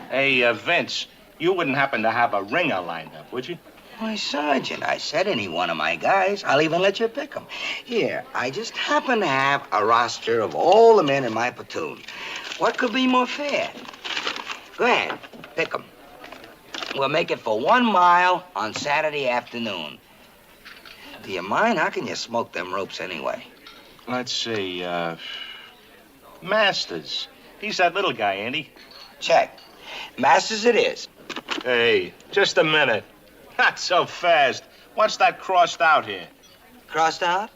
Hey, Vince, you wouldn't happen to have a ringer lined up, would you? Why, Sergeant, I said any one of my guys. I'll even let you pick them. Here, I just happen to have a roster of all the men in my platoon. What could be more fair? Go ahead, pick them. We'll make it for 1 mile on Saturday afternoon. Do you mind? How can you smoke them ropes anyway? Let's see, Masters. He's that little guy, ain't he? Check. Masters it is. Hey, just a minute. Not so fast. What's that crossed out here? Crossed out?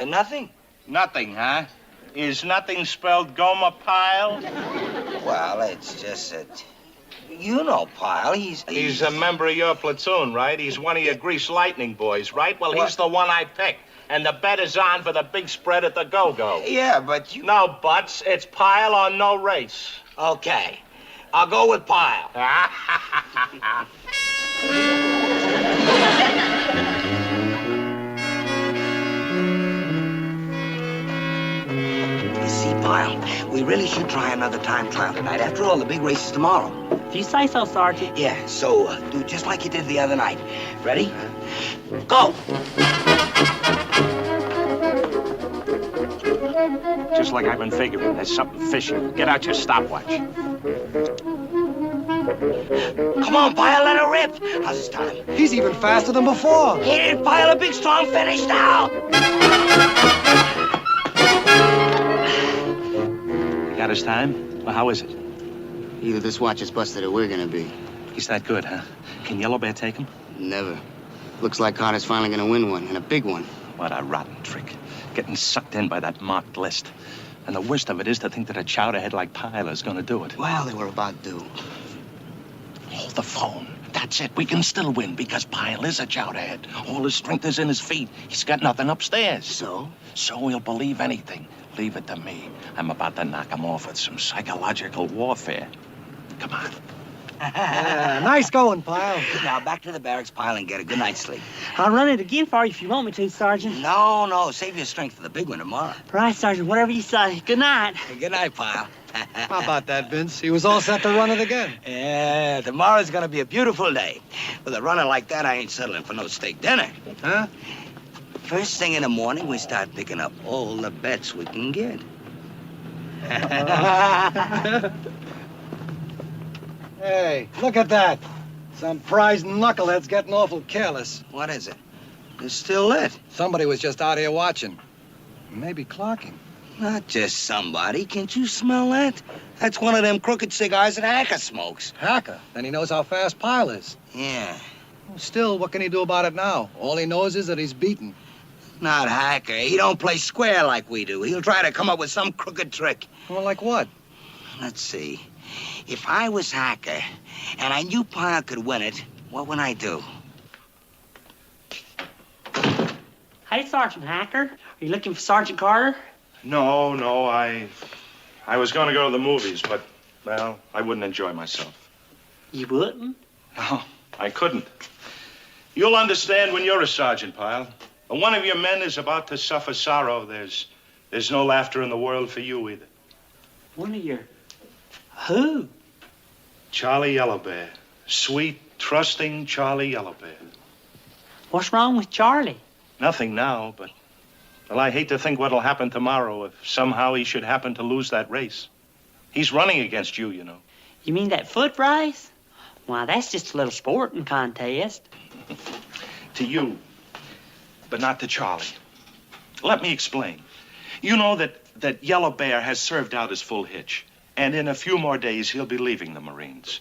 Nothing. Nothing, huh? Is nothing spelled Gomer Pyle? Well, it's just that... You know Pyle. He's a member of your platoon, right? He's one of your Grease Lightning boys, right? Well, he's the one I picked. And the bet is on for the big spread at the Go-Go. Yeah, but you... No buts. It's Pyle or no race. Okay. I'll go with Pyle. You see, Pyle, we really should try another time trial tonight. After all, the big race is tomorrow. If you say so, Sergeant. Yeah, so do just like you did the other night. Ready? Go! Just like I've been figuring, there's something fishy. Get out your stopwatch. Come on, Pyle, let her rip. How's his time? He's even faster than before. Hit it, Pyle, a big, strong finish now. You got his time? Well, how is it? Either this watch is busted or we're gonna be. He's that good, huh? Can Yellow Bear take him? Never. Looks like Carter's finally gonna win one, and a big one. What a rotten trick. Getting sucked in by that marked list. And the worst of it is to think that a chowderhead like Pyle is gonna do it. Well, they were about due. Hold the phone. That's it. We can still win because Pyle is a chowderhead. All his strength is in his feet. He's got nothing upstairs. So? So he'll believe anything. Leave it to me. I'm about to knock him off with some psychological warfare. Come on. Nice going, Pyle. Now, back to the barracks, Pyle, and get a good night's sleep. I'll run it again for you if you want me to, Sergeant. No, save your strength for the big one tomorrow. Right, Sergeant, whatever you say. Good night. Good night, Pyle. How about that, Vince? He was all set to run it again. Yeah, tomorrow's gonna be a beautiful day. With a runner like that, I ain't settling for no steak dinner. Huh? First thing in the morning, we start picking up all the bets we can get. Hey, look at that. Some prize knucklehead's getting awful careless. What is it? It's still lit. Somebody was just out here watching. Maybe clocking. Not just somebody. Can't you smell that? That's one of them crooked cigars that Hacker smokes. Hacker? Then he knows how fast Pyle is. Yeah. Still, what can he do about it now? All he knows is that he's beaten. Not Hacker. He don't play square like we do. He'll try to come up with some crooked trick. Well, like what? Let's see. If I was Hacker and I knew Pyle could win it, what would I do? Hey, Sergeant Hacker. Are you looking for Sergeant Carter? No, I was going to go to the movies, but, well, I wouldn't enjoy myself. You wouldn't? No, I couldn't. You'll understand when you're a sergeant, Pyle. When one of your men is about to suffer sorrow, there's no laughter in the world for you either. One of your... Who? Charlie Yellowbear. Sweet, trusting Charlie Yellowbear. What's wrong with Charlie? Nothing now, but... Well, I hate to think what'll happen tomorrow if somehow he should happen to lose that race. He's running against you, you know. You mean that foot race? Why, that's just a little sporting contest. To you, but not to Charlie. Let me explain. You know that Yellow Bear has served out his full hitch, and in a few more days he'll be leaving the Marines.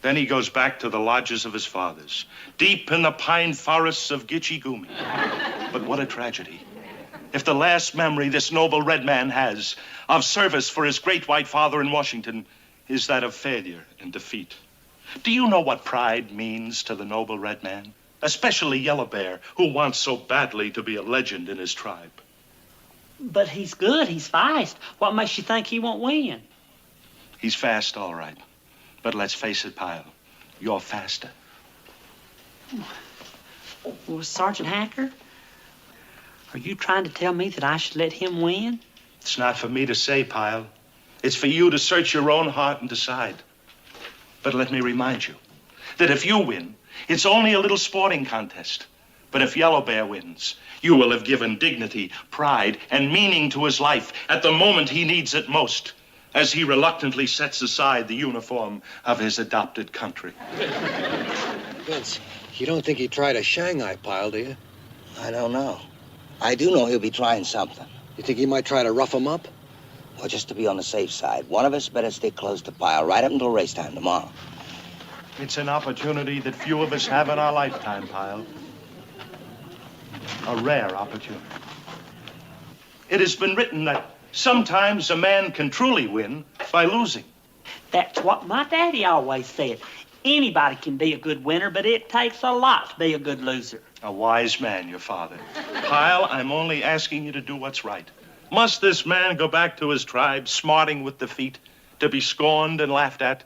Then he goes back to the lodges of his fathers, deep in the pine forests of Gitche Gumee. But what a tragedy. If the last memory this noble red man has of service for his great white father in Washington is that of failure and defeat. Do you know what pride means to the noble red man? Especially Yellow Bear, who wants so badly to be a legend in his tribe. But he's good. He's fast. What makes you think he won't win? He's fast, all right. But let's face it, Pyle, you're faster. Well, Sergeant Hacker, are you trying to tell me that I should let him win? It's not for me to say, Pyle. It's for you to search your own heart and decide. But let me remind you that if you win, it's only a little sporting contest. But if Yellow Bear wins, you will have given dignity, pride, and meaning to his life at the moment he needs it most, as he reluctantly sets aside the uniform of his adopted country. Vince, you don't think he'd try to Shanghai Pyle, do you? I don't know. I do know he'll be trying something. You think he might try to rough him up? Well, just to be on the safe side, one of us better stay close to Pyle right up until race time tomorrow. It's an opportunity that few of us have in our lifetime, Pyle. A rare opportunity. It has been written that sometimes a man can truly win by losing. That's what my daddy always said. Anybody can be a good winner, but it takes a lot to be a good loser. A wise man, your father. Pyle, I'm only asking you to do what's right. Must this man go back to his tribe, smarting with defeat, to be scorned and laughed at?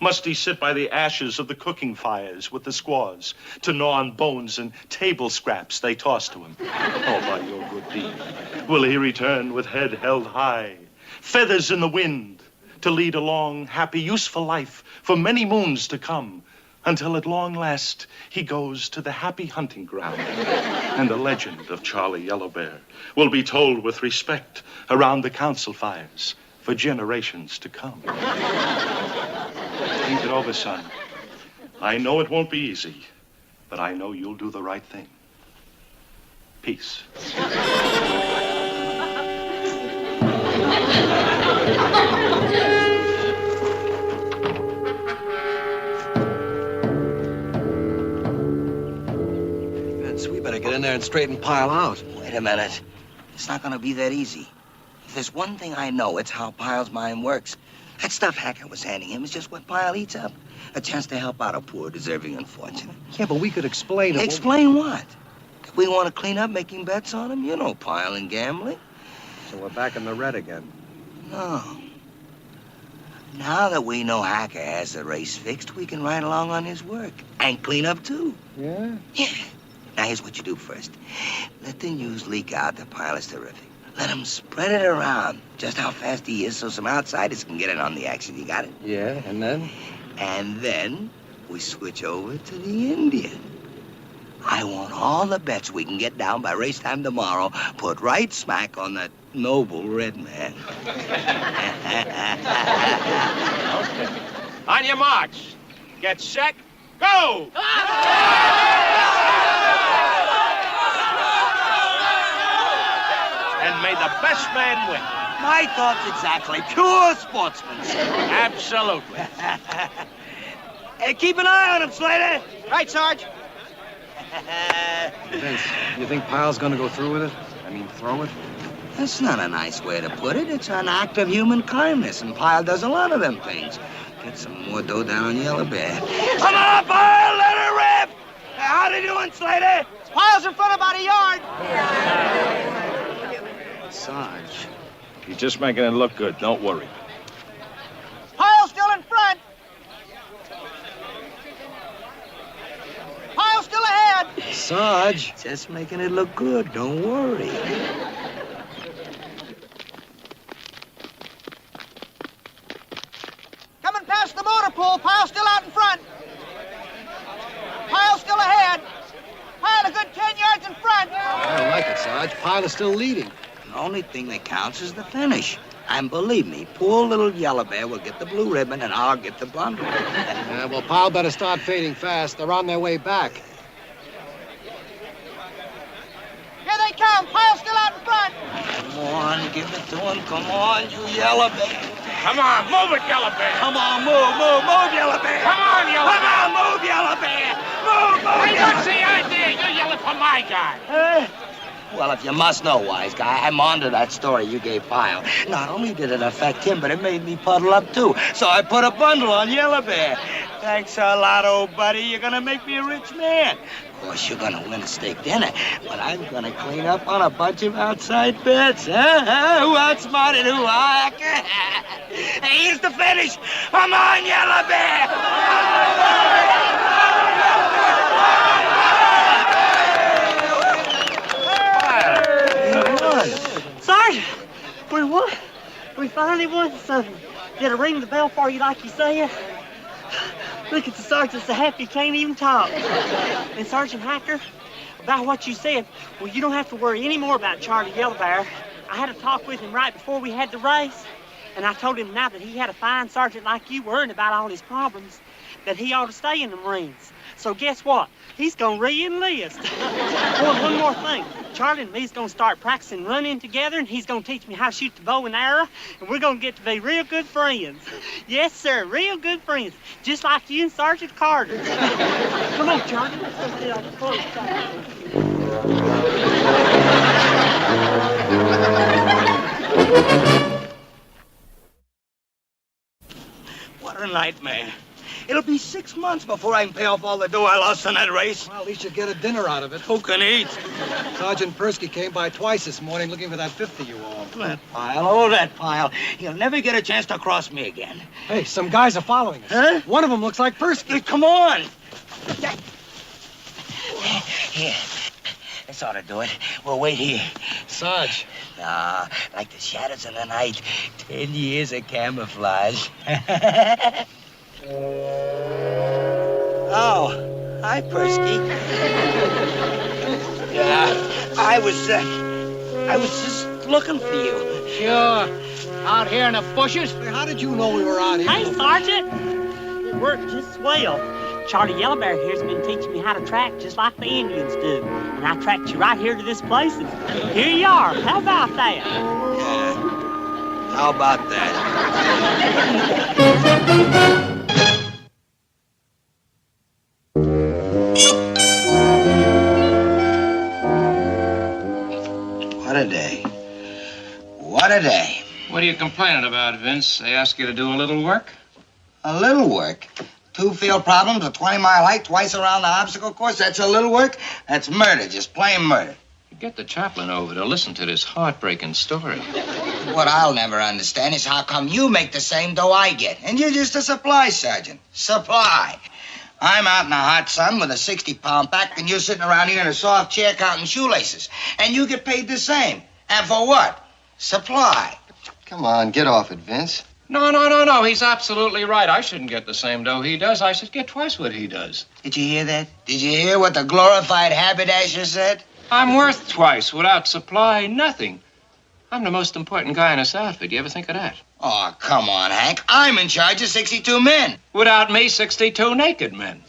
Must he sit by the ashes of the cooking fires with the squaws, to gnaw on bones and table scraps they toss to him? Oh, by your good deed, will he return with head held high, feathers in the wind, to lead a long, happy, useful life for many moons to come, until at long last he goes to the happy hunting ground, and the legend of Charlie Yellow Bear will be told with respect around the council fires for generations to come. Think it over, son. I know it won't be easy, but I know you'll do the right thing. Peace. Vince, we better get in there and straighten Pyle out. Wait a minute. It's not going to be that easy. If there's one thing I know, it's how Pyle's mind works. That stuff Hacker was handing him is just what Pyle eats up. A chance to help out a poor, deserving unfortunate. Yeah, but we could explain it. Explain what? If we want to clean up making bets on him, you know Pyle and gambling. So we're back in the red again. No. Now that we know Hacker has the race fixed, we can ride along on his work. And clean up, too. Yeah? Yeah. Now, here's what you do first. Let the news leak out that Pyle is terrific. Let him spread it around, just how fast he is, so some outsiders can get in on the action. You got it? Yeah, and then? And then we switch over to the Indian. I want all the bets we can get down by race time tomorrow put right smack on that noble red man. Okay. On your march. Get set. Go! And may the best man win. My thoughts exactly. Pure sportsmanship. Absolutely. Hey, keep an eye on him, Slater. Right, Sarge. Vince, you think Pyle's gonna go through with it? I mean, throw it? That's not a nice way to put it. It's an act of human kindness, and Pyle does a lot of them things. Get some more dough down on Yellow Bear. Come on, Pyle, let her rip! How they doing, Slater? Pyle's in front about a yard. Sarge. He's just making it look good. Don't worry. Pyle's still in front. Pyle's still ahead. Sarge. Just making it look good. Don't worry. Coming past the motor pool. Pyle's still out in front. Pyle's still ahead. Pyle a good 10 yards in front. I don't like it, Sarge. Pyle is still leading. The only thing that counts is the finish. And believe me, poor little Yellow Bear will get the blue ribbon and I'll get the bundle. Yeah, well, Pyle better start fading fast. They're on their way back. Here they come. Pyle's still out in front. Come on, give it to him. Come on, you Yellow Bear. Come on, move it, Yellow Bear. Come on, move, Yellow Bear. Come on, Yellow Bear. Come on, move, Yellow Bear. Move, Hey, Yellow what's the idea? You're yelling for my guy. Well, if you must know, wise guy, I'm onto that story you gave Pyle. Not only did it affect him, but it made me puddle up, too. So I put a bundle on Yellow Bear. Thanks a lot, old buddy. You're gonna make me a rich man. Of course, you're gonna win a steak dinner, but I'm gonna clean up on a bunch of outside bets, huh? Who outsmarted who, huh? Hey, here's the finish. Come on, Yellow Bear! Sergeant, we won. We finally won something. Did I ring the bell for you like you said? Look at the sergeant so happy he can't even talk. And Sergeant Hacker, about what you said, well, you don't have to worry any more about Charlie Yellow Bear. I had a talk with him right before we had the race, and I told him now that he had a fine sergeant like you worrying about all his problems, that he ought to stay in the Marines. So guess what? He's gonna re-enlist. Oh, one more thing. Charlie and me's gonna start practicing running together, and he's gonna teach me how to shoot the bow and arrow, and we're gonna get to be real good friends. Yes, sir, real good friends. Just like you and Sergeant Carter. Come on, Charlie. Let's go sit on the floor. What a nightmare. It'll be 6 months before I can pay off all the dough I lost in that race. Well, at least you get a dinner out of it. Who can eat? Sergeant Persky came by twice this morning looking for that 50 you owe. That Pyle, oh, that Pyle. He'll never get a chance to cross me again. Hey, some guys are following us. Huh? One of them looks like Persky. Come on. Here. This ought to do it. We'll wait here. Sarge. Nah, like the shadows in the night. 10 years of camouflage. Oh, hi, Persky. Yeah, I was just looking for you. Sure. Out here in the bushes? Hey, how did you know we were out here? Hey, Sergeant. It worked just swell. Charlie Yellow Bear here's been teaching me how to track just like the Indians do. And I tracked you right here to this place, and here you are. How about that? Yeah. How about that? What a day. What a day. What are you complaining about, Vince? They ask you to do a little work? A little work? 2 field problems, a 20-mile hike twice around the obstacle course? That's a little work? That's murder, just plain murder. Get the chaplain over to listen to this heartbreaking story. What I'll never understand is how come you make the same dough I get, and you're just a supply sergeant. Supply. I'm out in the hot sun with a 60-pound pack, and you're sitting around here in a soft chair counting shoelaces. And you get paid the same. And for what? Supply. Come on, get off it, Vince. No. He's absolutely right. I shouldn't get the same dough he does. I should get twice what he does. Did you hear that? Did you hear what the glorified haberdasher said? I'm worth twice. Without supply, nothing. I'm the most important guy in this outfit. You ever think of that? Oh, come on, Hank. I'm in charge of 62 men. Without me, 62 naked men.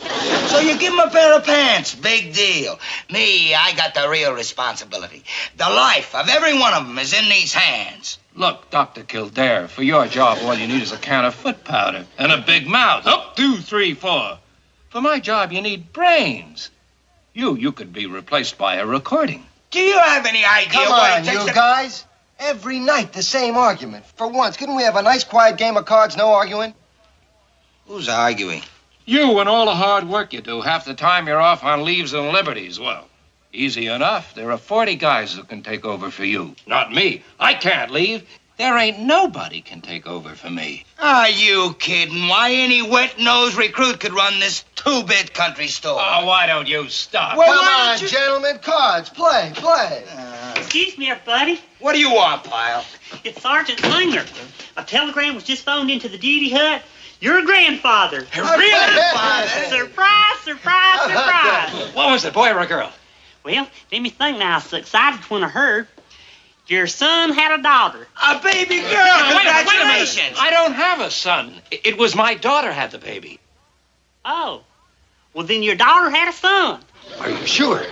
So you give 'em a pair of pants. Big deal. Me, I got the real responsibility. The life of every one of them is in these hands. Look, Dr. Kildare, for your job, all you need is a can of foot powder and a big mouth. Up, 2, 3, 4. For my job, you need brains. You could be replaced by a recording. Do you have any idea Come what on, it takes you to... guys. Every night, the same argument. For once, couldn't we have a nice, quiet game of cards, no arguing? Who's arguing? You and all the hard work you do. Half the time you're off on leaves and liberties. Well, easy enough. There are 40 guys who can take over for you. Not me. I can't leave. There ain't nobody can take over for me. Are you kidding? Why, any wet-nosed recruit could run this 2-bit country store. Oh, why don't you stop? Well, come on, gentlemen. Cards. Play. Excuse me, everybody. What do you want, Pyle? It's Sergeant Singer. A telegram was just phoned into the duty hut. Your grandfather. Grandfather? Surprise. What was it, boy or a girl? Well, let me think now. I was so excited when I heard your son had a daughter. A baby girl. Wait a minute. Congratulations. I don't have a son. It was my daughter had the baby. Oh. Well, then your daughter had a son. Are you sure?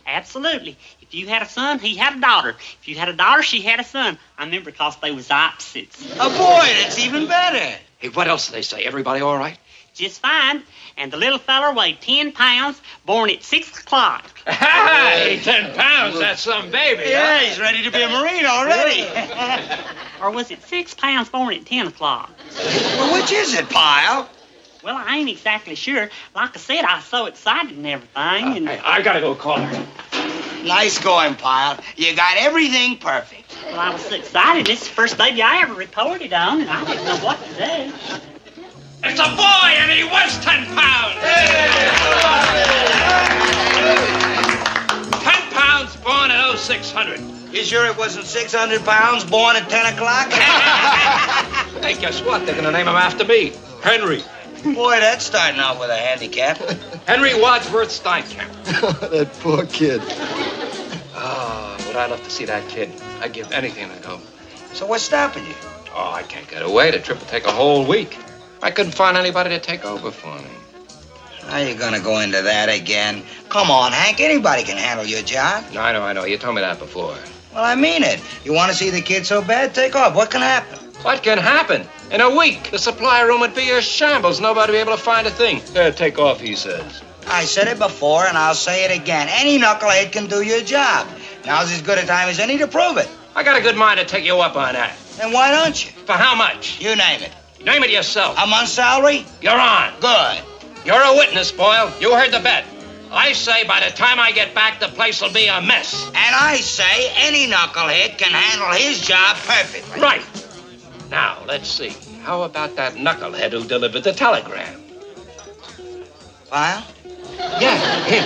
Absolutely. If you had a son, he had a daughter. If you had a daughter, she had a son. I remember because they was opposites. A boy, that's even better. Hey, what else do they say? Everybody all right? Just fine. And the little feller weighed 10 pounds, born at 6 o'clock. Hey, 10 pounds, that's some baby. Yeah, he's ready to be a Marine already. Or was it 6 pounds born at 10 o'clock? Well, which is it, Pyle? Well, I ain't exactly sure. Like I said, I was so excited and everything. And... Hey, I gotta go call her. Nice going, Pyle. You got everything perfect. Well, I was so excited. This is the first baby I ever reported on, and I didn't know what to do. It's a boy, and he weighs 10 pounds. 10 pounds, born at 0600. You sure it wasn't 600 pounds, born at 10 o'clock? Hey, guess what? They're gonna name him after me. Henry. Boy, that's starting out with a handicap. Henry Wadsworth Steinkamp. That poor kid. Oh, would I love to see that kid. I'd give anything to go. So what's stopping you? Oh, I can't get away. The trip will take a whole week. I couldn't find anybody to take over for me. Are you gonna go into that again? Come on, Hank. Anybody can handle your job. No, I know. You told me that before. Well, I mean it. You want to see the kid so bad? Take off. What can happen? What can happen? In a week, the supply room would be a shambles. Nobody would be able to find a thing. Take off, he says. I said it before, and I'll say it again. Any knucklehead can do your job. Now's as good a time as any to prove it. I got a good mind to take you up on that. Then why don't you? For how much? You name it. Name it yourself. A month's salary? You're on. Good. You're a witness, Boyle. You heard the bet. I say by the time I get back, the place will be a mess. And I say any knucklehead can handle his job perfectly. Right. Now, let's see. How about that knucklehead who delivered the telegram? Pyle? Yeah, him.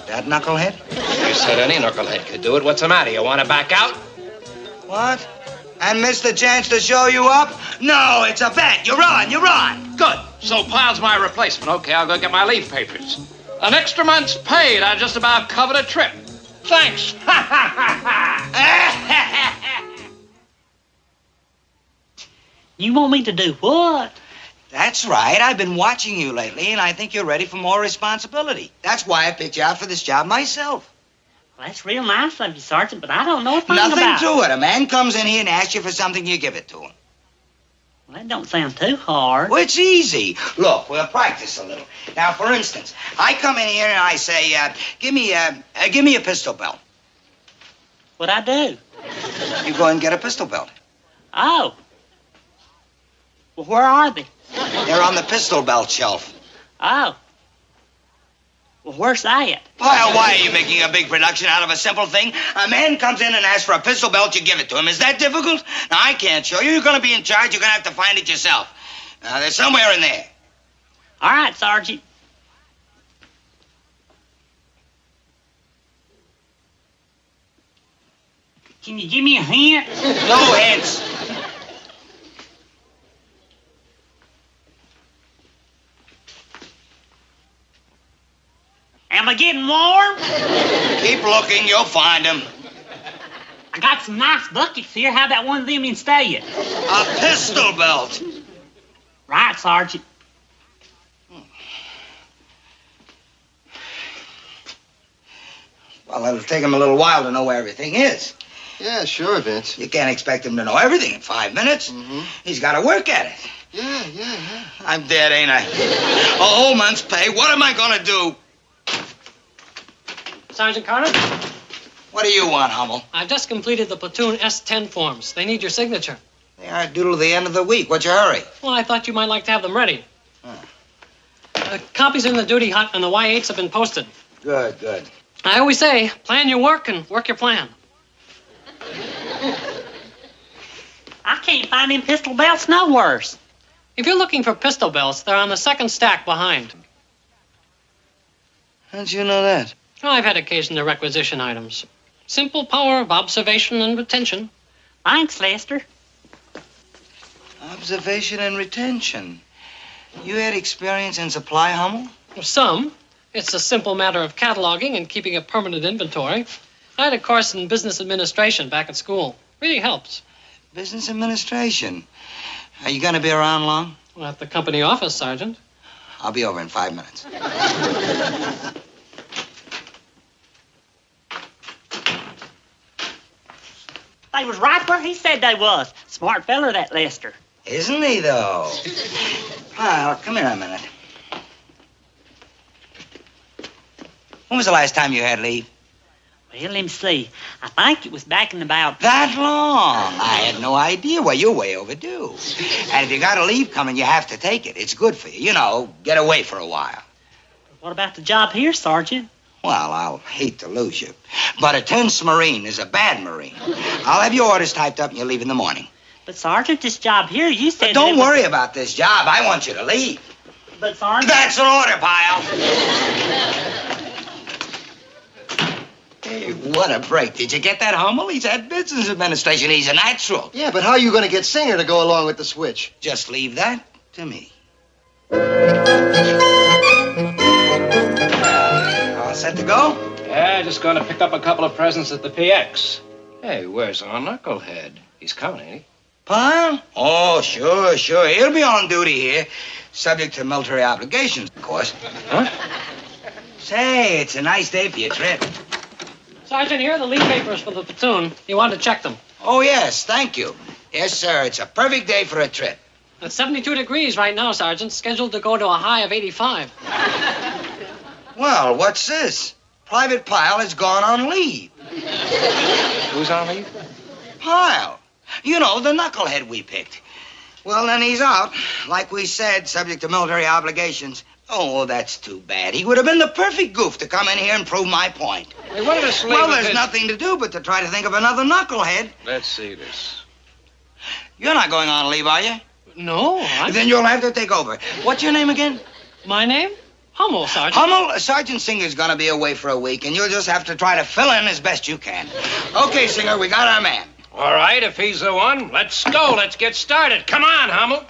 That knucklehead? You said any knucklehead could do it. What's the matter? You want to back out? What? And miss the chance to show you up? No, it's a bet. You're on. Good. So Pyle's my replacement. Okay, I'll go get my leave papers. An extra month's paid. I just about covered a trip. Thanks. You want me to do what? That's right. I've been watching you lately, and I think you're ready for more responsibility. That's why I picked you out for this job myself. Well, that's real nice of you, Sergeant, but I don't know a thing Nothing about to it. A man comes in here and asks you for something, you give it to him. Well, that don't sound too hard. Well, it's easy. Look, we'll practice a little. Now, for instance, I come in here and I say, give me a pistol belt. What'd I do? You go and get a pistol belt. Oh. Well, where are they? They're on the pistol belt shelf. Oh. Well, where's that? Pyle, why are you making a big production out of a simple thing? A man comes in and asks for a pistol belt, you give it to him. Is that difficult? Now, I can't show you. You're going to be in charge. You're going to have to find it yourself. They're somewhere in there. All right, Sergeant. Can you give me a hint? No hints. Am I getting warm? Keep looking. You'll find him. I got some nice buckets here. How about one of them instead? A pistol belt. Right, Sergeant. Well, it'll take him a little while to know where everything is. Yeah, sure, Vince. You can't expect him to know everything in 5 minutes. Mm-hmm. He's got to work at it. Yeah. I'm dead, ain't I? A whole month's pay. What am I going to do? Sergeant Carter? What do you want, Hummel? I've just completed the platoon S10 forms. They need your signature. They are due to the end of the week. What's your hurry? Well, I thought you might like to have them ready. Copies in the duty hut and the Y8s have been posted. Good. I always say, plan your work and work your plan. I can't find them pistol belts nowhere. If you're looking for pistol belts, they're on the second stack behind. How'd you know that? Oh, I've had occasion to requisition items. Simple power of observation and retention. Thanks, Lester. Observation and retention. You had experience in supply, Hummel? Some. It's a simple matter of cataloging and keeping a permanent inventory. I had a course in business administration back at school. Really helps. Business administration. Are you going to be around long? Well, at the company office, Sergeant. I'll be over in 5 minutes. They was right where he said they was. Smart feller, that Lester. Isn't he, though? Pyle, come here a minute. When was the last time you had leave? Well, let me see. I think it was back in about... That long? I had no idea. Well, you're way overdue. And if you got a leave coming, you have to take it. It's good for you. You know, get away for a while. What about the job here, Sergeant? Well, I'll hate to lose you, but a tense Marine is a bad Marine. I'll have your orders typed up and you'll leave in the morning. But, Sergeant, this job here, you said... But don't worry about this job. I want you to leave. But, Sergeant... That's an order, Pyle. Hey, what a break. Did you get that, Hummel? He's at business administration. He's a natural. Yeah, but how are you going to get Singer to go along with the switch? Just leave that to me. All set to go? Yeah, just going to pick up a couple of presents at the PX. Hey, where's our knucklehead? He's coming, ain't he? Pyle? Oh, sure. He'll be on duty here, subject to military obligations, of course. Huh? Say, it's a nice day for your trip. Sergeant, here are the leave papers for the platoon. You want to check them? Oh, yes, thank you. Yes, sir, it's a perfect day for a trip. It's 72 degrees right now, Sergeant. Scheduled to go to a high of 85. Well, what's this? Private Pyle has gone on leave. Who's on leave? Pyle. You know, the knucklehead we picked. Well, then he's out. Like we said, subject to military obligations. Oh, that's too bad. He would have been the perfect goof to come in here and prove my point. Hey, what did a slave Well, there's nothing to do but to try to think of another knucklehead. Let's see this. You're not going on leave, are you? No, Then you'll have to take over. What's your name again? My name? Hummel, Sergeant. Hummel, Sergeant Singer's gonna be away for a week, and you'll just have to try to fill in as best you can. Okay, Singer, we got our man. All right, if he's the one, let's go. Let's get started. Come on, Hummel.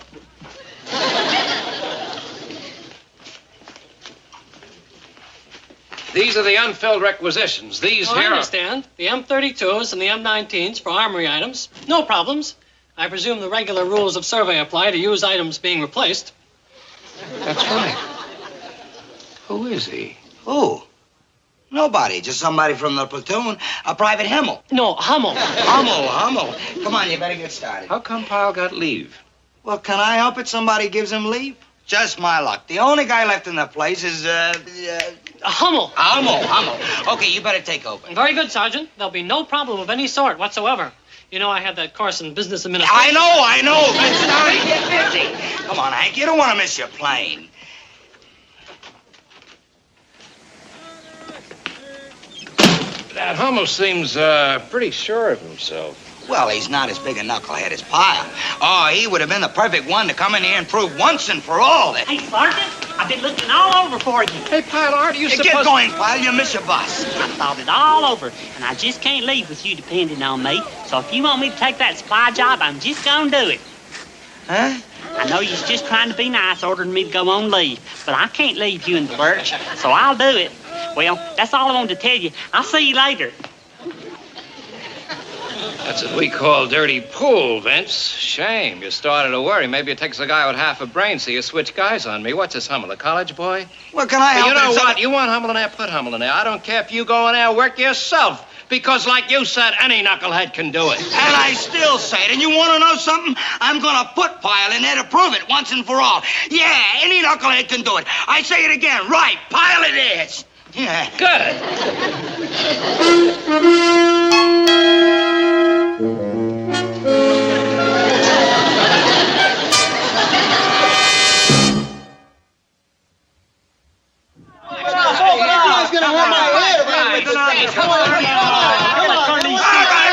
These are the unfilled requisitions. These I here understand. The M32s and the M19s for armory items. No problems. I presume the regular rules of survey apply to use items being replaced. That's right. Who is he? Who? Nobody. Just somebody from the platoon. A Private Himmel. No, Hummel. Hummel. Come on, you better get started. How come Pyle got leave? Well, can I help it? Somebody gives him leave? Just my luck. The only guy left in the place is, Hummel. Hummel. Okay, you better take over. Very good, Sergeant. There'll be no problem of any sort whatsoever. You know, I had that course in business administration. I know. Let's start and get busy. Come on, Hank. You don't want to miss your plane. That Hummel seems pretty sure of himself. Well, he's not as big a knucklehead as Pyle. Oh, he would have been the perfect one to come in here and prove once and for all that... Hey, Sergeant, I've been looking all over for you. Hey, Pyle, aren't you supposed... Get going, Pyle. You miss your bus. I thought it all over, and I just can't leave with you depending on me. So if you want me to take that supply job, I'm just gonna do it. Huh? I know you're just trying to be nice, ordering me to go on leave, but I can't leave you in the lurch, so I'll do it. Well, that's all I wanted to tell you. I'll see you later. That's what we call dirty pool, Vince. Shame. You started to worry. Maybe it takes a guy with half a brain so you switch guys on me. What's this, Hummel, a college boy? Well, can I help you know him? what? You want Hummel in there, put Hummel in there. I don't care if you go in there, work yourself. Because, like you said, any knucklehead can do it. And I still say it. And you want to know something? I'm going to put Pyle in there to prove it once and for all. Yeah, any knucklehead can do it. I say it again. Right, Pyle it is. Yeah. Good.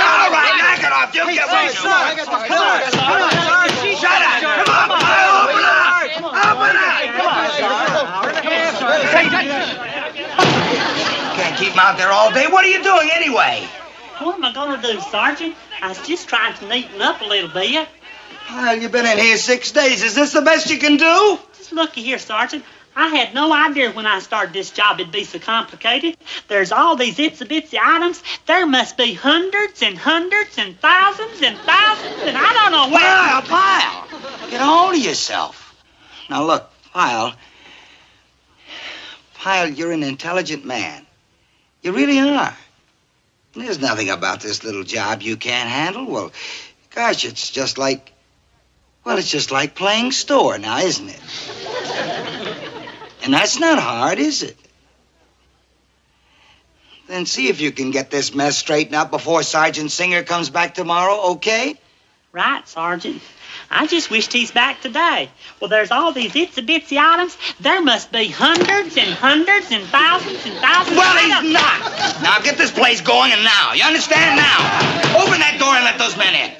All right, knock it off. You get what you want. Shut up. Come on, Pyle, open up. Can't keep him out there all day. What are you doing anyway? What am I gonna do, Sergeant? I was just trying to neaten up a little bit. Well, you've been in here 6 days. Is this the best you can do? Just looky here, Sergeant. I had no idea when I started this job it'd be so complicated. There's all these itsy-bitsy items. There must be hundreds and hundreds and thousands, and I don't know where... Pyle! Get a hold of yourself. Now, look, Pyle, you're an intelligent man. You really are. There's nothing about this little job you can't handle. Well, gosh, it's just like playing store now, isn't it? And that's not hard, is it? Then see if you can get this mess straightened out before Sergeant Singer comes back tomorrow, okay? Right, Sergeant. I just wished he's back today. Well, there's all these itsy-bitsy items. There must be hundreds and hundreds and thousands and thousands. Well, he's not. Now get this place going and now. You understand now? Open that door and let those men in.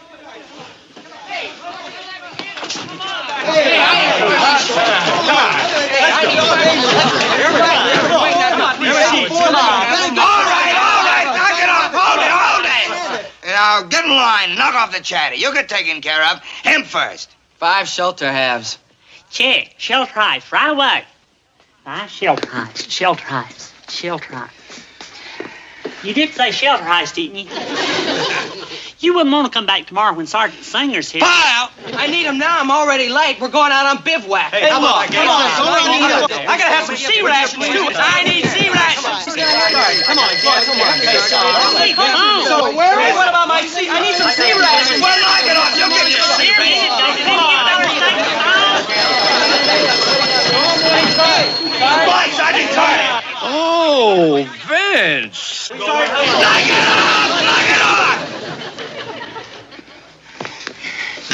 All right. Knock it off. Hold it. Now, get in line. Knock off the chatter. You get taken care of. Him first. 5 shelter halves. Check. Shelter hides right away. 5 shelter hides. Shelter hides. Shelter hides. You did say shelter hides, didn't you? You wouldn't want to come back tomorrow when Sergeant Singer's here. Pyle! I need him now. I'm already late. We're going out on bivouac. Hey, come on. I gotta have some sea rations, too. I need sea rations. Come on. So, what about my sea? I need some sea rations. Well, knock it off. You'll get your sea rations. Bye, Sergeant Carter. Oh, Vince. Knock it off.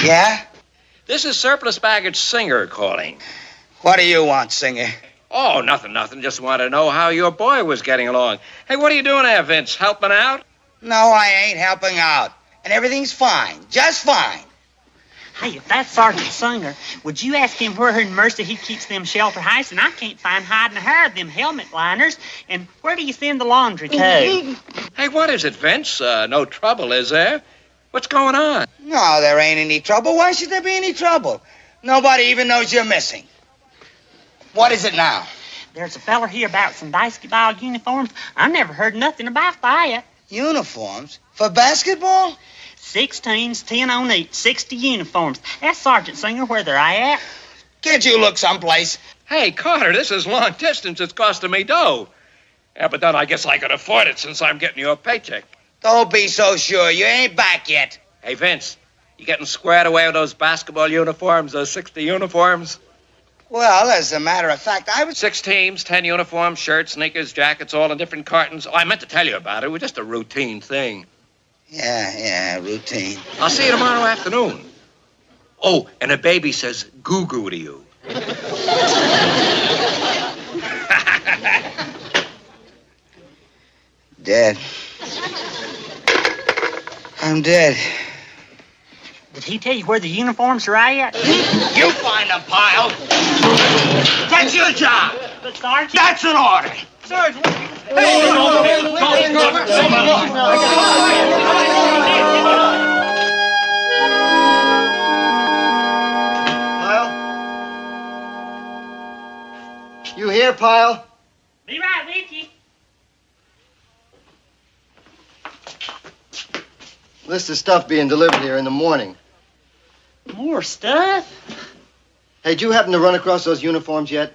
Yeah? This is Surplus Baggage Singer calling. What do you want, Singer? Oh, nothing. Just wanted to know how your boy was getting along. Hey, what are you doing there, Vince? Helping out? No, I ain't helping out. And everything's fine. Just fine. Hey, if that's Sergeant Singer, would you ask him where in mercy he keeps them shelter hides? And I can't find hide and hair of them helmet liners. And where do you send the laundry to? Hey, what is it, Vince? No trouble, is there? What's going on? No, there ain't any trouble. Why should there be any trouble? Nobody even knows you're missing. What is it now? There's a feller here about some basketball uniforms. I never heard nothing about that. Uniforms? For basketball? 6 teams, 10 on each, 60 uniforms. Ask Sergeant Singer where they're at. Can't you look someplace? Hey, Carter, this is long distance. It's costing me dough. Yeah, but then I guess I could afford it since I'm getting you a paycheck. Don't be so sure. You ain't back yet. Hey, Vince, you getting squared away with those basketball uniforms, those 60 uniforms? Well, as a matter of fact, 6 teams, 10 uniforms, shirts, sneakers, jackets, all in different cartons. Oh, I meant to tell you about it. It was just a routine thing. Yeah, routine. I'll see you tomorrow afternoon. Oh, and a baby says goo-goo to you. Dead. I'm dead. Did he tell you where the uniforms are at? You find them, Pyle. That's your job. But, Sergeant... That's an order. Sergeant... Pyle? You here, Pyle? Be right with you. List of stuff being delivered here in the morning. More stuff? Hey, did you happen to run across those uniforms yet?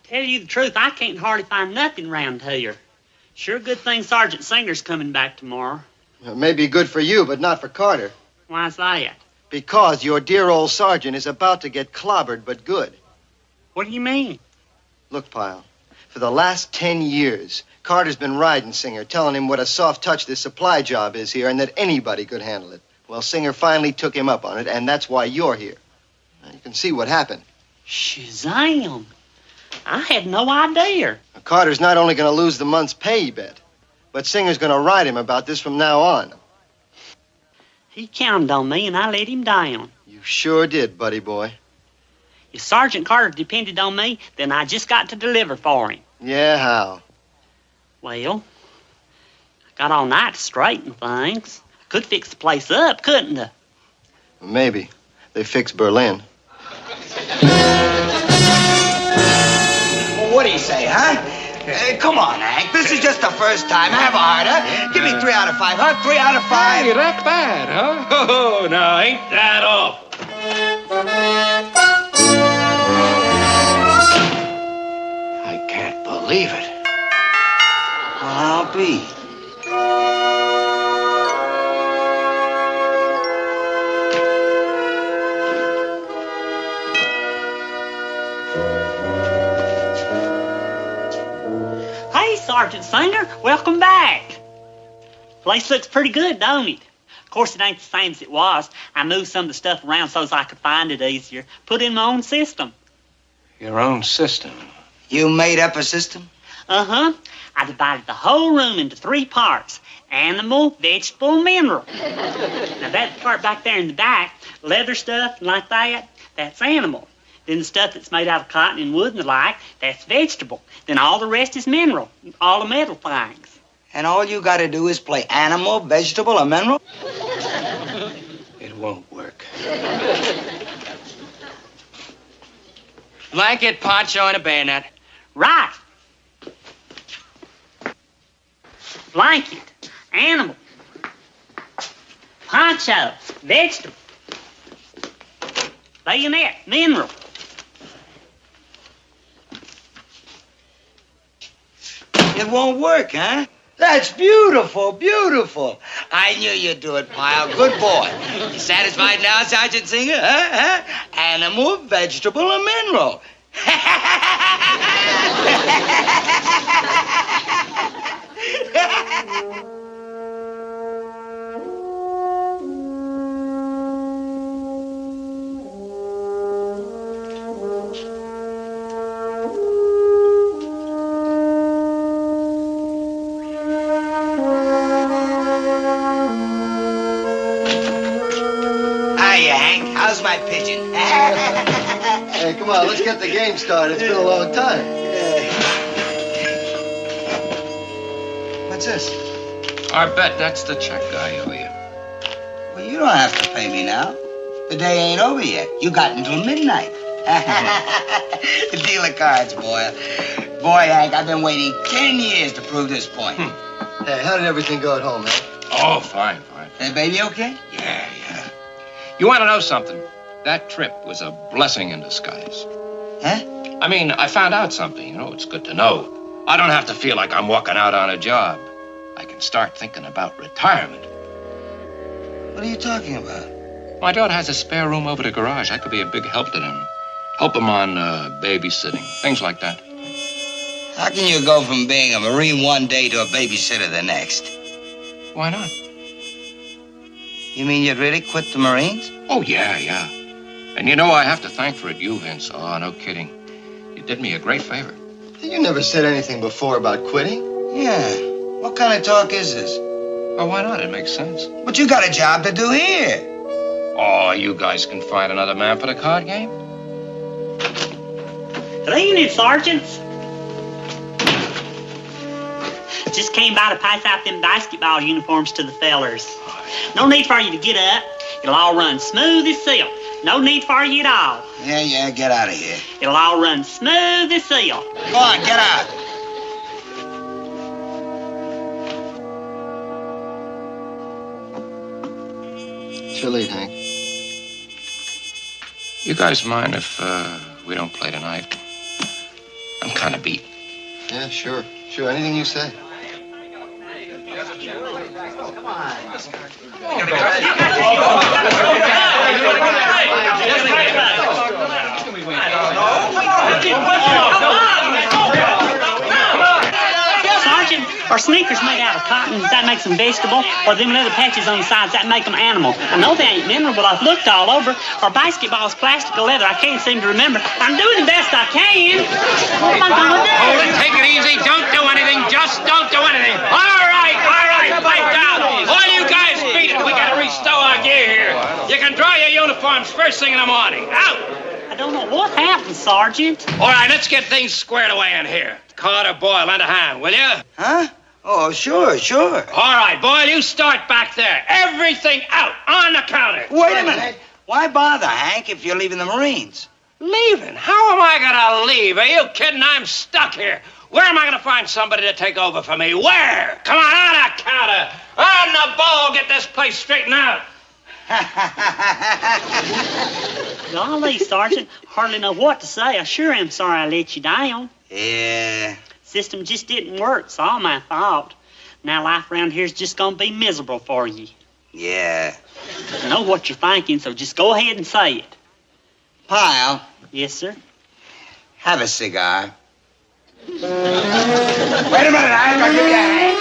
Tell you the truth, I can't hardly find nothing around here. Sure good thing Sergeant Singer's coming back tomorrow. It may be good for you, but not for Carter. Why's that? Because your dear old sergeant is about to get clobbered, but good. What do you mean? Look, Pyle, for the last 10 years, Carter's been riding Singer, telling him what a soft touch this supply job is here and that anybody could handle it. Well, Singer finally took him up on it, and that's why you're here. Now, you can see what happened. Shazam! I had no idea. Now, Carter's not only going to lose the month's pay, you bet, but Singer's going to ride him about this from now on. He counted on me, and I let him down. You sure did, buddy boy. If Sergeant Carter depended on me, then I just got to deliver for him. Yeah, how? Well, I got all night to straighten things. Could fix the place up, couldn't I? Maybe. They fixed Berlin. Well, what do you say, huh? Come on, Hank. This is just the first time. Have a heart, huh? Give me 3 out of 5, huh? 3 out of 5. Hey, that bad, huh? Oh, now, ain't that awful? I can't believe it. Well, I'll be. Sergeant Singer. Welcome back. Place looks pretty good, don't it? Of course, it ain't the same as it was. I moved some of the stuff around so as I could find it easier. Put in my own system. Your own system? You made up a system? Uh-huh. I divided the whole room into 3 parts. Animal, vegetable, mineral. Now, that part back there in the back, leather stuff like that, that's animal. Then the stuff that's made out of cotton and wood and the like, that's vegetable. Then all the rest is mineral, all the metal things. And all you gotta do is play animal, vegetable, or mineral? It won't work. Blanket, poncho, and a bayonet. Right. Blanket, animal, poncho, vegetable, bayonet, mineral. It won't work, huh? That's beautiful, beautiful. I knew you'd do it, Pyle. Good boy. You satisfied now, Sergeant Singer? Huh? Animal, vegetable, or mineral? Hiya, Hank. How's my pigeon? Hey, come on, let's get the game started. It's been a long time. What's this? Our bet, that's the check I owe you. Well, you don't have to pay me now. The day ain't over yet. You got until midnight. The deal of cards, boy. Boy, Hank, I've been waiting 10 years to prove this point. Hey, how did everything go at home, man? Oh, fine, fine. Hey, baby, okay? Yeah. You want to know something? That trip was a blessing in disguise. Huh? I mean, I found out something, you know, it's good to know. I don't have to feel like I'm walking out on a job. I can start thinking about retirement. What are you talking about? My daughter has a spare room over the garage. I could be a big help to them. Help them on babysitting, things like that. How can you go from being a Marine one day to a babysitter the next? Why not? You mean you'd really quit the Marines? Oh, yeah. And you know, I have to thank for it you, Vince. Oh, no kidding. You did me a great favor. You never said anything before about quitting. Yeah. What kind of talk is this? Oh, why not? It makes sense. But you got a job to do here. Oh, you guys can find another man for the card game? Good evening, Sergeants. Just came by to pass out them basketball uniforms to the fellers. No need for you to get up. It'll all run smooth as silk. No need for you at all. Yeah, get out of here. It'll all run smooth as silk. Go on, get out. It's too late, Hank. You guys mind if we don't play tonight? I'm kind of beat. Yeah, sure. Anything you say. Sergeant, are sneakers made out of cotton? That makes them vegetable? Or them leather patches on the sides, that make them animal? I know they ain't mineral, but I've looked all over. Or basketball's plastic or leather? I can't seem to remember. I'm doing the best I can. What am I gonna do? Hold it, take it easy. Don't do anything. Just don't do anything. All right. Pipe down. All you guys beat it. We gotta restow our gear here. You can dry your uniforms first thing in the morning. Out. I don't know what happened, Sergeant. All right, let's get things squared away in here. Carter, Boyle, lend a hand, will you? Huh? Oh, sure. All right, Boyle, you start back there. Everything out on the counter. Wait a minute. Why bother, Hank, if you're leaving the Marines? Leaving? How am I gonna leave? Are you kidding? I'm stuck here. Where am I gonna find somebody to take over for me? Where? Come on the counter. On the ball, get this place straightened out. Golly, Sergeant, hardly know what to say. I sure am sorry I let you down. Yeah. System just didn't work. It's all my fault. Now life around here's just gonna be miserable for you. Yeah. I know what you're thinking, so just go ahead and say it. Pyle. Yes, sir? Have a cigar. Wait a minute, I've got your cat.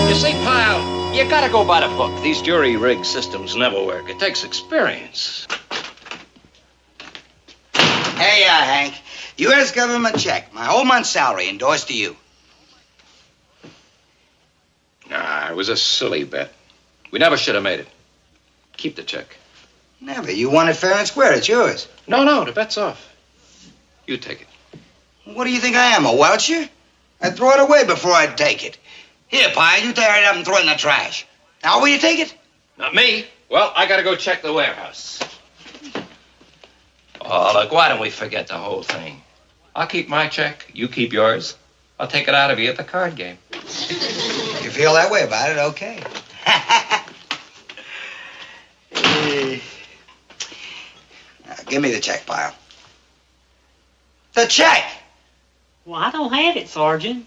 You see, Pyle, you gotta go by the book. These jury-rigged systems never work. It takes experience. Hey, Hank. U.S. government check. My whole month's salary endorsed to you. Nah, it was a silly bet. We never should have made it. Keep the check. Never. You won it fair and square. It's yours. No, the bet's off. You take it. What do you think I am, a welcher? I'd throw it away before I'd take it. Here, Pyle, you tear it up and throw it in the trash. Now, will you take it? Not me. Well, I gotta go check the warehouse. Oh, look, why don't we forget the whole thing? I'll keep my check. You keep yours. I'll take it out of you at the card game. You feel that way about it, okay. Now, give me the check, Pyle. The check! Well, I don't have it, Sergeant.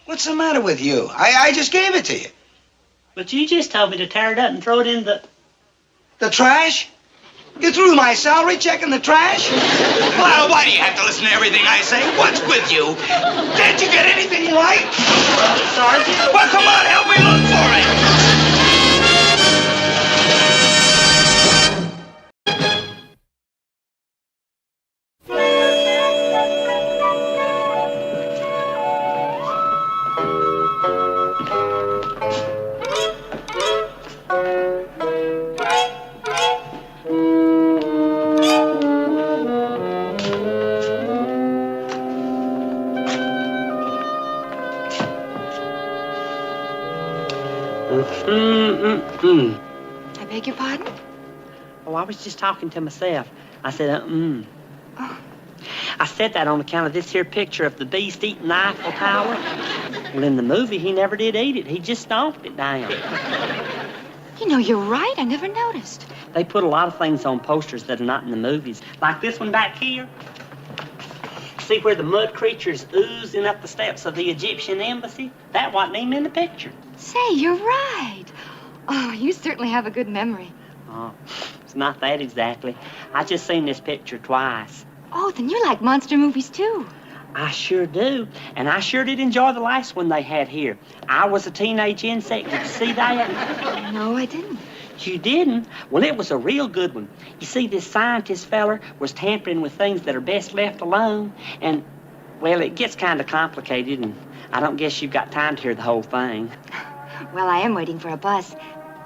What's the matter with you? I just gave it to you. But you just told me to tear it up and throw it in the... The trash? You threw my salary check in the trash? Well, why do you have to listen to everything I say? What's with you? Can't you get anything you like? Sergeant? Well, come on, help me look for it. I beg your pardon? Oh, I was just talking to myself. I said, Oh. I said that on account of this here picture of the beast eating the Eiffel Tower. Well, in the movie, he never did eat it. He just stomped it down. You know, you're right. I never noticed. They put a lot of things on posters that are not in the movies. Like this one back here. See where the mud creature's oozing up the steps of the Egyptian embassy? That wasn't even in the picture. Say, you're right. Oh, you certainly have a good memory. Oh, it's not that exactly. I just seen this picture twice. Oh, then you like monster movies, too. I sure do. And I sure did enjoy the last one they had here. I Was a Teenage Insect. Did you see that? No, I didn't. You didn't? Well, it was a real good one. You see, this scientist feller was tampering with things that are best left alone. And, well, it gets kind of complicated, and I don't guess you've got time to hear the whole thing. Well, I am waiting for a bus,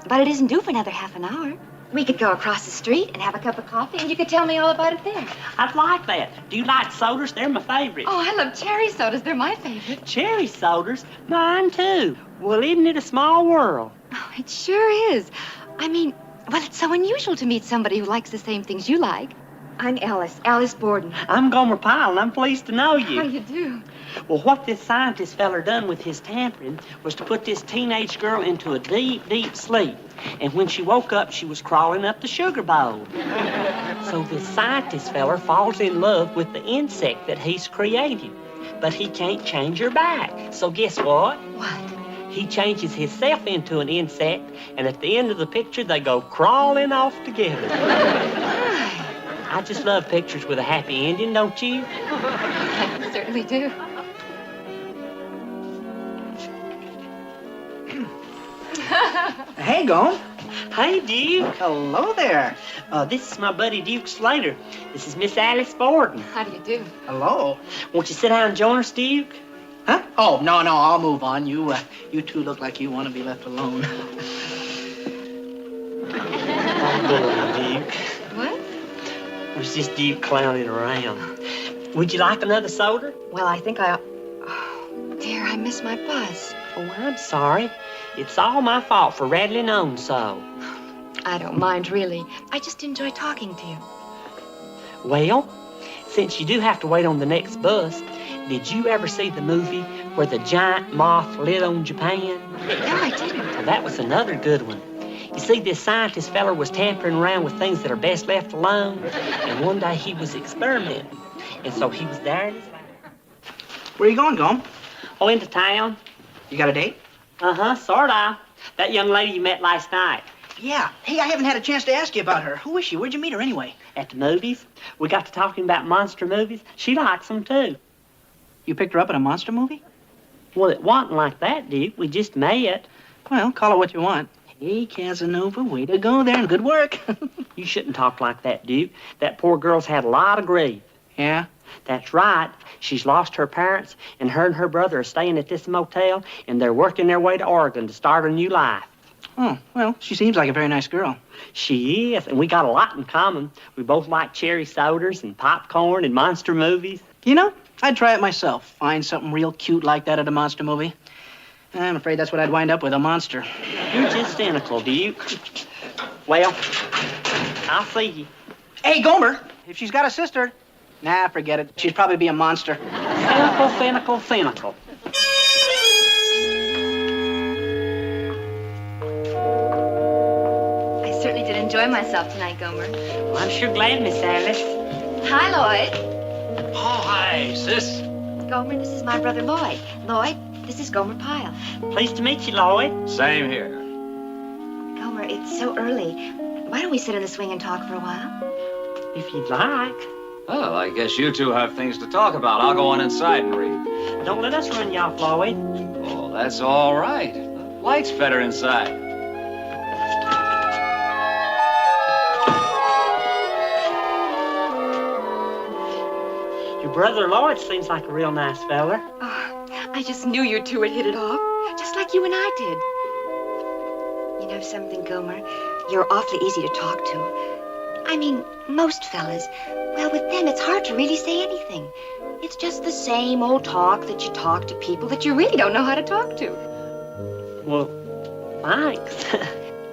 but it isn't due for another half an hour. We could go across the street and have a cup of coffee, and you could tell me all about it there. I'd like that. Do you like sodas? They're my favorite. Oh, I love cherry sodas. They're my favorite. Cherry sodas? Mine, too. Well, isn't it a small world? Oh, it sure is. I mean, well, it's so unusual to meet somebody who likes the same things you like. I'm Alice Borden. I'm Gomer Pyle, and I'm pleased to know you. How do you do? Well, what this scientist feller done with his tampering was to put this teenage girl into a deep, deep sleep. And when she woke up, she was crawling up the sugar bowl. So this scientist feller falls in love with the insect that he's created. But he can't change her back. So guess what? What? He changes himself into an insect, and at the end of the picture, they go crawling off together. I just love pictures with a happy ending, don't you? I certainly do. Hey, Gome. Hey, Duke. Hello there. This is my buddy Duke Slater. This is Miss Alice Borden. How do you do? Hello. Won't you sit down and join us, Duke? Huh? Oh, no, I'll move on. You two look like you want to be left alone. Duke. What? It was just Duke clowning around. Would you like another soda? Well, I think Oh, dear, I missed my bus. Oh, I'm sorry. It's all my fault for rattling on so. I don't mind, really. I just enjoy talking to you. Well, since you do have to wait on the next bus, did you ever see the movie where the giant moth lit on Japan? No, I didn't. Well, that was another good one. You see, this scientist feller was tampering around with things that are best left alone, and one day he was experimenting, and so he was there in his lab. Where are you going, Gome? Oh, into town. You got a date? Uh-huh, sort of. That young lady you met last night. Yeah. Hey, I haven't had a chance to ask you about her. Who is she? Where'd you meet her anyway? At the movies. We got to talking about monster movies. She likes them, too. You picked her up in a monster movie? Well, it wasn't like that, Duke. We just met. Well, call her what you want. Hey, Casanova, way to go there, and good work. You shouldn't talk like that, Duke. That poor girl's had a lot of grief. Yeah? That's right. She's lost her parents, and her brother are staying at this motel, and they're working their way to Oregon to start a new life. Oh, well, she seems like a very nice girl. She is, and we got a lot in common. We both like cherry sodas and popcorn and monster movies. You know, I'd try it myself. Find something real cute like that at a monster movie. I'm afraid that's what I'd wind up with, a monster. You're just cynical, Duke. Well, I'll see you. Hey, Gomer, if she's got a sister, nah, forget it. She'd probably be a monster. Cynical. I certainly did enjoy myself tonight, Gomer. Well, I'm sure glad, Miss Alice. Hi, Lloyd. Oh, hi, sis. Gomer, this is my brother Lloyd. Lloyd, this is Gomer Pyle. Pleased to meet you, Lloyd. Same here. Gomer, it's so early. Why don't we sit in the swing and talk for a while? If you'd like. Well, I guess you two have things to talk about. I'll go on inside and read. Don't let us run you off, Lloyd. Oh, that's all right. The light's better inside. Your brother Lloyd seems like a real nice fella. Oh, I just knew you two would hit it off, just like you and I did. You know something, Gomer? You're awfully easy to talk to. I mean, most fellas, well, with them, it's hard to really say anything. It's just the same old talk that you talk to people that you really don't know how to talk to. Well, thanks.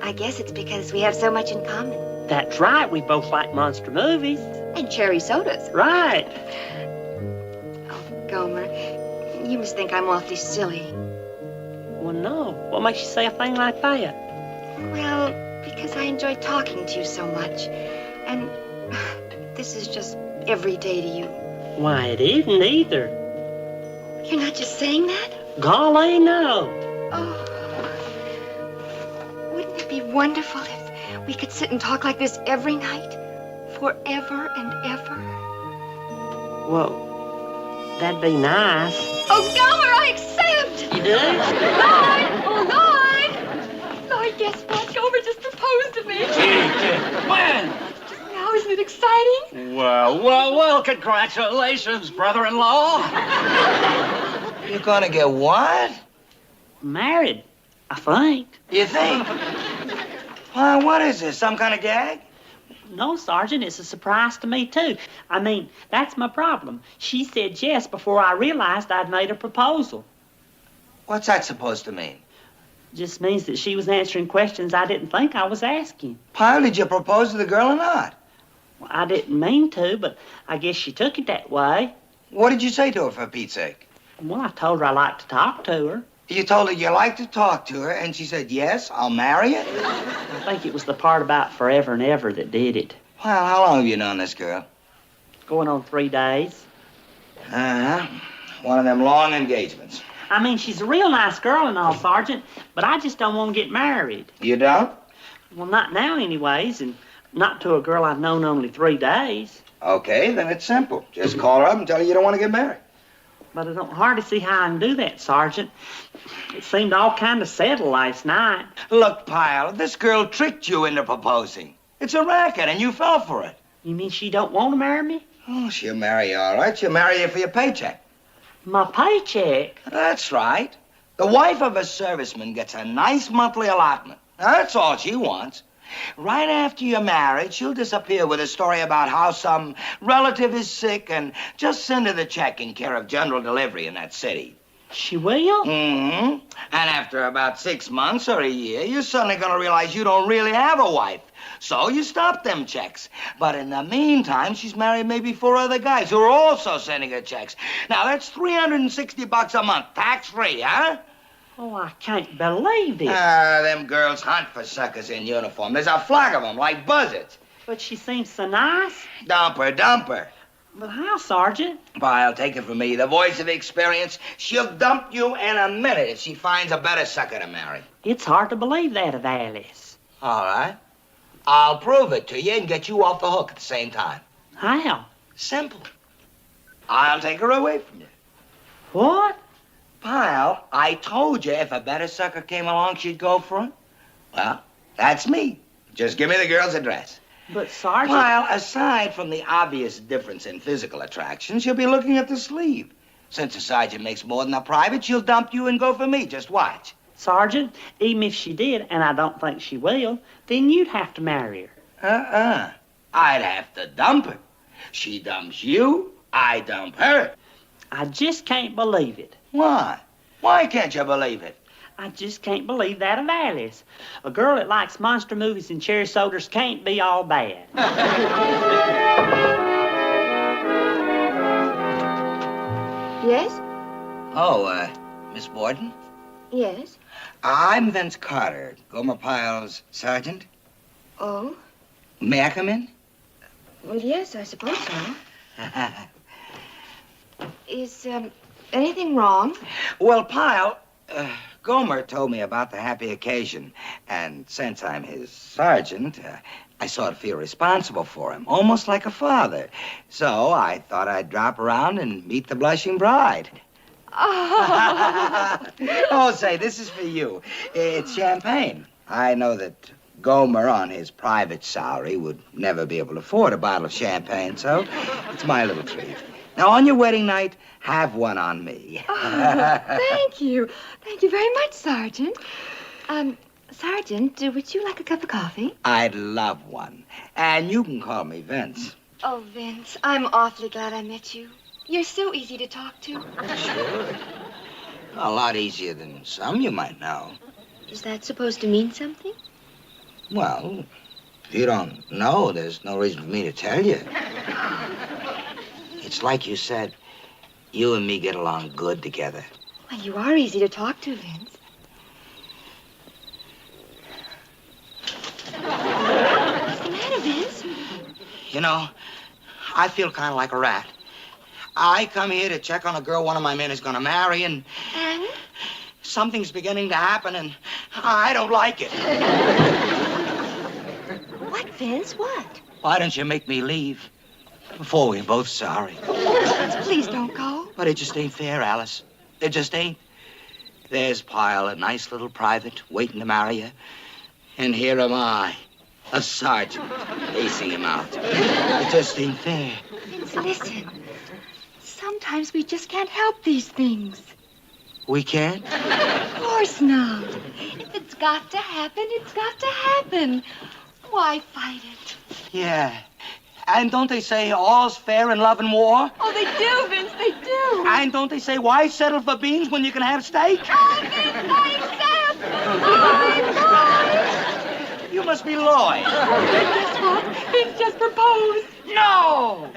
I guess it's because we have so much in common. That's right. We both like monster movies. And cherry sodas. Right. Oh, Gomer, you must think I'm awfully silly. Well, no. What makes you say a thing like that? Well, because I enjoy talking to you so much. And this is just every day to you. Why, it isn't either. You're not just saying that? Golly, no. Oh. Wouldn't it be wonderful if we could sit and talk like this every night? Forever and ever? Well, that'd be nice. Oh, Gomer, I accept! You do? Lloyd! Oh, Lloyd! Lloyd, guess what? Gomer just proposed to me. When? Just now, isn't it exciting? Well, congratulations, brother-in-law. You're gonna get what? Married, I think. You think? Well, what is this, some kind of gag? No, Sergeant, it's a surprise to me, too. I mean, that's my problem. She said yes before I realized I'd made a proposal. What's that supposed to mean? Just means that she was answering questions I didn't think I was asking. Pyle, did you propose to the girl or not? Well, I didn't mean to, but I guess she took it that way. What did you say to her, for Pete's sake? Well, I told her I liked to talk to her. You told her you liked to talk to her, and she said, yes, I'll marry you? I think it was the part about forever and ever that did it. Well, how long have you known this girl? Going on 3 days. Uh-huh. One of them long engagements. I mean, she's a real nice girl and all, Sergeant, but I just don't want to get married. You don't? Well, not now anyways, and not to a girl I've known only 3 days. Okay, then it's simple. Just call her up and tell her you don't want to get married. But I don't hardly see how I can do that, Sergeant. It seemed all kind of settled last night. Look, Pyle, this girl tricked you into proposing. It's a racket, and you fell for it. You mean she don't want to marry me? Oh, she'll marry you, all right. She'll marry you for your paycheck. My paycheck? That's right. The wife of a serviceman gets a nice monthly allotment. Now, that's all she wants. Right after you're married, she'll disappear with a story about how some relative is sick and just send her the check in care of general delivery in that city. She will? Mm-hmm. And after about 6 months or a year, you're suddenly going to realize you don't really have a wife. So you stop them checks. But in the meantime, she's married maybe 4 other guys who are also sending her checks. Now, that's $360 a month, tax-free, huh? Oh, I can't believe it. Them girls hunt for suckers in uniform. There's a flock of them, like buzzards. But she seems so nice. Dump her. But how, Sergeant? Pyle, take it from me. The voice of experience. She'll dump you in a minute if she finds a better sucker to marry. It's hard to believe that of Alice. All right. I'll prove it to you and get you off the hook at the same time. How? Simple. I'll take her away from you. What? Pyle, I told you if a better sucker came along, she'd go for it. Well, that's me. Just give me the girl's address. But, Sergeant... Pyle, aside from the obvious difference in physical attraction, she'll be looking at the sleeve. Since the sergeant makes more than a private, she'll dump you and go for me. Just watch. Sergeant, even if she did, and I don't think she will, then you'd have to marry her. I'd have to dump her. She dumps you, I dump her. I just can't believe it. Why? Why can't you believe it? I just can't believe that of Alice. A girl that likes monster movies and cherry sodas can't be all bad. Yes? Oh, Miss Borden? Yes. I'm Vince Carter, Gomer Pyle's sergeant. Oh? May I come in? Well, yes, I suppose so. Is, anything wrong? Well, Pyle, Gomer told me about the happy occasion, and since I'm his sergeant, I sort of feel responsible for him, almost like a father. So I thought I'd drop around and meet the blushing bride. Oh, say, this is for you. It's champagne. I know that Gomer, on his private salary, would never be able to afford a bottle of champagne, so it's my little treat. Now, on your wedding night, have one on me. Thank you. Thank you very much, Sergeant. Sergeant, would you like a cup of coffee? I'd love one. And you can call me Vince. Oh, Vince, I'm awfully glad I met you. You're so easy to talk to. Sure. A lot easier than some you might know. Is that supposed to mean something? Well, if you don't know, there's no reason for me to tell you. It's like you said, you and me get along good together. Well, you are easy to talk to, Vince. What's the matter, Vince? You know, I feel kind of like a rat. I come here to check on a girl one of my men is going to marry, and something's beginning to happen, and I don't like it. What, Vince? What? Why don't you make me leave before we're both sorry? Vince, please don't go. But it just ain't fair, Alice. It just ain't. There's Pyle, a nice little private, waiting to marry you. And here am I, a sergeant, acing him out. It just ain't fair. Vince, listen. Sometimes we just can't help these things. We can't? Of course not. If it's got to happen, it's got to happen. Why fight it? Yeah. And don't they say all's fair in love and war? Oh, they do, Vince, they do. And don't they say why settle for beans when you can have steak? Oh, Vince, I accept. Bye. You must be Lloyd. Guess what? Vince just proposed. No!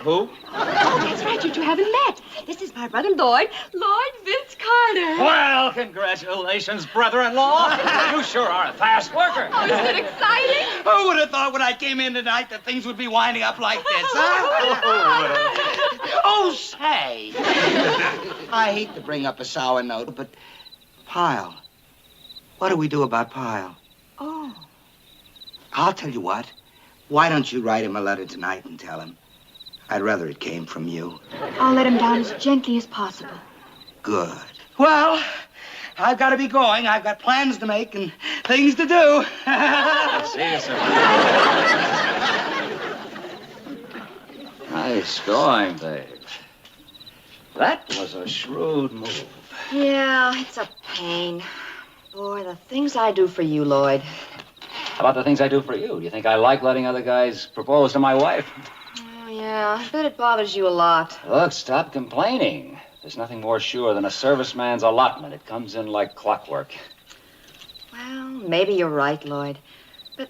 Who? Oh, that's right, you two haven't met. This is my brother Lloyd, Lloyd Vince Carter. Well, congratulations, brother-in-law. You sure are a fast worker. Oh, isn't it exciting? Who would have thought when I came in tonight that things would be winding up like this, huh? Oh, say. I hate to bring up a sour note, but Pyle. What do we do about Pyle? Oh. I'll tell you what. Why don't you write him a letter tonight and tell him? I'd rather it came from you. I'll let him down as gently as possible. Good. Well, I've got to be going. I've got plans to make and things to do. See you, sir. Nice going, babe. That was a shrewd move. Yeah, it's a pain. Boy, the things I do for you, Lloyd. How about the things I do for you? Do you think I like letting other guys propose to my wife? Oh, yeah, I bet it bothers you a lot. Look, stop complaining. There's nothing more sure than a serviceman's allotment. It comes in like clockwork. Well, maybe you're right, Lloyd. But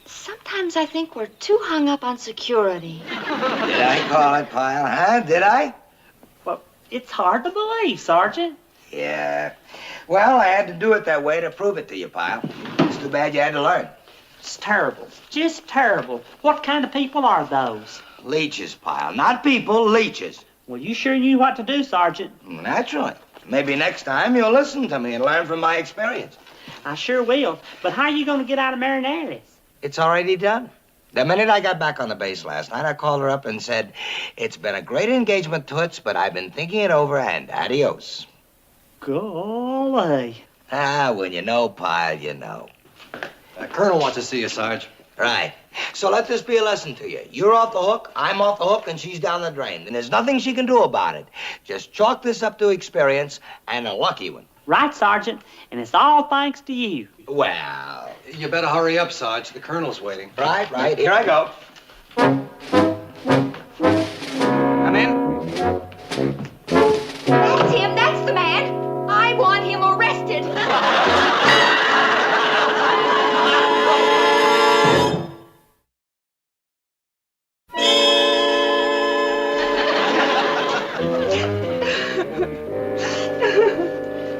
sometimes I think we're too hung up on security. Did I call it, Pyle, huh? Did I? Well, it's hard to believe, Sergeant. Yeah. Well, I had to do it that way to prove it to you, Pyle. It's too bad you had to learn. It's terrible. Just terrible. What kind of people are those? Leeches, Pyle. Not people, leeches. Well, you sure knew what to do, Sergeant. Naturally. Maybe next time you'll listen to me and learn from my experience. I sure will. But how are you going to get out of Marinelli's? It's already done. The minute I got back on the base last night, I called her up and said, it's been a great engagement, Toots, but I've been thinking it over, and adios. Golly. When you know, Pyle, you know. The Colonel wants to see you, Sarge. Right. So let this be a lesson to you. You're off the hook, I'm off the hook, and she's down the drain. And there's nothing she can do about it. Just chalk this up to experience, and a lucky one. Right, Sergeant. And it's all thanks to you. Well... You better hurry up, Sarge. The Colonel's waiting. Right. Here I go. Come in. That's him. That's the man. I want him arrested.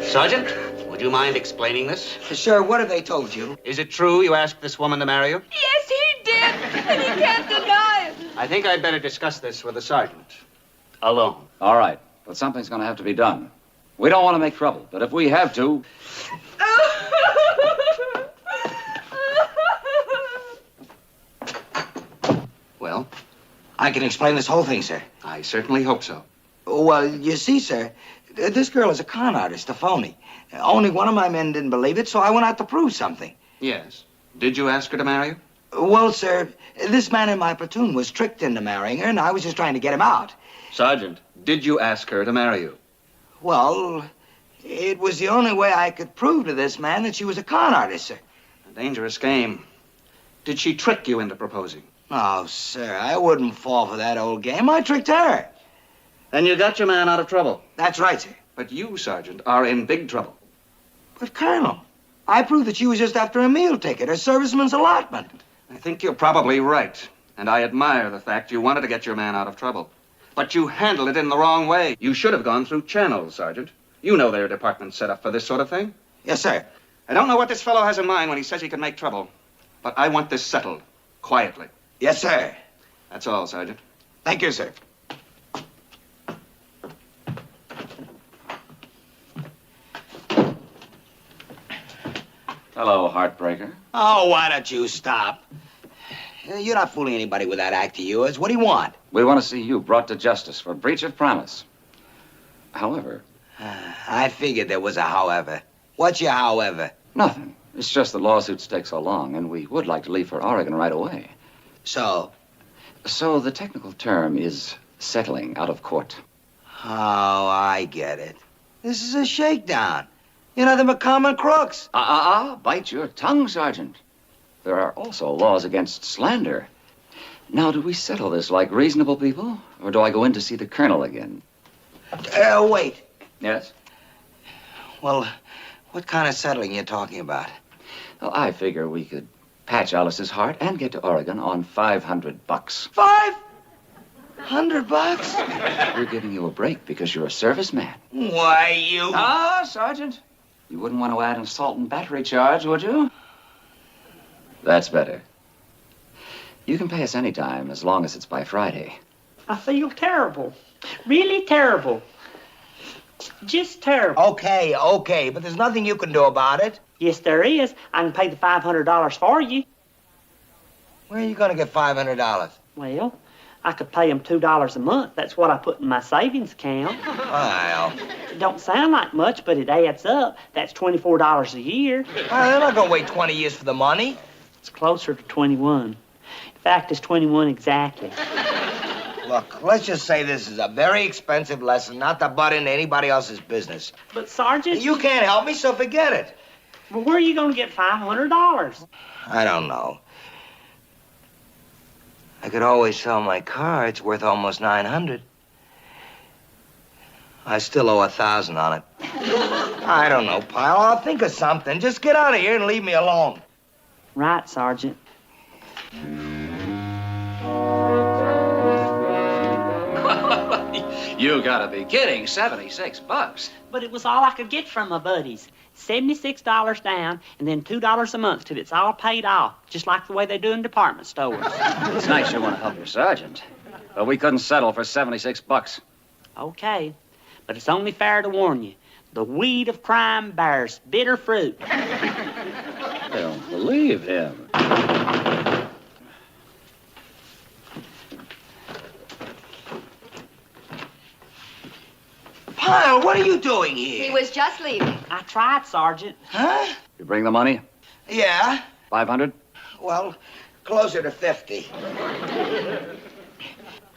Sergeant, would you mind explaining this? Sure, what have they told you? Is it true you asked this woman to marry you? Yes, he did. And he can't deny it. I think I'd better discuss this with the sergeant. Alone. All right, but something's going to have to be done. We don't want to make trouble, but if we have to... Well, I can explain this whole thing, sir. I certainly hope so. Well, you see, sir, this girl is a con artist, a phony. Only one of my men didn't believe it, so I went out to prove something. Yes. Did you ask her to marry you? Well, sir, this man in my platoon was tricked into marrying her, and I was just trying to get him out. Sergeant, did you ask her to marry you? Well, it was the only way I could prove to this man that she was a con artist, sir. A dangerous game. Did she trick you into proposing? Oh, sir, I wouldn't fall for that old game. I tricked her. Then you got your man out of trouble. That's right, sir. But you, Sergeant, are in big trouble. But, Colonel, I proved that she was just after a meal ticket, a serviceman's allotment. I think you're probably right, and I admire the fact you wanted to get your man out of trouble. But you handled it in the wrong way. You should have gone through channels, Sergeant. You know their department's set up for this sort of thing. Yes, sir. I don't know what this fellow has in mind when he says he can make trouble, but I want this settled, quietly. Yes, sir. That's all, Sergeant. Thank you, sir. Hello, heartbreaker. Oh, why don't you stop? You're not fooling anybody with that act of yours. What do you want? We want to see you brought to justice for breach of promise. However... I figured there was a however. What's your however? Nothing. It's just the lawsuits take so long, and we would like to leave for Oregon right away. So? So the technical term is settling out of court. Oh, I get it. This is a shakedown. You know, they're common crooks. Bite your tongue, Sergeant. There are also laws against slander. Now, do we settle this like reasonable people, or do I go in to see the Colonel again? Wait. Yes? Well, what kind of settling you talking about? Well, I figure we could patch Alice's heart and get to Oregon on $500. $500? We're giving you a break because you're a serviceman. Why, you... Sergeant. You wouldn't want to add an assault and battery charge, would you? That's better. You can pay us any time as long as it's by Friday. I feel terrible. Really terrible. Just terrible. Okay, but there's nothing you can do about it. Yes, there is. I can pay the $500 for you. Where are you going to get $500? Well, I could pay them $2 a month. That's what I put in my savings account. Well... It don't sound like much, but it adds up. That's $24 a year. Well, they're not going to wait 20 years for the money. It's closer to 21. In fact, it's 21 exactly. Look, let's just say this is a very expensive lesson, not to butt into anybody else's business. But, Sergeant... You can't help me, so forget it. Well, where are you going to get $500? I don't know. I could always sell my car. It's worth almost $900. I still owe $1,000 on it. I don't know, Pyle. I'll think of something. Just get out of here and leave me alone. Right, Sergeant. You gotta be kidding. $76. But it was all I could get from my buddies. $76 down, and then $2 a month till it's all paid off, just like the way they do in department stores. It's nice you want to help your sergeant, but we couldn't settle for $76. Okay, but it's only fair to warn you. The weed of crime bears bitter fruit. Leave him. Pyle, what are you doing here? He was just leaving. I tried, Sergeant. Huh? You bring the money? Yeah. 500? Well, closer to 50.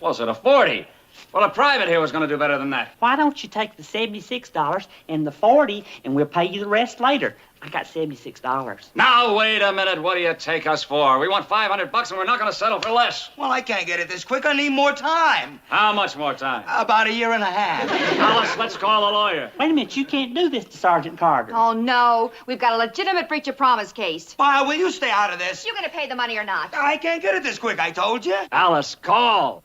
Closer to 40. Well, a private here was going to do better than that. Why don't you take the $76 and the 40, and we'll pay you the rest later? I got $76. Now, wait a minute. What do you take us for? We want $500 and we're not going to settle for less. Well, I can't get it this quick. I need more time. How much more time? About a year and a half. Alice, let's call a lawyer. Wait a minute. You can't do this to Sergeant Carter. Oh, no. We've got a legitimate breach of promise case. Pyle, will you stay out of this? You gonna pay the money or not? I can't get it this quick, I told you. Alice, call.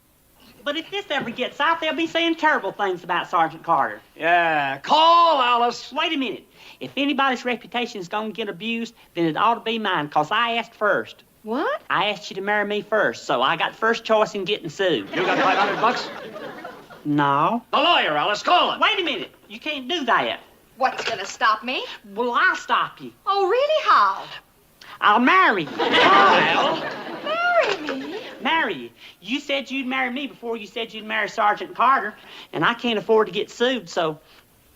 But if this ever gets out, they'll be saying terrible things about Sergeant Carter. Yeah, call, Alice. Wait a minute. If anybody's reputation is going to get abused, then it ought to be mine, because I asked first. What? I asked you to marry me first, so I got first choice in getting sued. You got $500? No. The lawyer, Alice, call him. Wait a minute. You can't do that. What's gonna stop me? Well, I'll stop you. Oh, really? How? I'll marry you. Pyle? Marry me? Marry you. You said you'd marry me before you said you'd marry Sergeant Carter, and I can't afford to get sued, so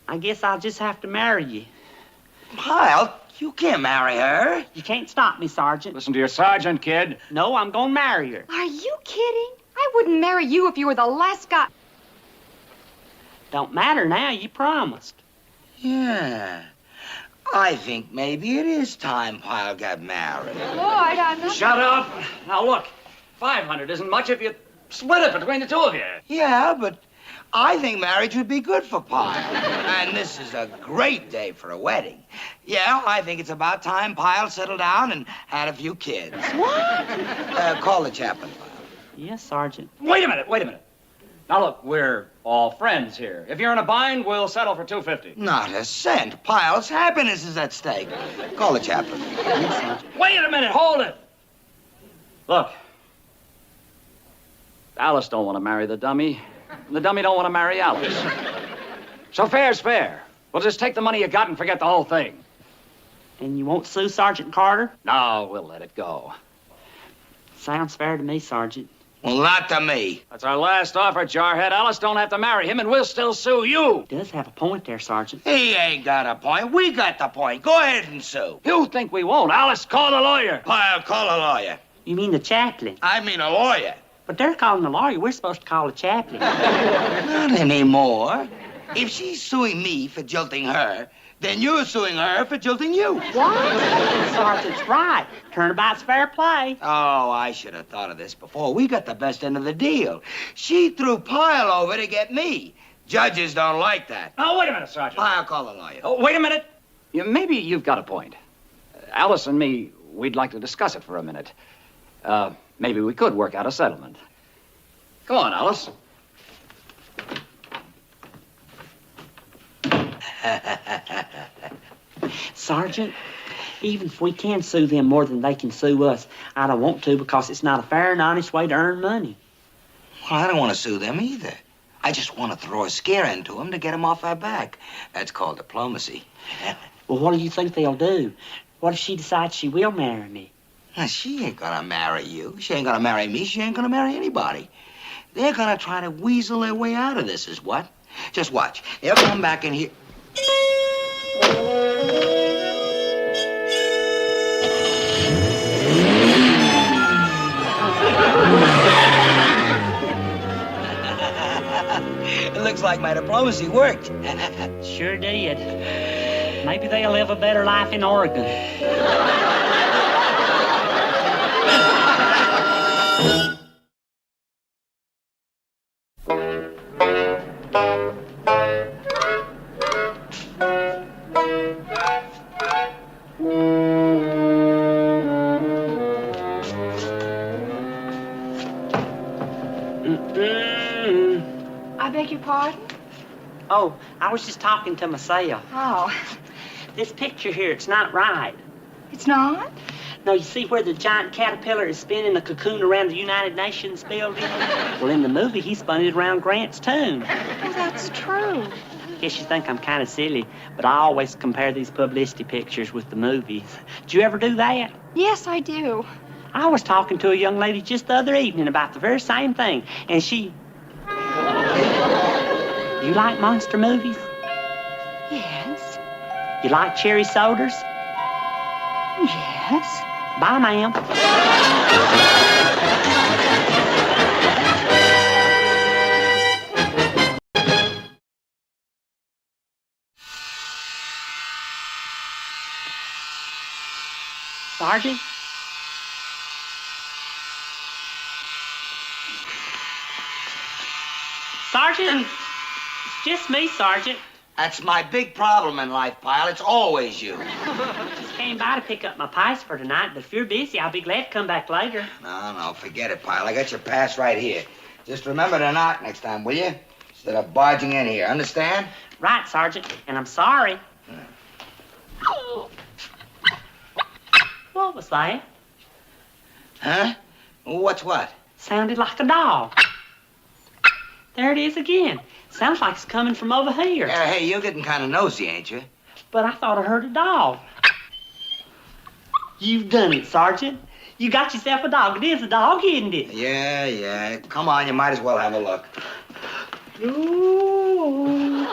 I guess I'll just have to marry you. Pyle, you can't marry her. You can't stop me, Sergeant. Listen to your sergeant, kid. No, I'm gonna marry her. Are you kidding? I wouldn't marry you if you were the last guy. Don't matter now, you promised. Yeah. I think maybe it is time Pyle got married. Lloyd, I'm not... Shut up. Now, look, 500 isn't much if you split it between the two of you. Yeah, but I think marriage would be good for Pyle. And this is a great day for a wedding. Yeah, I think it's about time Pyle settled down and had a few kids. What? Call the chaplain, Pyle. Yes, Sergeant. Wait a minute. Now, look, we're all friends here. If you're in a bind, we'll settle for $250. Not a cent. Pyle's happiness is at stake. Call the chaplain. Yes, Sergeant. Wait a minute, hold it. Look, Alice don't want to marry the dummy. And the dummy don't want to marry Alice. So fair's fair. We'll just take the money you got and forget the whole thing. And you won't sue Sergeant Carter? No, we'll let it go. Sounds fair to me, Sergeant. Well, not to me. That's our last offer, Jarhead. Alice don't have to marry him, and we'll still sue you. He does have a point there, Sergeant. He ain't got a point. We got the point. Go ahead and sue. You think we won't? Alice, call the lawyer. Pyle, call a lawyer. You mean the chaplain? I mean a lawyer. But they're calling the lawyer. We're supposed to call the chaplain. Not anymore. If she's suing me for jilting her, then you're suing her for jilting you. What? Sergeant's right. Turnabout's fair play. Oh, I should have thought of this before. We got the best end of the deal. She threw Pyle over to get me. Judges don't like that. Oh, wait a minute, Sergeant. Pyle, call the lawyer. Oh, wait a minute. Maybe you've got a point. Alice and me, we'd like to discuss it for a minute. Maybe we could work out a settlement. Go on, Alice. Sergeant, even if we can sue them more than they can sue us, I don't want to because it's not a fair and honest way to earn money. Well, I don't want to sue them either. I just want to throw a scare into them to get them off our back. That's called diplomacy. Well, what do you think they'll do? What if she decides she will marry me? Now, she ain't gonna marry you. She ain't gonna marry me. She ain't gonna marry anybody. They're gonna try to weasel their way out of this, is what? Just watch. They'll come back in here. It looks like my diplomacy worked. Sure did. Maybe they'll live a better life in Oregon. I beg your pardon? Oh, I was just talking to myself. Oh. This picture here, it's not right. It's not? No, you see where the giant caterpillar is spinning a cocoon around the United Nations building? Well, in the movie, he spun it around Grant's tomb. Well, that's true. Guess you think I'm kind of silly, but I always compare these publicity pictures with the movies. Did you ever do that? Yes, I do. I was talking to a young lady just the other evening about the very same thing, and she... You like monster movies? Yes. You like cherry sodas? Yes. Bye, ma'am. Sergeant? Sergeant? It's just me, Sergeant. That's my big problem in life, Pyle. It's always you. Just came by to pick up my pies for tonight, but if you're busy, I'll be glad to come back later. No, forget it, Pyle. I got your pass right here. Just remember to knock next time, will you? Instead of barging in here, understand? Right, Sergeant, and I'm sorry. What was that? Huh? What's what? Sounded like a dog. There it is again. Sounds like it's coming from over here. Yeah, hey, you're getting kind of nosy, ain't you? But I thought I heard a dog. You've done it, Sergeant. You got yourself a dog. It is a dog, isn't it? Yeah. Come on, you might as well have a look. Ooh.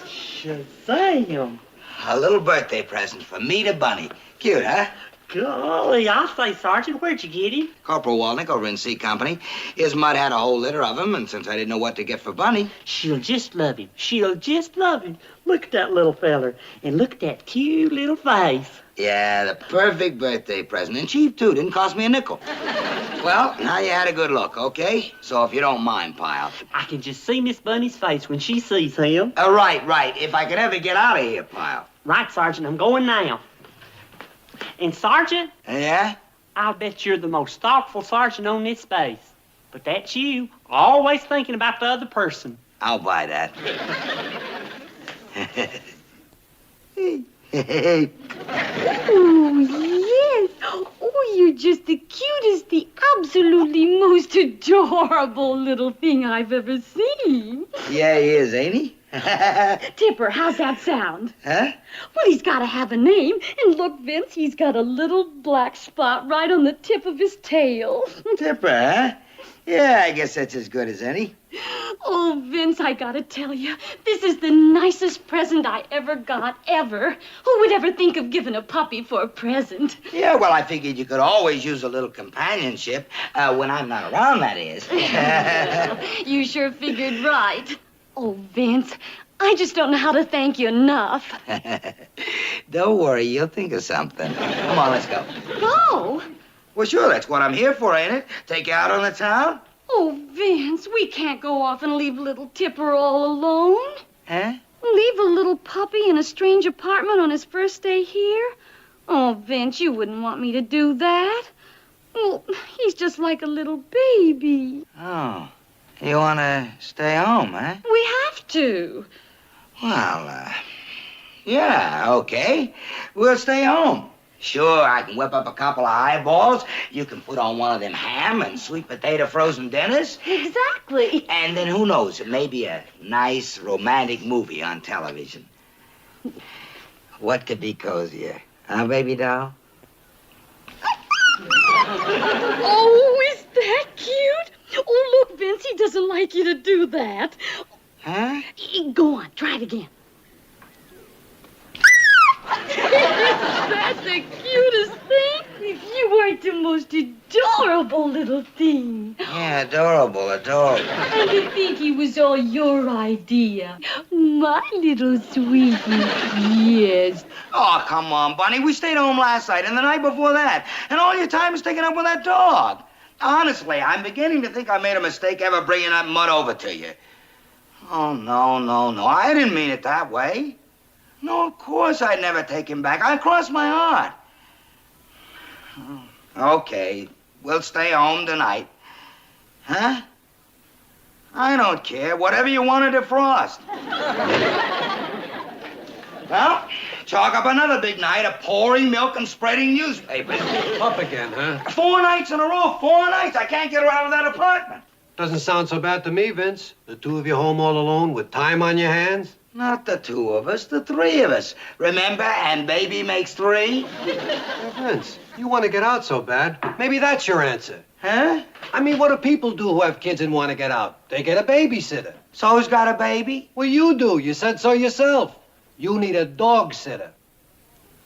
Shazam. A little birthday present from me to Bunny. Cute, huh? Golly, I'll say, Sergeant, where'd you get him? Corporal Walnick over in C Company. His mud had a whole litter of them, and since I didn't know what to get for Bunny... She'll just love him. She'll just love him. Look at that little feller. And look at that cute little face. Yeah, the perfect birthday present. And cheap, too. Didn't cost me a nickel. Well, now you had a good look, okay? So if you don't mind, Pyle. I can just see Miss Bunny's face when she sees him. Right. If I could ever get out of here, Pyle. Right, Sergeant. I'm going now. And, Sergeant? Yeah? I'll bet you're the most thoughtful sergeant on this base. But that's you, always thinking about the other person. I'll buy that. Oh, yes. Oh, you're just the cutest, the absolutely most adorable little thing I've ever seen. Yeah, he is, ain't he? Tipper, how's that sound? Huh? Well, he's got to have a name. And look, Vince, he's got a little black spot right on the tip of his tail. Tipper, huh? Yeah, I guess that's as good as any. Oh, Vince, I gotta tell you, this is the nicest present I ever got, ever. Who would ever think of giving a puppy for a present? Yeah, well, I figured you could always use a little companionship when I'm not around, that is. You sure figured right. Oh, Vince, I just don't know how to thank you enough. Don't worry, you'll think of something. Come on, let's go. Go? Well, sure, that's what I'm here for, ain't it? Take you out on the town? Oh, Vince, we can't go off and leave little Tipper all alone. Huh? Leave a little puppy in a strange apartment on his first day here? Oh, Vince, you wouldn't want me to do that. Well, he's just like a little baby. Oh, you want to stay home, huh? We have to. Well, yeah, okay. We'll stay home. Sure, I can whip up a couple of eyeballs. You can put on one of them ham and sweet potato frozen dinners. Exactly. And then who knows, it may be a nice romantic movie on television. What could be cozier? Huh, baby doll? Oh, is that cute? Oh, look, Vince, he doesn't like you to do that. Huh? Go on, try it again. That's the cutest thing. You weren't the most adorable little thing. Yeah, adorable. And to think he was all your idea. My little sweetie. Yes. Oh, come on, Bunny. We stayed home last night and the night before that. And all your time is taken up with that dog. Honestly, I'm beginning to think I made a mistake ever bringing that mud over to you. Oh, no. I didn't mean it that way. No, of course I'd never take him back. I crossed my heart. Okay, we'll stay home tonight. Huh? I don't care. Whatever you want to defrost. Well, chalk up another big night of pouring milk and spreading newspapers. Up again, huh? 4 nights in a row, 4 nights. I can't get her out of that apartment. Doesn't sound so bad to me, Vince. The two of you home all alone with time on your hands. Not the two of us, the three of us. Remember, and baby makes three? Vince, you want to get out so bad. Maybe that's your answer. Huh? I mean, what do people do who have kids and want to get out? They get a babysitter. So who's got a baby? Well, you do. You said so yourself. You need a dog sitter.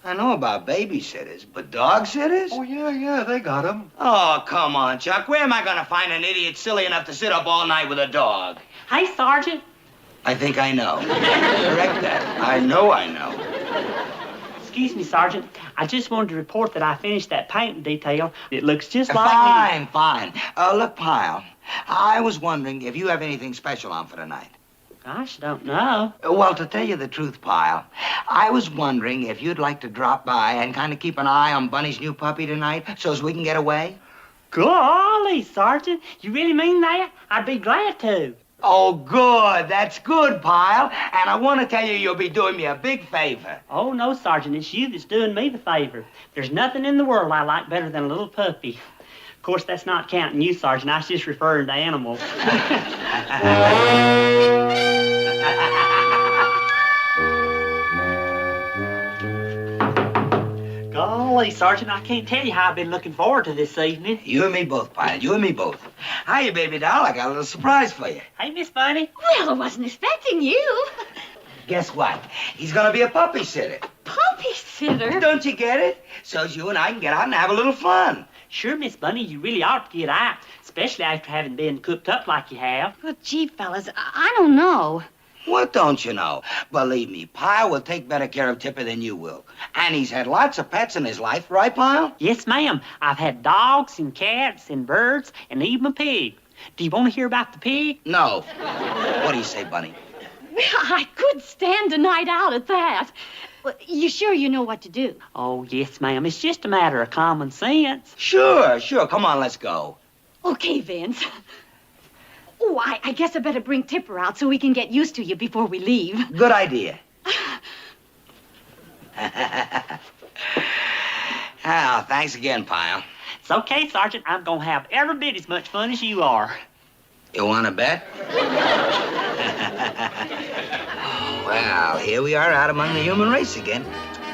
I know about babysitters, but dog sitters? Oh, yeah, they got them. Oh, come on, Chuck. Where am I going to find an idiot silly enough to sit up all night with a dog? Hey, Sergeant. I think I know. Correct that. I know. Excuse me, Sergeant. I just wanted to report that I finished that painting detail. It looks just like me. Fine. Look, Pyle, I was wondering if you have anything special on for tonight. Gosh, I don't know. Well, to tell you the truth, Pyle, I was wondering if you'd like to drop by and kind of keep an eye on Bunny's new puppy tonight so as we can get away. Golly, Sergeant. You really mean that? I'd be glad to. Oh, good. That's good, Pyle. And I want to tell you you'll be doing me a big favor. Oh, no, Sergeant. It's you that's doing me the favor. There's nothing in the world I like better than a little puppy. Of course, that's not counting you, Sergeant. I was just referring to animals. Golly, Sergeant, I can't tell you how I've been looking forward to this evening. You and me both, Pyle. You and me both. Hiya, baby doll. I got a little surprise for you. Hey, Miss Bunny. Well, I wasn't expecting you. Guess what? He's going to be a puppy sitter. Puppy sitter? Don't you get it? So's you and I can get out and have a little fun. Sure, Miss Bunny, you really ought to get out, especially after having been cooped up like you have. Well, gee, fellas, I don't know. What don't you know? Believe me, Pyle will take better care of Tipper than you will. And he's had lots of pets in his life, right, Pyle? Yes, ma'am. I've had dogs and cats and birds and even a pig. Do you want to hear about the pig? No. What do you say, Bunny? Well, I could stand a night out at that. Well, you sure you know what to do? Oh, yes, ma'am. It's just a matter of common sense. Sure. Come on, let's go. Okay, Vince. Oh, I guess I better bring Tipper out so we can get used to you before we leave. Good idea. Oh, thanks again, Pyle. It's okay, Sergeant. I'm going to have every bit as much fun as you are. You want to bet? Well, here we are out among the human race again.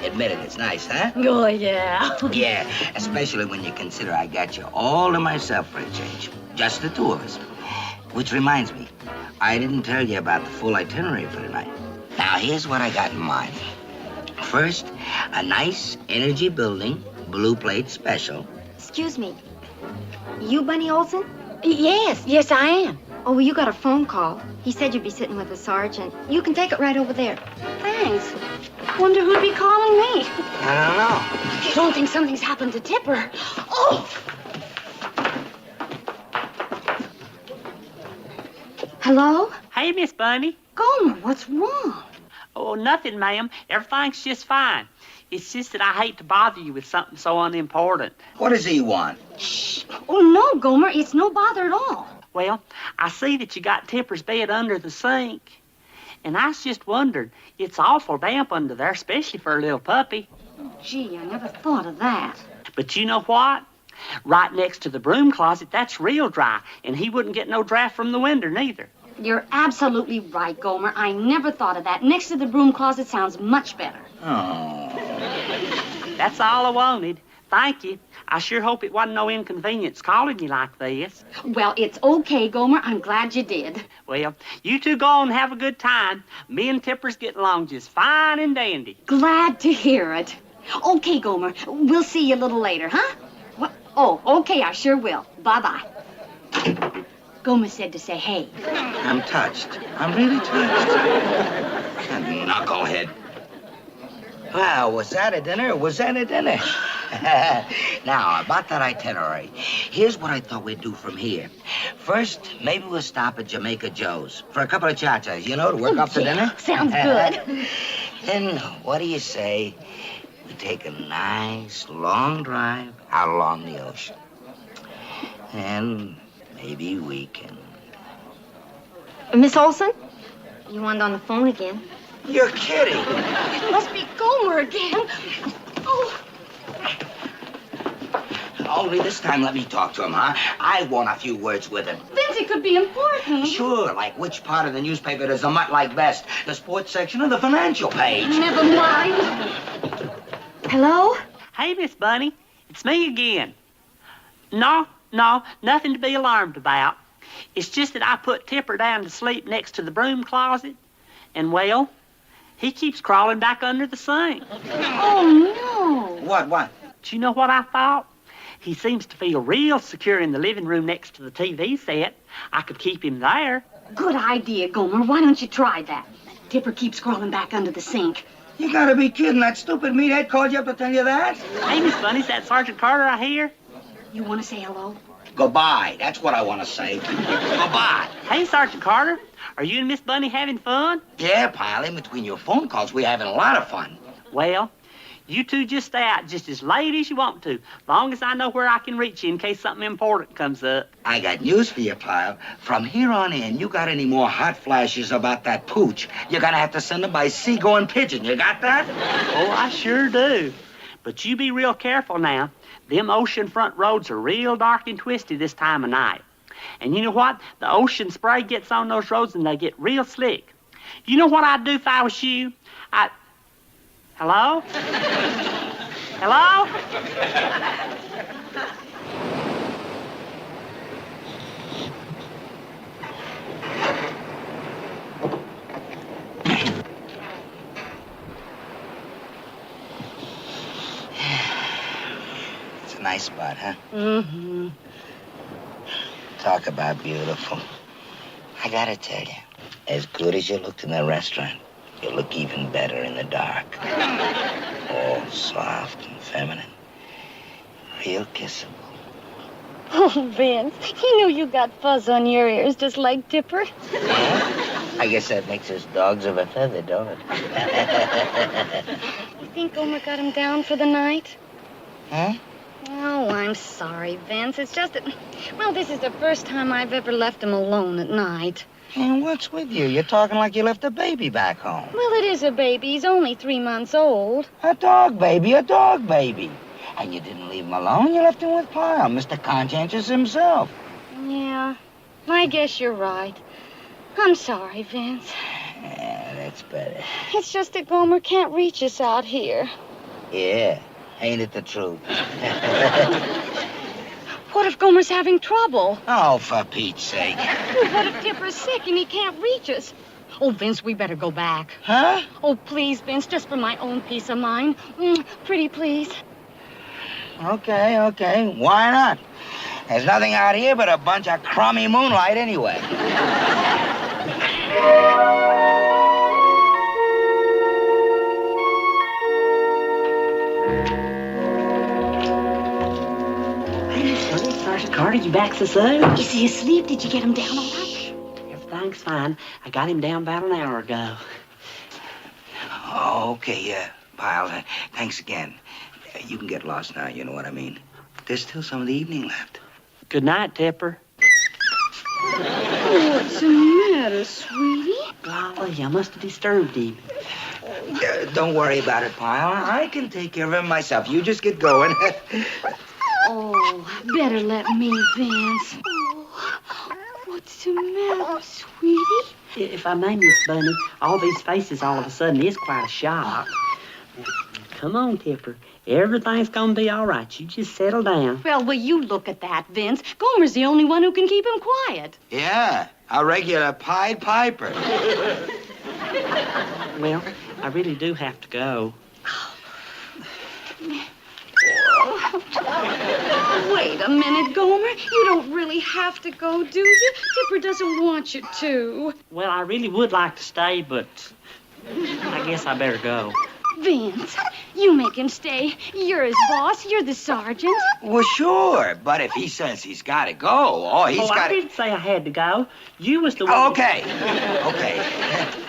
Admit it, it's nice, huh? Oh, yeah. Yeah, especially when you consider I got you all to myself for a change. Just the two of us. Which reminds me, I didn't tell you about the full itinerary for tonight. Now, here's what I got in mind. First, a nice energy building, blue plate special. Excuse me. You Bunny Olson? Yes, I am. Oh, well, you got a phone call. He said you'd be sitting with the sergeant. You can take it right over there. Thanks. Wonder who'd be calling me. I don't know. You don't think something's happened to Tipper? Oh! Hello? Hey, Miss Bunny. Gomer, what's wrong? Oh, nothing, ma'am. Everything's just fine. It's just that I hate to bother you with something so unimportant. What does he want? Shh. Oh, no, Gomer. It's no bother at all. Well, I see that you got Tipper's bed under the sink. And I was just wondered, it's awful damp under there, especially for a little puppy. Oh, gee, I never thought of that. But you know what? Right next to the broom closet, that's real dry, and he wouldn't get no draft from the window neither. You're absolutely right, Gomer. I never thought of that. Next to the broom closet sounds much better. Oh. That's all I wanted. Thank you. I sure hope it wasn't no inconvenience calling you like this. Well, it's okay, Gomer. I'm glad you did. Well, you two go on and have a good time. Me and Tipper's getting along just fine and dandy. Glad to hear it. Okay, Gomer. We'll see you a little later, huh? What? Oh, okay, I sure will. Bye-bye. Gomer said to say hey. I'm touched. I'm really touched. Knucklehead. Well, was that a dinner? Now, about that itinerary. Here's what I thought we'd do from here. First, maybe we'll stop at Jamaica Joe's for a couple of cha-chas, to work up the dinner. Sounds good. Then, what do you say we take a nice, long drive out along the ocean? And maybe we can... Miss Olson? You wanted on the phone again? You're kidding. It must be Gomer again. Oh. Only this time let me talk to him, huh? I want a few words with him. Vince, it could be important. Sure, like which part of the newspaper does the mutt like best? The sports section or the financial page? Never mind. Hello? Hey, Miss Bunny. It's me again. No, nothing to be alarmed about. It's just that I put Tipper down to sleep next to the broom closet, and, well, he keeps crawling back under the sink. Oh, no. What? Do you know what I thought? He seems to feel real secure in the living room next to the TV set. I could keep him there. Good idea, Gomer. Why don't you try that? Tipper keeps crawling back under the sink. You gotta be kidding. That stupid meathead called you up to tell you that? Hey, Miss Bunny, is that Sergeant Carter I hear? You want to say hello? Goodbye. That's what I want to say. Goodbye. Hey, Sergeant Carter, are you and Miss Bunny having fun? Yeah, Pyle. In between your phone calls, we're having a lot of fun. Well, you two just stay out just as late as you want to, long as I know where I can reach you in case something important comes up. I got news for you, Pyle. From here on in, you got any more hot flashes about that pooch, you're gonna have to send them by seagoing pigeon. You got that? Oh, I sure do. But you be real careful now. Them oceanfront roads are real dark and twisty this time of night. And you know what? The ocean spray gets on those roads and they get real slick. You know what I'd do if I was you? Hello? Hello? It's a nice spot, huh? Mm-hmm. Talk about beautiful. I gotta tell you, as good as you looked in the restaurant, you look even better in the dark. All soft and feminine. Real kissable. Oh, Vince, you know you got fuzz on your ears just like Tipper. Yeah? I guess that makes us dogs of a feather, don't it? You think Gomer got him down for the night? Huh? Oh, I'm sorry, Vince. It's just that, well, this is the first time I've ever left him alone at night. And what's with you? You're talking like you left a baby back home. Well, it is a baby. He's only 3 months old. A dog baby. And you didn't leave him alone. You left him with Pyle, Mr. Conscientious himself. Yeah, I guess you're right. I'm sorry, Vince. Yeah, that's better. It's just that Gomer can't reach us out here. Yeah, ain't it the truth? What if Gomer's having trouble? Oh, for Pete's sake. Well, what if Tipper's sick and he can't reach us? Oh, Vince, we better go back. Huh? Oh, please, Vince, just for my own peace of mind. Pretty please. Okay. Why not? There's nothing out here but a bunch of crummy moonlight anyway. Sergeant Carter, you back so soon? Is he asleep? Did you get him down all right? Everything's fine. I got him down about an hour ago. Oh, okay, Pyle, thanks again. You can get lost now, you know what I mean. There's still some of the evening left. Good night, Tipper. What's the matter, sweetie? Golly, I must have disturbed him. Don't worry about it, Pyle. I can take care of him myself. You just get going. Oh, better let me, Vince. Oh, what's the matter, sweetie? If I may, Miss Bunny, all these faces all of a sudden is quite a shock. Come on, Tipper. Everything's gonna be all right. You just settle down. Well, will you look at that, Vince? Gomer's the only one who can keep him quiet. Yeah, a regular Pied Piper. Well, I really do have to go. Wait a minute, Gomer. You don't really have to go, do you? Tipper doesn't want you to. Well, I really would like to stay, but I guess I better go. Vince, you make him stay. You're his boss. You're the sergeant. Well, sure, but if he says he's got to go, I didn't say I had to go. You was the one. Okay.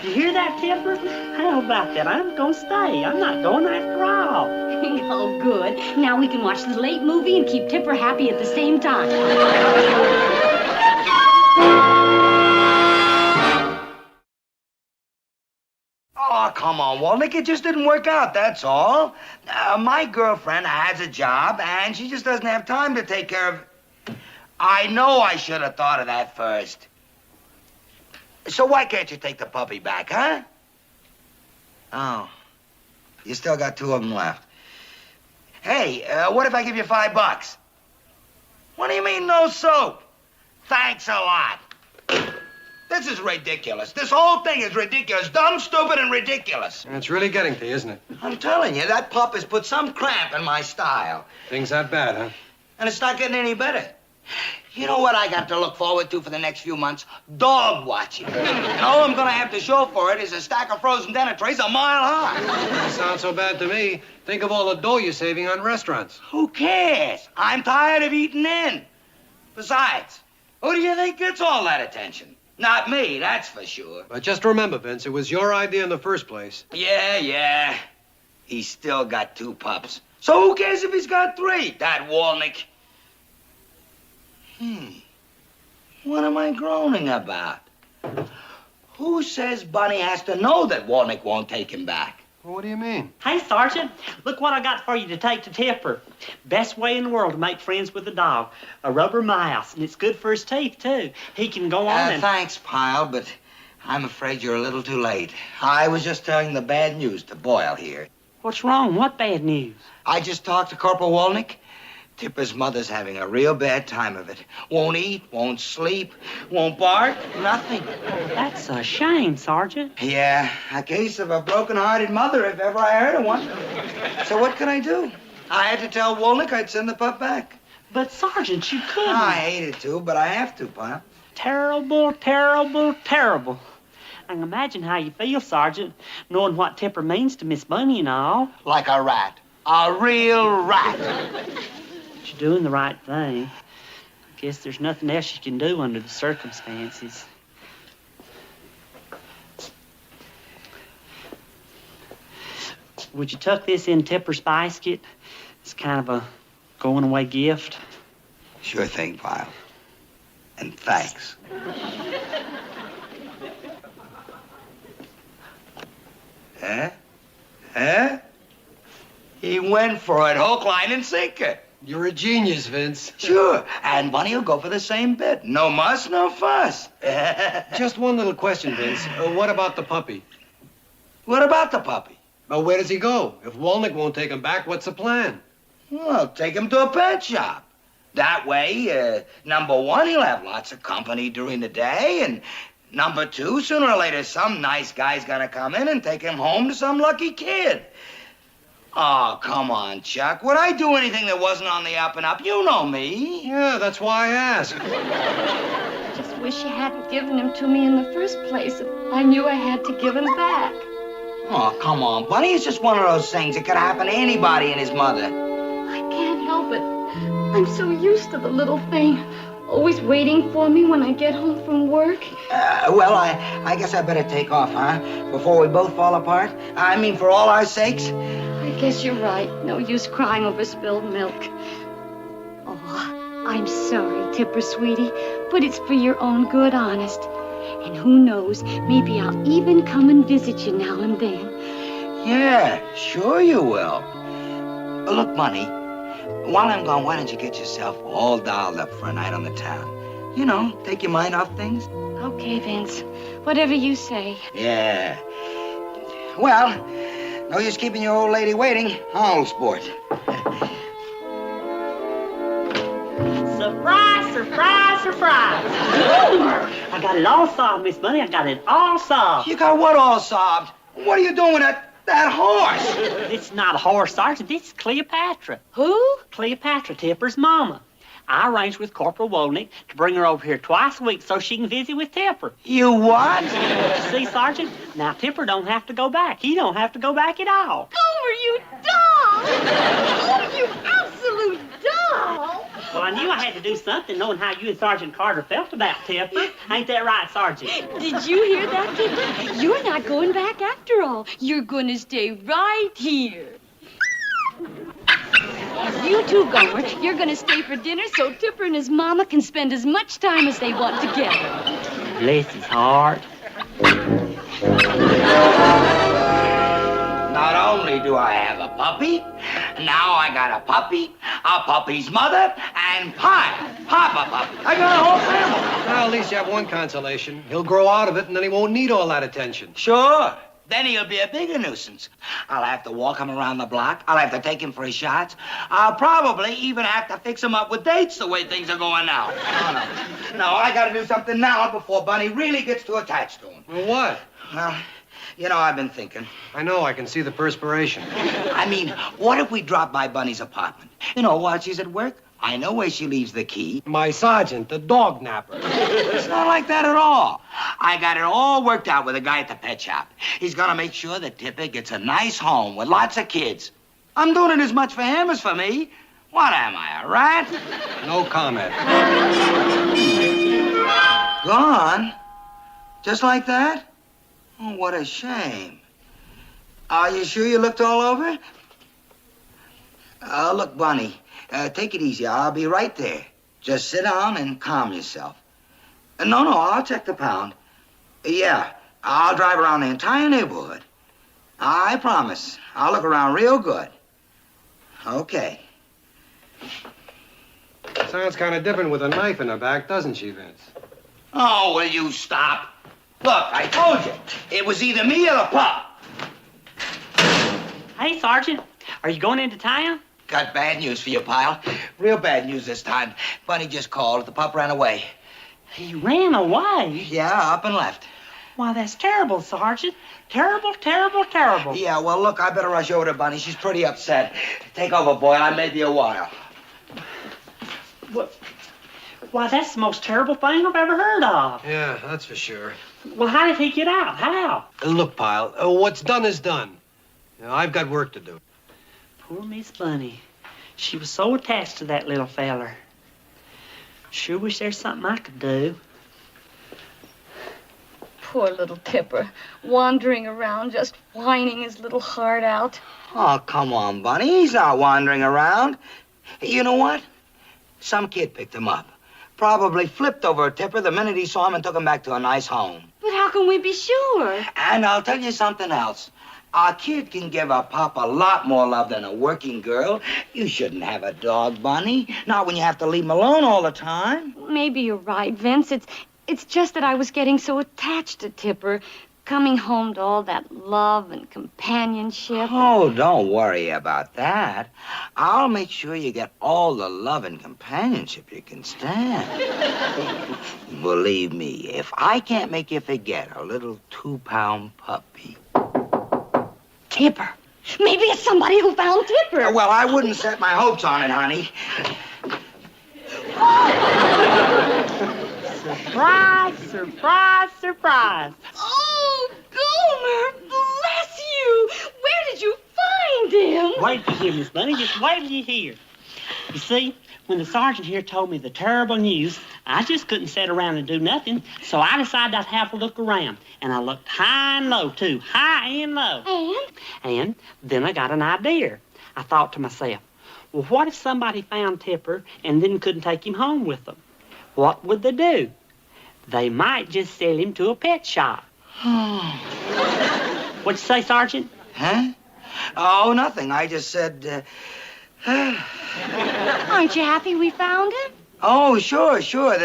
You hear that, Tipper? How about that? I'm gonna stay. I'm not going after all. Oh, good. Now we can watch the late movie and keep Tipper happy at the same time. Oh, come on, Walnick. It just didn't work out, that's all. My girlfriend has a job, and she just doesn't have time to take care of... I know I should have thought of that first. So why can't you take the puppy back, huh? Oh, you still got 2 of them left. Hey, what if I give you $5? What do you mean, no soap? Thanks a lot. This is ridiculous. This whole thing is ridiculous. Dumb, stupid, and ridiculous. And it's really getting to you, isn't it? I'm telling you, that pup has put some cramp in my style. Things that bad, huh? And it's not getting any better. You know what I got to look forward to for the next few months? Dog watching. And all I'm going to have to show for it is a stack of frozen dinner trays a mile high. Doesn't sound so bad to me. Think of all the dough you're saving on restaurants. Who cares? I'm tired of eating in. Besides, who do you think gets all that attention? Not me, that's for sure. But just remember, Vince, it was your idea in the first place. Yeah. He's still got 2 pups. So who cares if he's got 3? That Walnick. What am I groaning about? Who says Bunny has to know that Walnick won't take him back? Well, what do you mean? Hey, Sergeant, look what I got for you to take to Tipper. Best way in the world to make friends with a dog. A rubber mouse, and it's good for his teeth, too. He can go on and... Thanks, Pyle, but I'm afraid you're a little too late. I was just telling the bad news to Boyle here. What's wrong? What bad news? I just talked to Corporal Walnick. Tipper's mother's having a real bad time of it. Won't eat, won't sleep, won't bark, nothing. That's a shame, Sergeant. Yeah, a case of a broken-hearted mother, if ever I heard of one. So what could I do? I had to tell Walnick I'd send the pup back. But, Sergeant, you couldn't. I hated to, but I have to, Pyle. Terrible, terrible, terrible. I can imagine how you feel, Sergeant, knowing what Tipper means to Miss Bunny and all. Like a rat. A real rat. You're doing the right thing. I guess there's nothing else you can do under the circumstances. Would you tuck this in Tipper's basket? It's kind of a going-away gift. Sure thing, Pyle. And thanks. Huh? He went for it, hook, line, and sinker. You're a genius, Vince. Sure, and Bunny will go for the same bit. No muss, no fuss. Just one little question, Vince. What about the puppy? What about the puppy? Well, where does he go? If Walnick won't take him back, what's the plan? Well, take him to a pet shop. That way, number 1, he'll have lots of company during the day, and number 2, sooner or later, some nice guy's gonna come in and take him home to some lucky kid. Oh, come on, Chuck. Would I do anything that wasn't on the up and up? You know me. Yeah, that's why I asked. I just wish you hadn't given him to me in the first place. I knew I had to give him back. Oh, come on, Bunny. It's just one of those things that could happen to anybody and his mother. I can't help it. I'm so used to the little thing. Always waiting for me when I get home from work. Well, I guess I better take off, huh? Before we both fall apart. I mean, for all our sakes. I guess you're right. No use crying over spilled milk. Oh, I'm sorry, Tipper, sweetie, but it's for your own good, honest. And who knows, maybe I'll even come and visit you now and then. Yeah, sure you will. Look, Bunny, while I'm gone, why don't you get yourself all dolled up for a night on the town? You know, take your mind off things. Okay, Vince. Whatever you say. Yeah. Well, no use keeping your old lady waiting, huh, old sport? Surprise, surprise, surprise. I got it all solved, Miss Bunny. I got it all solved. You got what all solved? What are you doing with that horse? It's not a horse, Sergeant. It's Cleopatra. Who? Cleopatra, Tipper's mama. I arranged with Corporal Wolnick to bring her over here twice a week so she can visit with Tipper. You what? See, Sergeant, now Tipper don't have to go back. He don't have to go back at all. Gomer, you doll! Oh, you absolute doll! Well, I knew I had to do something knowing how you and Sergeant Carter felt about Tipper. Ain't that right, Sergeant? Did you hear that, Tipper? You're not going back after all. You're going to stay right here. You too, Gomer. You're going to stay for dinner so Tipper and his mama can spend as much time as they want together. Bless his heart. Not only do I have a puppy, now I got a puppy's mother, and Papa Puppy. I got a whole family. Well, at least you have one consolation. He'll grow out of it, and then he won't need all that attention. Sure. Then he'll be a bigger nuisance. I'll have to walk him around the block. I'll have to take him for his shots. I'll probably even have to fix him up with dates the way things are going now. No, I got to do something now before Bunny really gets too attached to him. Well, what? Well, you know, I've been thinking. I know, I can see the perspiration. I mean, what if we drop by Bunny's apartment? You know, while she's at work? I know where she leaves the key. My sergeant, the dog napper. It's not like that at all. I got it all worked out with a guy at the pet shop. He's gonna make sure that Tipper gets a nice home with lots of kids. I'm doing it as much for him as for me. What am I, a rat? No comment. Gone? Just like that? Oh, what a shame. Are you sure you looked all over? Look, Bunny, take it easy. I'll be right there. Just sit down and calm yourself. No, I'll check the pound. Yeah, I'll drive around the entire neighborhood. I promise. I'll look around real good. Okay. Sounds kind of different with a knife in her back, doesn't she, Vince? Oh, will you stop? Look, I told you. It was either me or the pup. Hey, Sergeant, are you going into town? Got bad news for you, Pyle. Real bad news this time. Bunny just called. The pup ran away. He ran away? Yeah, up and left. Why, that's terrible, Sergeant. Terrible, terrible, terrible. Yeah, well, look, I better rush over to Bunny. She's pretty upset. Take over, boy. I may be a while. What? Why, that's the most terrible thing I've ever heard of. Yeah, that's for sure. Well, how did he get out? How? Look, Pyle, what's done is done. You know, I've got work to do. Poor Miss Bunny. She was so attached to that little feller. Sure wish there's something I could do. Poor little Tipper, wandering around, just whining his little heart out. Oh, come on, Bunny. He's not wandering around. You know what? Some kid picked him up. Probably flipped over a Tipper the minute he saw him and took him back to a nice home. But how can we be sure? And I'll tell you something else. A kid can give a pop a lot more love than a working girl. You shouldn't have a dog, Bunny. Not when you have to leave him alone all the time. Maybe you're right, Vince. It's just that I was getting so attached to Tipper, coming home to all that love and companionship. Oh, don't worry about that. I'll make sure you get all the love and companionship you can stand. Believe me, if I can't make you forget a little 2-pound puppy. Tipper. Maybe it's somebody who found Tipper. Well, I wouldn't set my hopes on it, honey. Surprise, surprise, surprise. Oh, Gomer, bless you. Where did you find him? Wait till you hear, Miss Bunny. Just wait till you hear. You see, when the sergeant here told me the terrible news, I just couldn't sit around and do nothing, so I decided I'd have a look around. And I looked high and low, too. High and low. And then I got an idea. I thought to myself, well, what if somebody found Tipper and then couldn't take him home with them? What would they do? They might just sell him to a pet shop. What'd you say, Sergeant? Huh? Oh, nothing. I just said, Aren't you happy we found him? Oh, sure.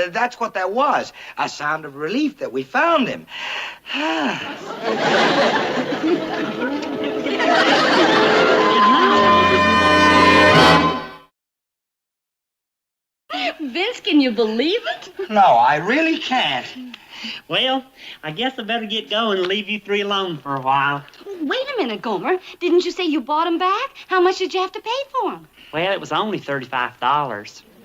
That's what that was. A sound of relief that we found him. Vince, can you believe it? No, I really can't. Well, I guess I better get going and leave you three alone for a while. Wait a minute, Gomer. Didn't you say you bought him back? How much did you have to pay for him? Well, it was only $35.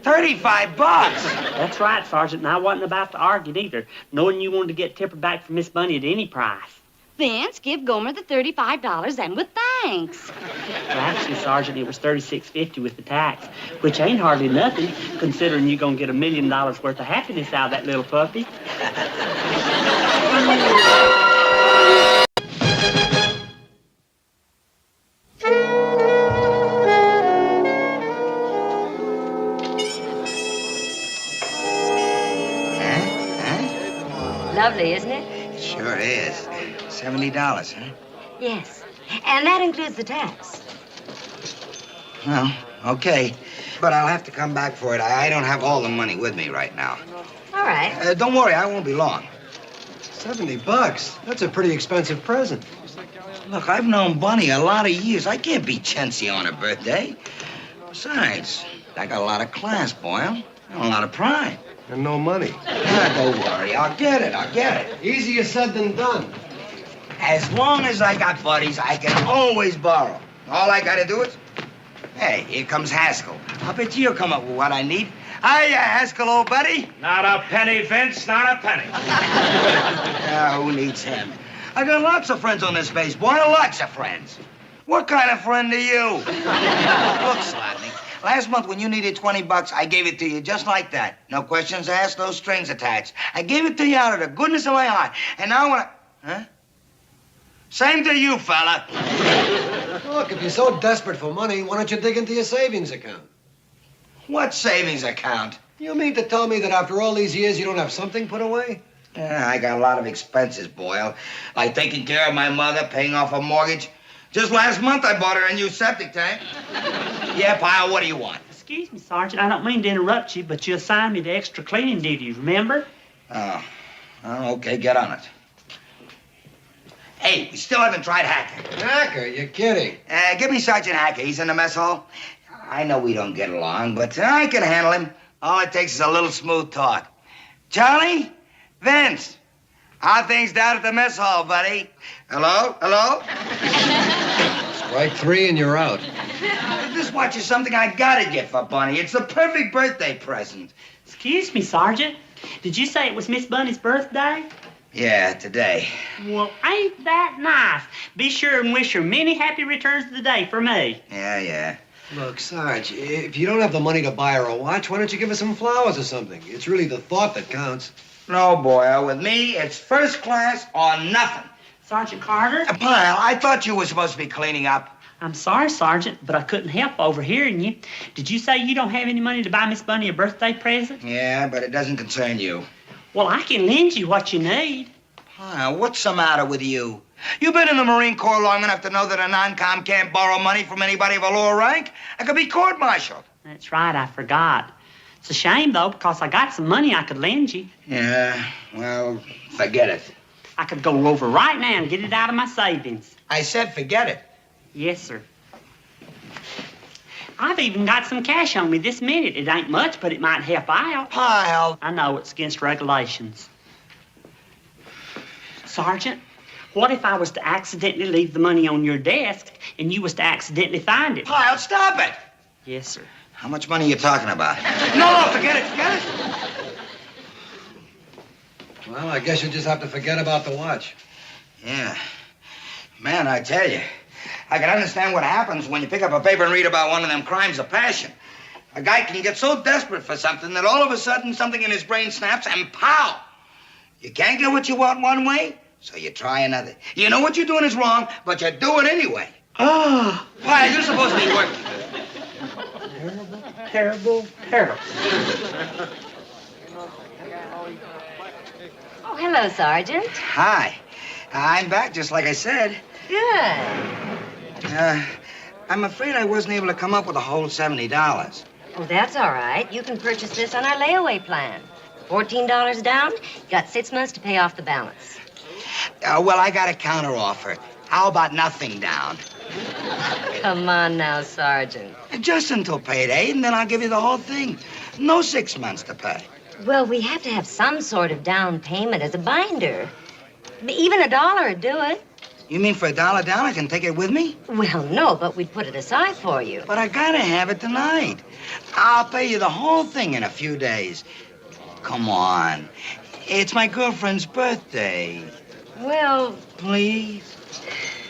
$35? That's right, Sergeant, and I wasn't about to argue either, knowing you wanted to get Tipper back from Miss Bunny at any price. Vince, give Gomer the $35 and with thanks. Well, actually, Sergeant, it was $36.50 with the tax, which ain't hardly nothing, considering you're going to get $1 million worth of happiness out of that little puppy. Lovely, isn't it? Sure is. $70, huh? Yes. And that includes the tax. Well, okay. But I'll have to come back for it. I don't have all the money with me right now. All right. Don't worry, I won't be long. $70? That's a pretty expensive present. Look, I've known Bunny a lot of years. I can't be chintzy on her birthday. Besides, I got a lot of class, Boyle. And a lot of pride. And no money. Don't worry, I'll get it. Easier said than done. As long as I got buddies, I can always borrow. All I gotta do is... Hey, here comes Haskell. I bet you'll come up with what I need. Hiya, Haskell, old buddy. Not a penny, Vince, not a penny. Who needs him? I got lots of friends on this base, boy, lots of friends. What kind of friend are you? Look, Slatney, last month when you needed $20, I gave it to you just like that. No questions asked, no strings attached. I gave it to you out of the goodness of my heart. And now when I... Huh? Same to you, fella. Look, if you're so desperate for money, why don't you dig into your savings account? What savings account? You mean to tell me that after all these years you don't have something put away? Yeah, I got a lot of expenses, Boyle. Like taking care of my mother, paying off a mortgage. Just last month I bought her a new septic tank. Yeah, Pyle, what do you want? Excuse me, Sergeant. I don't mean to interrupt you, but you assigned me the extra cleaning duty, remember? Oh, okay, get on it. Hey, we still haven't tried Hacker. Hacker? You're kidding. Give me Sergeant Hacker. He's in the mess hall. I know we don't get along, but I can handle him. All it takes is a little smooth talk. Charlie? Vince? How things down at the mess hall, buddy? Hello? Strike 3 and you're out. This watch is something I gotta get for Bunny. It's the perfect birthday present. Excuse me, Sergeant. Did you say it was Miss Bunny's birthday? Yeah, today. Well, ain't that nice? Be sure and wish her many happy returns of the day for me. Yeah. Look, Sarge, if you don't have the money to buy her a watch, why don't you give her some flowers or something? It's really the thought that counts. No, Boyle. With me, it's first class or nothing. Sergeant Carter? Pyle, I thought you were supposed to be cleaning up. I'm sorry, Sergeant, but I couldn't help overhearing you. Did you say you don't have any money to buy Miss Bunny a birthday present? Yeah, but it doesn't concern you. Well, I can lend you what you need. Pyle, what's the matter with you? You've been in the Marine Corps long enough to know that a non-com can't borrow money from anybody of a lower rank. I could be court-martialed. That's right, I forgot. It's a shame, though, because I got some money I could lend you. Yeah, well, forget it. I could go over right now and get it out of my savings. I said forget it. Yes, sir. I've even got some cash on me this minute. It ain't much, but it might help out. Pyle. I know it's against regulations. Sergeant, what if I was to accidentally leave the money on your desk and you was to accidentally find it? Pyle, stop it! Yes, sir. How much money are you talking about? No, forget it. Well, I guess you just have to forget about the watch. Yeah. Man, I tell you, I can understand what happens when you pick up a paper and read about one of them crimes of passion. A guy can get so desperate for something that all of a sudden something in his brain snaps and pow! You can't get what you want one way, so you try another. You know what you're doing is wrong, but you do it anyway. Oh. Why, you're supposed to be working. Terrible. Oh, hello, Sergeant. Hi. I'm back, just like I said. Good. I'm afraid I wasn't able to come up with a whole $70. Oh, that's all right. You can purchase this on our layaway plan. $14 down, you got 6 months to pay off the balance. Well, I got a counter offer. How about nothing down? Come on now, Sergeant. Just until payday, and then I'll give you the whole thing. No 6 months to pay. Well, we have to have some sort of down payment as a binder. Even $1 would do it. You mean for $1 down, I can take it with me? Well, no, but we'd put it aside for you. But I gotta have it tonight. I'll pay you the whole thing in a few days. Come on. It's my girlfriend's birthday. Well... Please?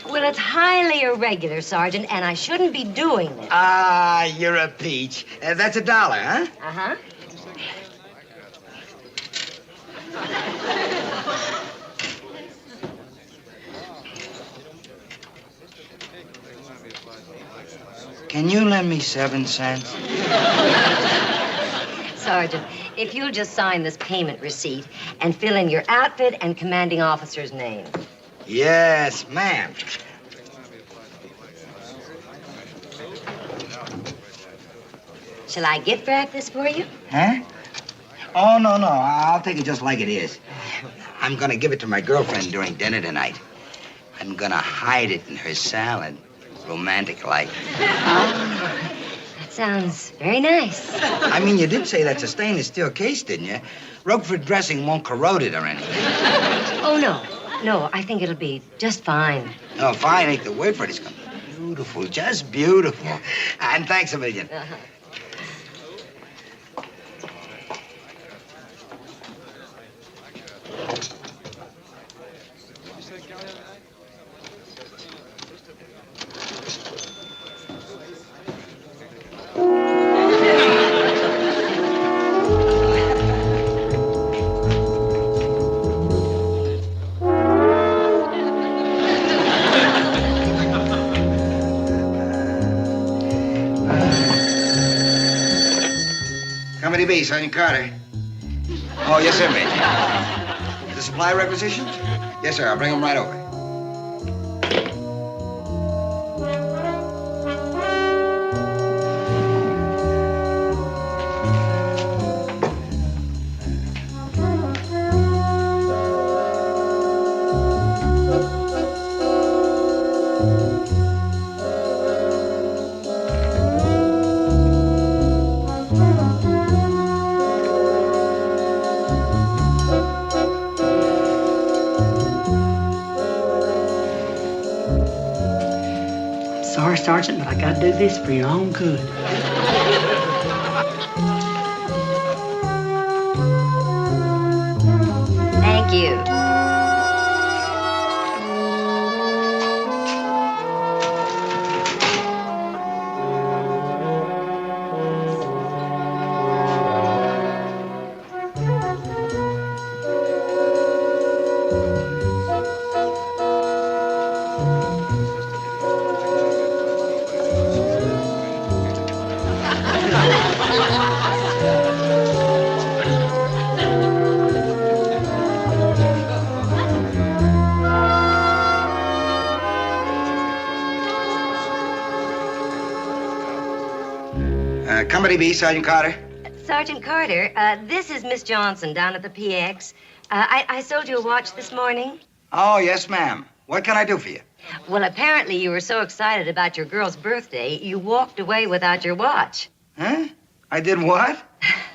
Well, it's highly irregular, Sergeant, and I shouldn't be doing this. Ah, you're a peach. That's $1, huh? Uh-huh. Can you lend me 7 cents? Sergeant, if you'll just sign this payment receipt and fill in your outfit and commanding officer's name. Yes, ma'am. Shall I gift wrap this for you? Huh? Oh, no. I'll take it just like it is. I'm gonna give it to my girlfriend during dinner tonight. I'm gonna hide it in her salad. Romantic-like. That sounds very nice. I mean, you did say that's a stainless steel case, didn't you? Roquefort dressing won't corrode it or anything. Oh, no. No, I think it'll be just fine. No, fine ain't the word for it. It's gonna be beautiful, just beautiful. And thanks a million. Company B, Sergeant Carter. Oh, yes, sir, Major. The supply requisitions? Yes, sir. I'll bring them right over. Sorry, Sergeant, but I gotta do this for your own good. Thank you. Company B, Sergeant Carter. Sergeant Carter, this is Miss Johnson down at the PX. I sold you a watch this morning. Oh, yes, ma'am. What can I do for you? Well, apparently you were so excited about your girl's birthday, you walked away without your watch. Huh? I did what?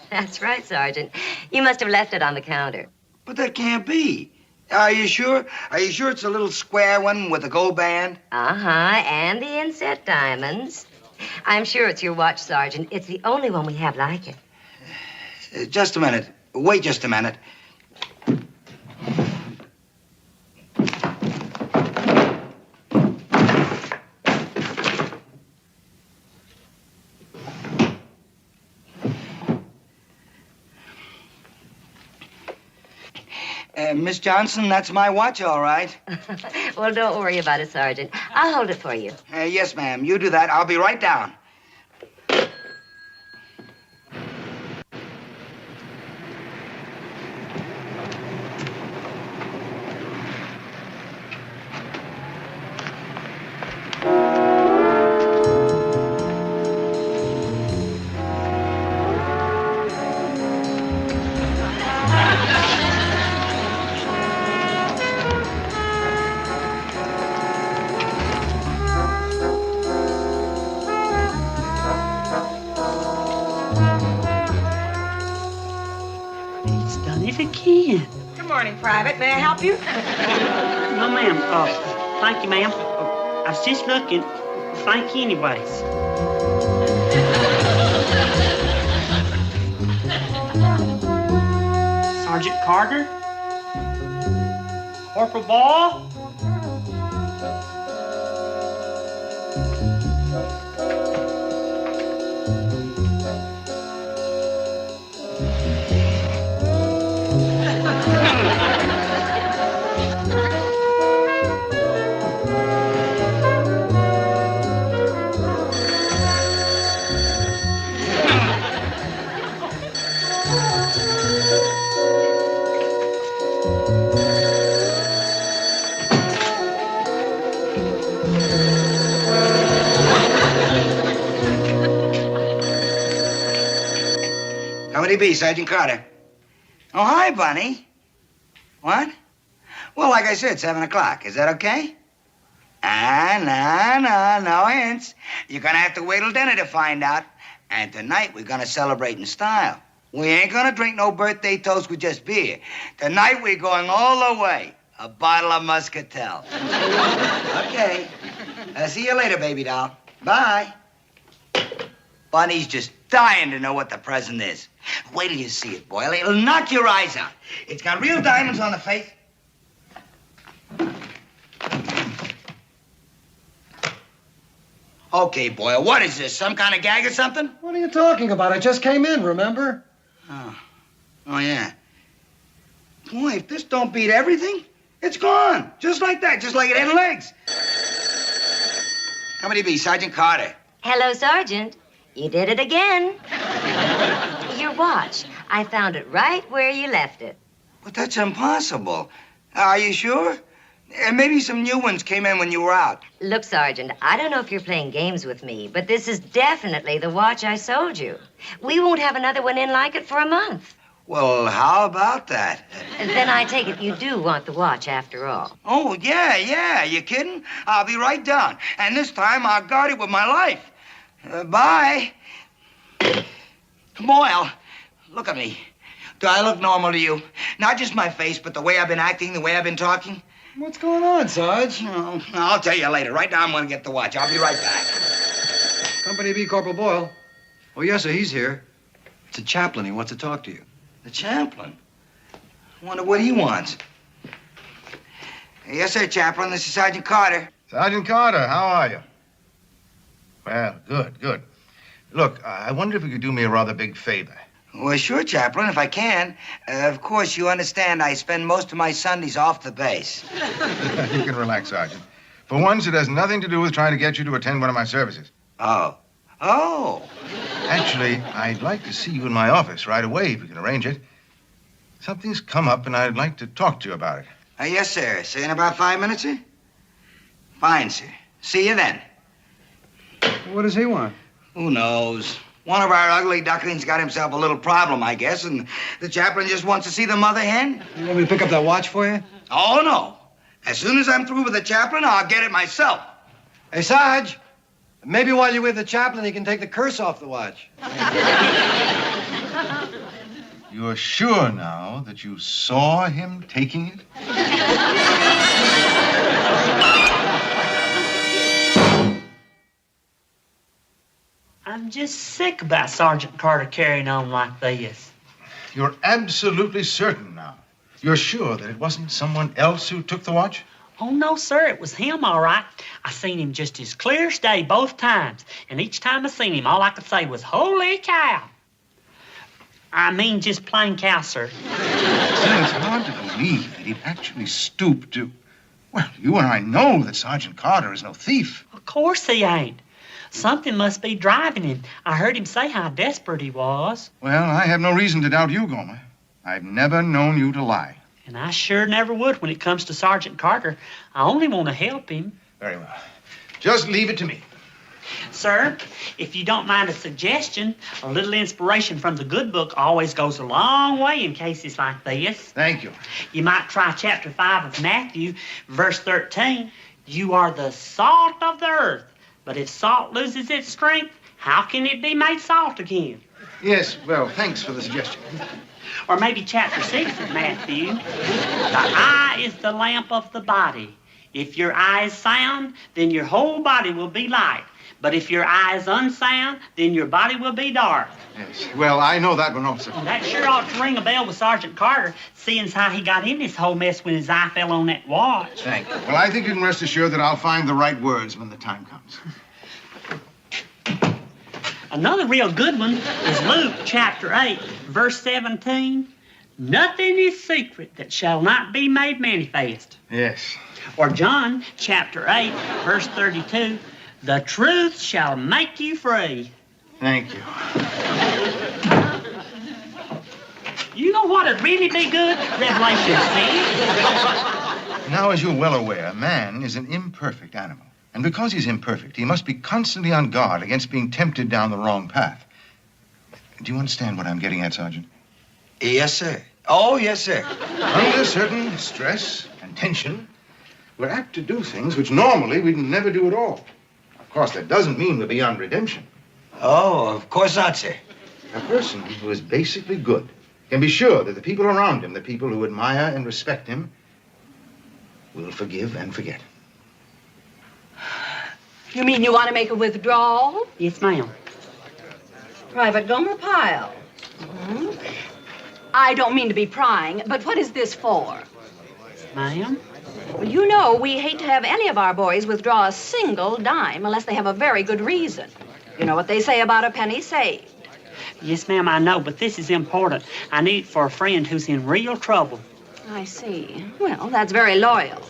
That's right, Sergeant. You must have left it on the counter. But that can't be. Are you sure? Are you sure it's a little square one with a gold band? Uh-huh, and the inset diamonds. I'm sure it's your watch, Sergeant. It's the only one we have like it. Just a minute. Wait just a minute. Miss Johnson, that's my watch, all right. Well, don't worry about it, Sergeant. I'll hold it for you. Yes, ma'am. You do that. I'll be right down. Again. Good morning, Private. May I help you? No, ma'am. Thank you, ma'am. I was just looking. Thank you anyways. Sergeant Carter? Corporal Ball? Company B, Sergeant Carter. Oh, hi, Bunny. What? Well, like I said, 7 o'clock. Is that okay? No hints. You're gonna have to wait till dinner to find out. And tonight we're gonna celebrate in style. We ain't gonna drink no birthday toast with just beer. Tonight we're going all the way. A bottle of Muscatel. Okay. See you later, baby doll. Bye. Bunny's just dying to know what the present is. Wait till you see it, boy. It'll knock your eyes out. It's got real diamonds on the face. Okay, boy, what is this? Some kind of gag or something? What are you talking about? I just came in, remember? Oh, yeah. Boy, if this don't beat everything, it's gone. Just like that, just like it had legs. Company B, Sergeant Carter. Hello, Sergeant. You did it again. Your watch. I found it right where you left it. But that's impossible. Are you sure? Maybe some new ones came in when you were out. Look, Sergeant, I don't know if you're playing games with me, but this is definitely the watch I sold you. We won't have another one in like it for a month. Well, how about that? Then I take it you do want the watch after all. Oh, yeah. You kidding? I'll be right down. And this time I'll guard it with my life. Bye. Boyle, look at me. Do I look normal to you? Not just my face, but the way I've been acting, the way I've been talking? What's going on, Sarge? Oh, I'll tell you later. Right now I'm going to get the watch. I'll be right back. Company B, Corporal Boyle. Oh, yes, sir, he's here. It's a chaplain. He wants to talk to you. The chaplain? I wonder what he wants. Yes, sir, Chaplain. This is Sergeant Carter. Sergeant Carter, how are you? Well, good. Look, I wonder if you could do me a rather big favor. Well, sure, Chaplain, if I can. Of course, you understand I spend most of my Sundays off the base. You can relax, Sergeant. For once, it has nothing to do with trying to get you to attend one of my services. Oh. Actually, I'd like to see you in my office right away, if we can arrange it. Something's come up, and I'd like to talk to you about it. Yes, sir. Say in about 5 minutes, sir? Fine, sir. See you then. What does he want? Who knows? One of our ugly ducklings got himself a little problem, I guess, and the chaplain just wants to see the mother hen. You want me to pick up that watch for you? Oh, no. As soon as I'm through with the chaplain, I'll get it myself. Hey, Sarge, maybe while you're with the chaplain, he can take the curse off the watch. You're sure now that you saw him taking it? I'm just sick about Sergeant Carter carrying on like this. You're absolutely certain now. You're sure that it wasn't someone else who took the watch? Oh, no, sir. It was him, all right. I seen him just as clear as day both times. And each time I seen him, all I could say was, holy cow. I mean, just plain cow, sir. It's hard to believe that he'd actually stoop to... Well, you and I know that Sergeant Carter is no thief. Of course he ain't. Something must be driving him. I heard him say how desperate he was. Well, I have no reason to doubt you, Gomer. I've never known you to lie. And I sure never would when it comes to Sergeant Carter. I only want to help him. Very well. Just leave it to me. Sir, if you don't mind a suggestion, a little inspiration from the good book always goes a long way in cases like this. Thank you. You might try chapter 5 of Matthew, verse 13. You are the salt of the earth. But if salt loses its strength, how can it be made salt again? Yes, well, thanks for the suggestion. Or maybe chapter 6 of Matthew. The eye is the lamp of the body. If your eye is sound, then your whole body will be light. But if your eye is unsound, then your body will be dark. Yes, well, I know that one also. And that sure ought to ring a bell with Sergeant Carter, seeing as how he got in this whole mess when his eye fell on that watch. Thank you. Well, I think you can rest assured that I'll find the right words when the time comes. Another real good one is Luke chapter 8, verse 17. Nothing is secret that shall not be made manifest. Yes. Or John chapter 8, verse 32. The truth shall make you free. Thank you. You know what would really be good? Revelation 6. Now, as you're well aware, man is an imperfect animal. And because he's imperfect, he must be constantly on guard against being tempted down the wrong path. Do you understand what I'm getting at, Sergeant? Yes, sir. Oh, yes, sir. Under certain stress and tension, we're apt to do things which normally we'd never do at all. Of course, that doesn't mean we're beyond redemption. Oh, of course not, sir. A person who is basically good can be sure that the people around him, the people who admire and respect him, will forgive and forget. You mean you want to make a withdrawal? Yes, ma'am. Private Gomer Pyle. I don't mean to be prying, but what is this for? Ma'am? Well, you know we hate to have any of our boys withdraw a single dime unless they have a very good reason. You know what they say about a penny saved. Yes, ma'am, I know, but this is important. I need it for a friend who's in real trouble. I see. Well, that's very loyal.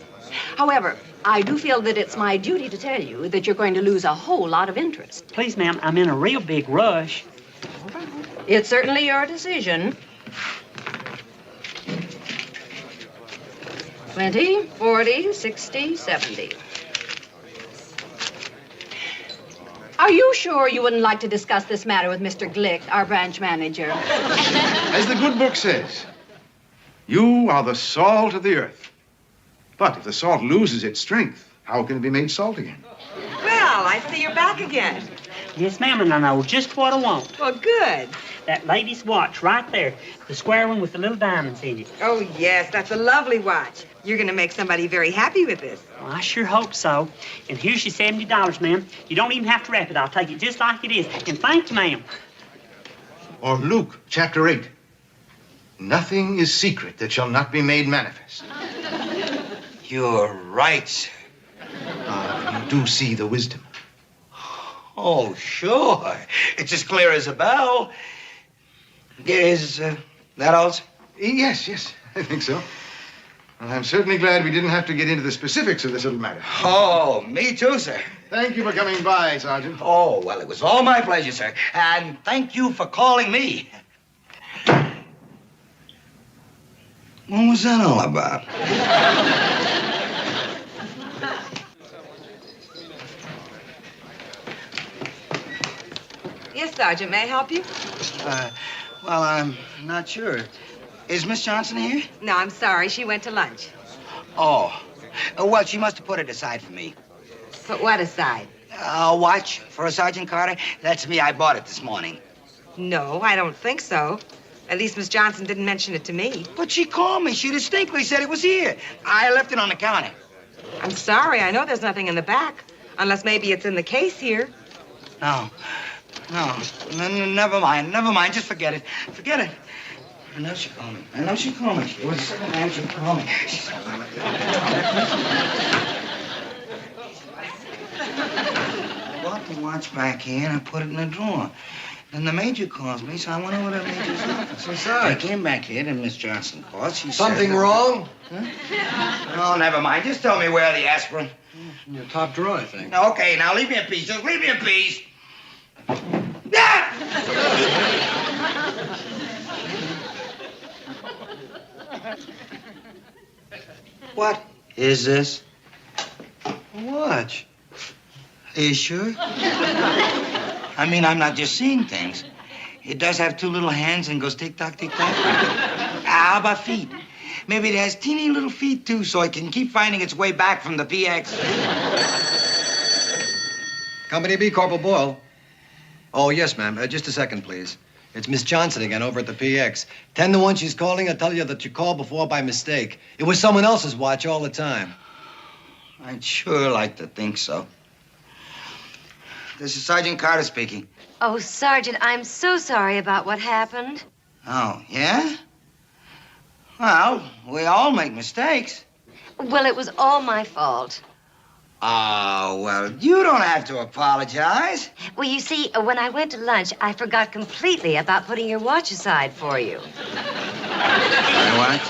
However, I do feel that it's my duty to tell you that you're going to lose a whole lot of interest. Please, ma'am, I'm in a real big rush. It's certainly your decision. 20, 40, 60, 70. Are you sure you wouldn't like to discuss this matter with Mr. Glick, our branch manager? As the good book says, you are the salt of the earth. But if the salt loses its strength, how can it be made salt again? Well, I see you're back again. Yes, ma'am, and I know just what I want. Well, good. That lady's watch right there. The square one with the little diamonds in it. Oh, yes, that's a lovely watch. You're going to make somebody very happy with this. Well, I sure hope so. And here's your $70, ma'am. You don't even have to wrap it. I'll take it just like it is. And thank you, ma'am. Or Luke, chapter 8. Nothing is secret that shall not be made manifest. You're right, sir. You do see the wisdom. Oh, sure. It's as clear as a bell. Is that all, sir? Yes, I think so. Well, I'm certainly glad we didn't have to get into the specifics of this little matter. Oh, me too, sir. Thank you for coming by, Sergeant. Oh, well, it was all my pleasure, sir. And thank you for calling me. What was that all about? Yes, Sergeant, may I help you? Well, I'm not sure. Is Miss Johnson here? No, I'm sorry. She went to lunch. Oh. Well, she must have put it aside for me. Put what aside? A watch for a Sergeant Carter? That's me. I bought it this morning. No, I don't think so. At least Miss Johnson didn't mention it to me. But she called me. She distinctly said it was here. I left it on the counter. I'm sorry. I know there's nothing in the back. Unless maybe it's in the case here. No, never mind. Never mind. Just forget it. Forget it. I know she called me. It was a second time she called me. I brought the watch back here and I put it in a drawer. Then the major calls me, so I went over to the major's office. What's that? I came back here, and Miss Johnson called. She Something said... wrong? Huh? Oh, never mind. Just tell me where the aspirin. In your top drawer, I think. Okay, now leave me in peace. Just leave me in peace. What is this? A watch. Are you sure? I mean, I'm not just seeing things. It does have two little hands and goes tick-tock, tick-tock. How about feet? Maybe it has teeny little feet, too, so it can keep finding its way back from the PX. Company B, Corporal Boyle. Oh, yes, ma'am. Just a second, please. It's Miss Johnson again over at the PX. 10 to 1 she's calling. I tell you that you called before by mistake. It was someone else's watch all the time. I'd sure like to think so. This is Sergeant Carter speaking. Oh, Sergeant, I'm so sorry about what happened. Oh, yeah? Well, we all make mistakes. Well, it was all my fault. Oh, well, you don't have to apologize. Well, you see, when I went to lunch, I forgot completely about putting your watch aside for you. What?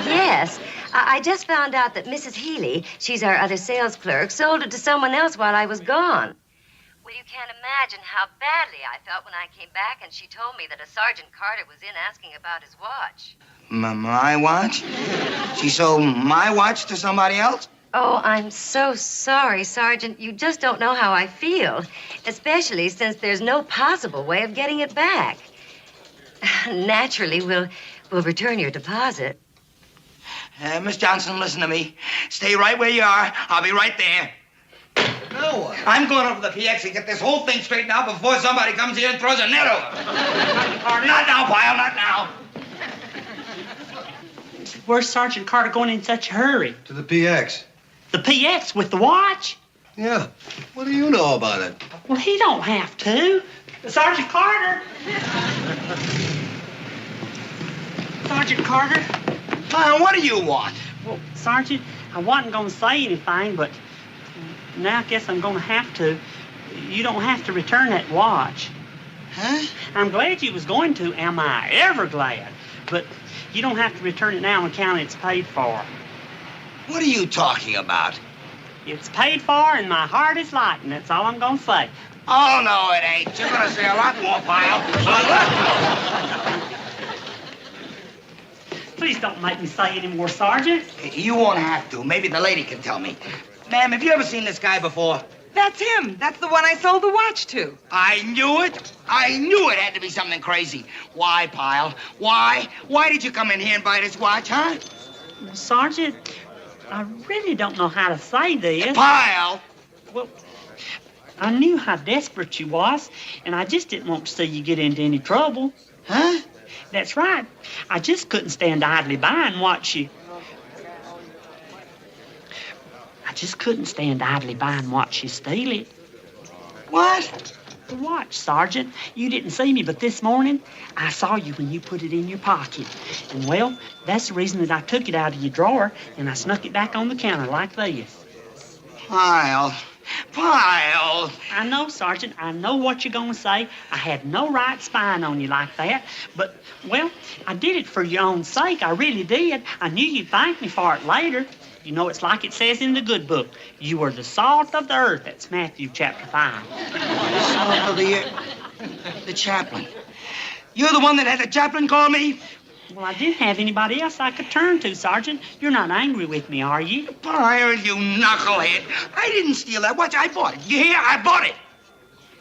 Yes. I just found out that Mrs. Healy, she's our other sales clerk, sold it to someone else while I was gone. Well, you can't imagine how badly I felt when I came back and she told me that a Sergeant Carter was in asking about his watch. My watch? She sold my watch to somebody else? Oh, I'm so sorry, Sergeant. You just don't know how I feel, especially since there's no possible way of getting it back. Naturally, we'll return your deposit. Miss Johnson, listen to me. Stay right where you are. I'll be right there. No. I'm going over to the PX and get this whole thing straightened out before somebody comes here and throws a net over. Not now, Pyle, not now. Where's Sergeant Carter going in such a hurry? To the PX. The PX with the watch? Yeah. What do you know about it? Well, he don't have to. Sergeant Carter! Sergeant Carter? Pyle, what do you want? Well, Sergeant, I wasn't going to say anything, but now I guess I'm going to have to. You don't have to return that watch. Huh? I'm glad you was going to. Am I ever glad? But you don't have to return it now on account it's paid for. What are you talking about? It's paid for and my heart is light, and that's all I'm going to say. Oh, no, it ain't. You're going to say a lot more, Pyle. A lot more. Please don't make me say any more, Sergeant. You won't have to. Maybe the lady can tell me. Ma'am, have you ever seen this guy before? That's him. That's the one I sold the watch to. I knew it. I knew it had to be something crazy. Why, Pyle? Why? Why did you come in here and buy this watch, huh? Well, Sergeant, I really don't know how to say this. Pyle! Well, I knew how desperate you was, and I just didn't want to see you get into any trouble. Huh? That's right. I just couldn't stand idly by and watch you. I just couldn't stand idly by and watch you steal it. What? The watch, Sergeant. You didn't see me, but this morning, I saw you when you put it in your pocket. And, well, that's the reason that I took it out of your drawer and I snuck it back on the counter like this. Pyle. Pyle! I know, Sergeant. I know what you're going to say. I had no right spying on you like that. But, well, I did it for your own sake. I really did. I knew you'd thank me for it later. You know, it's like it says in the good book. You are the salt of the earth. That's Matthew chapter 5. Salt of the earth. The chaplain. You're the one that had the chaplain call me? Well, I didn't have anybody else I could turn to, Sergeant. You're not angry with me, are you? Pyle, you knucklehead. I didn't steal that watch. I bought it. You hear? I bought it.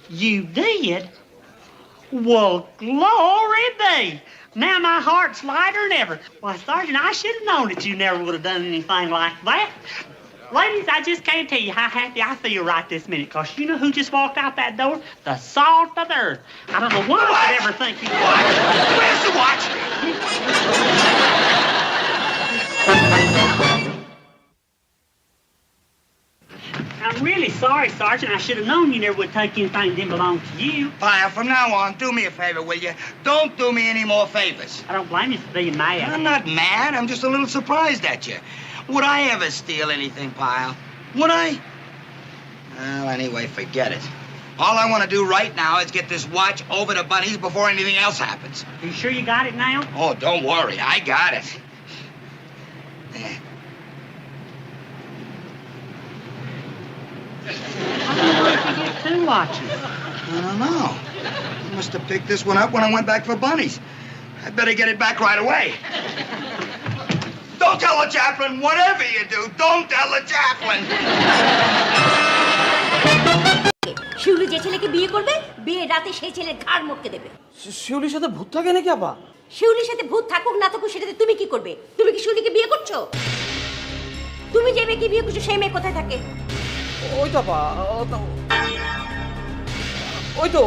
You did? Well, glory be. Now my heart's lighter than ever. Why, Sergeant, I should have known that you never would have done anything like that. Ladies, I just can't tell you how happy I feel right this minute, because you know who just walked out that door? The salt of the earth. I don't know why I could ever think you would. Where's the watch? I'm really sorry, Sergeant. I should have known you never would take anything that didn't belong to you. Pyle, from now on, do me a favor, will you? Don't do me any more favors. I don't blame you for being mad. I'm not mad. I'm just a little surprised at you. Would I ever steal anything, Pyle? Would I? Well, anyway, forget it. All I want to do right now is get this watch over to Bunny's before anything else happens. Are you sure you got it now? Oh, don't worry. I got it. There. Where did you get two watches? I don't know. I must have picked this one up when I went back for Bunny's. I'd better get it back right away. Don't tell the chaplain. Whatever you do, don't tell the chaplain. শিউলি যে ছেলেকে বিয়ে করবে বিয়ের রাতে সেই ছেলের ঘাড় মটকে দেবে। শিউলির সাথে ভূত থাকে নাকি আপা? শিউলির সাথে ভূত থাকুক না থাকুক সেটাতে তুমি কি করবে? তুমি কি শিউলিকে বিয়ে করছো? তুমি যে মেয়েকে বিয়ে করছো সেই মেয়ে কোথায় থাকে? ওই তো আপা, ওই তো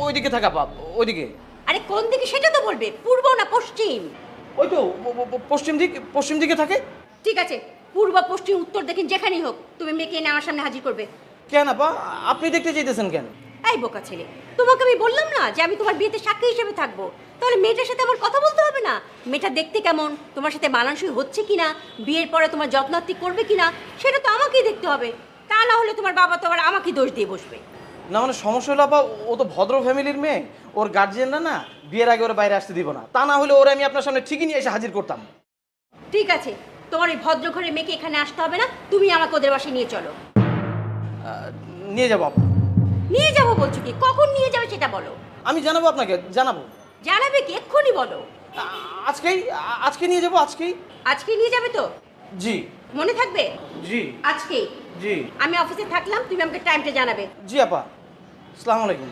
ওইদিকে থাকে আপা, ওইদিকে। আরে কোন দিকে সেটা তো বলবে, পূর্ব না পশ্চিম? ওই তো পশ্চিম দিকে থাকে। ঠিক আছে, পূর্ব পশ্চিম উত্তর দক্ষিণ যেখানেই হোক তুমি মেয়েকে এনে আমার সামনে হাজির করবে। কেন আপা, আপনি দেখতে চাইতেছেন কেন? এই বোকা ছেলে, তোমাকে আমি বললাম না যে আমি তোমার বিয়েতে সাক্ষী হিসেবে থাকবো? তাহলে মেয়েটার সাথে আমার কথা বলতে হবে না? মেয়েটা দেখতে কেমন, তোমার সাথে মানানসই হচ্ছে কিনা, বিয়ের পরে তোমার যত্নার্থী করবে কিনা, সেটা তো আমাকেই দেখতে হবে। তা না হলে তোমার বাবা তো আবার আমাকে দোষ দিয়ে বসবে। না মানে সমস্যা হলো আপা, ও তো ভদ্র ফ্যামিলির মেয়ে, ওর গার্জিয়ানরা না বিয়ের আগে ওরা বাইরে আসতে দিব না। তা না হলে ওরা আমি আপনার সামনে ঠিকই নিয়ে এসে হাজির করতাম। ঠিক আছে, তোমার এই ভদ্র ঘরের মেয়েকে এখানে আসতে হবে না, তুমি আমাকে ওদের বাসায় নিয়ে চলো। নিয়ে যাবো আপা। নিয়ে যাবো বলছো কি? কখন নিয়ে যাবে সেটা বলো। আমি জানাবো আপনাকে, জানাবো। জানাবে কি? এক্ষুনি বলো। আজকে নিয়ে যাবো। আজকে নিয়ে যাবে তো? জি। মনে থাকবে? জি। আজকে? জি। আমি অফিসে থাকলাম, তুমি আমাকে টাইমটা জানাবে। জি আপা। আসসালামু আলাইকুম।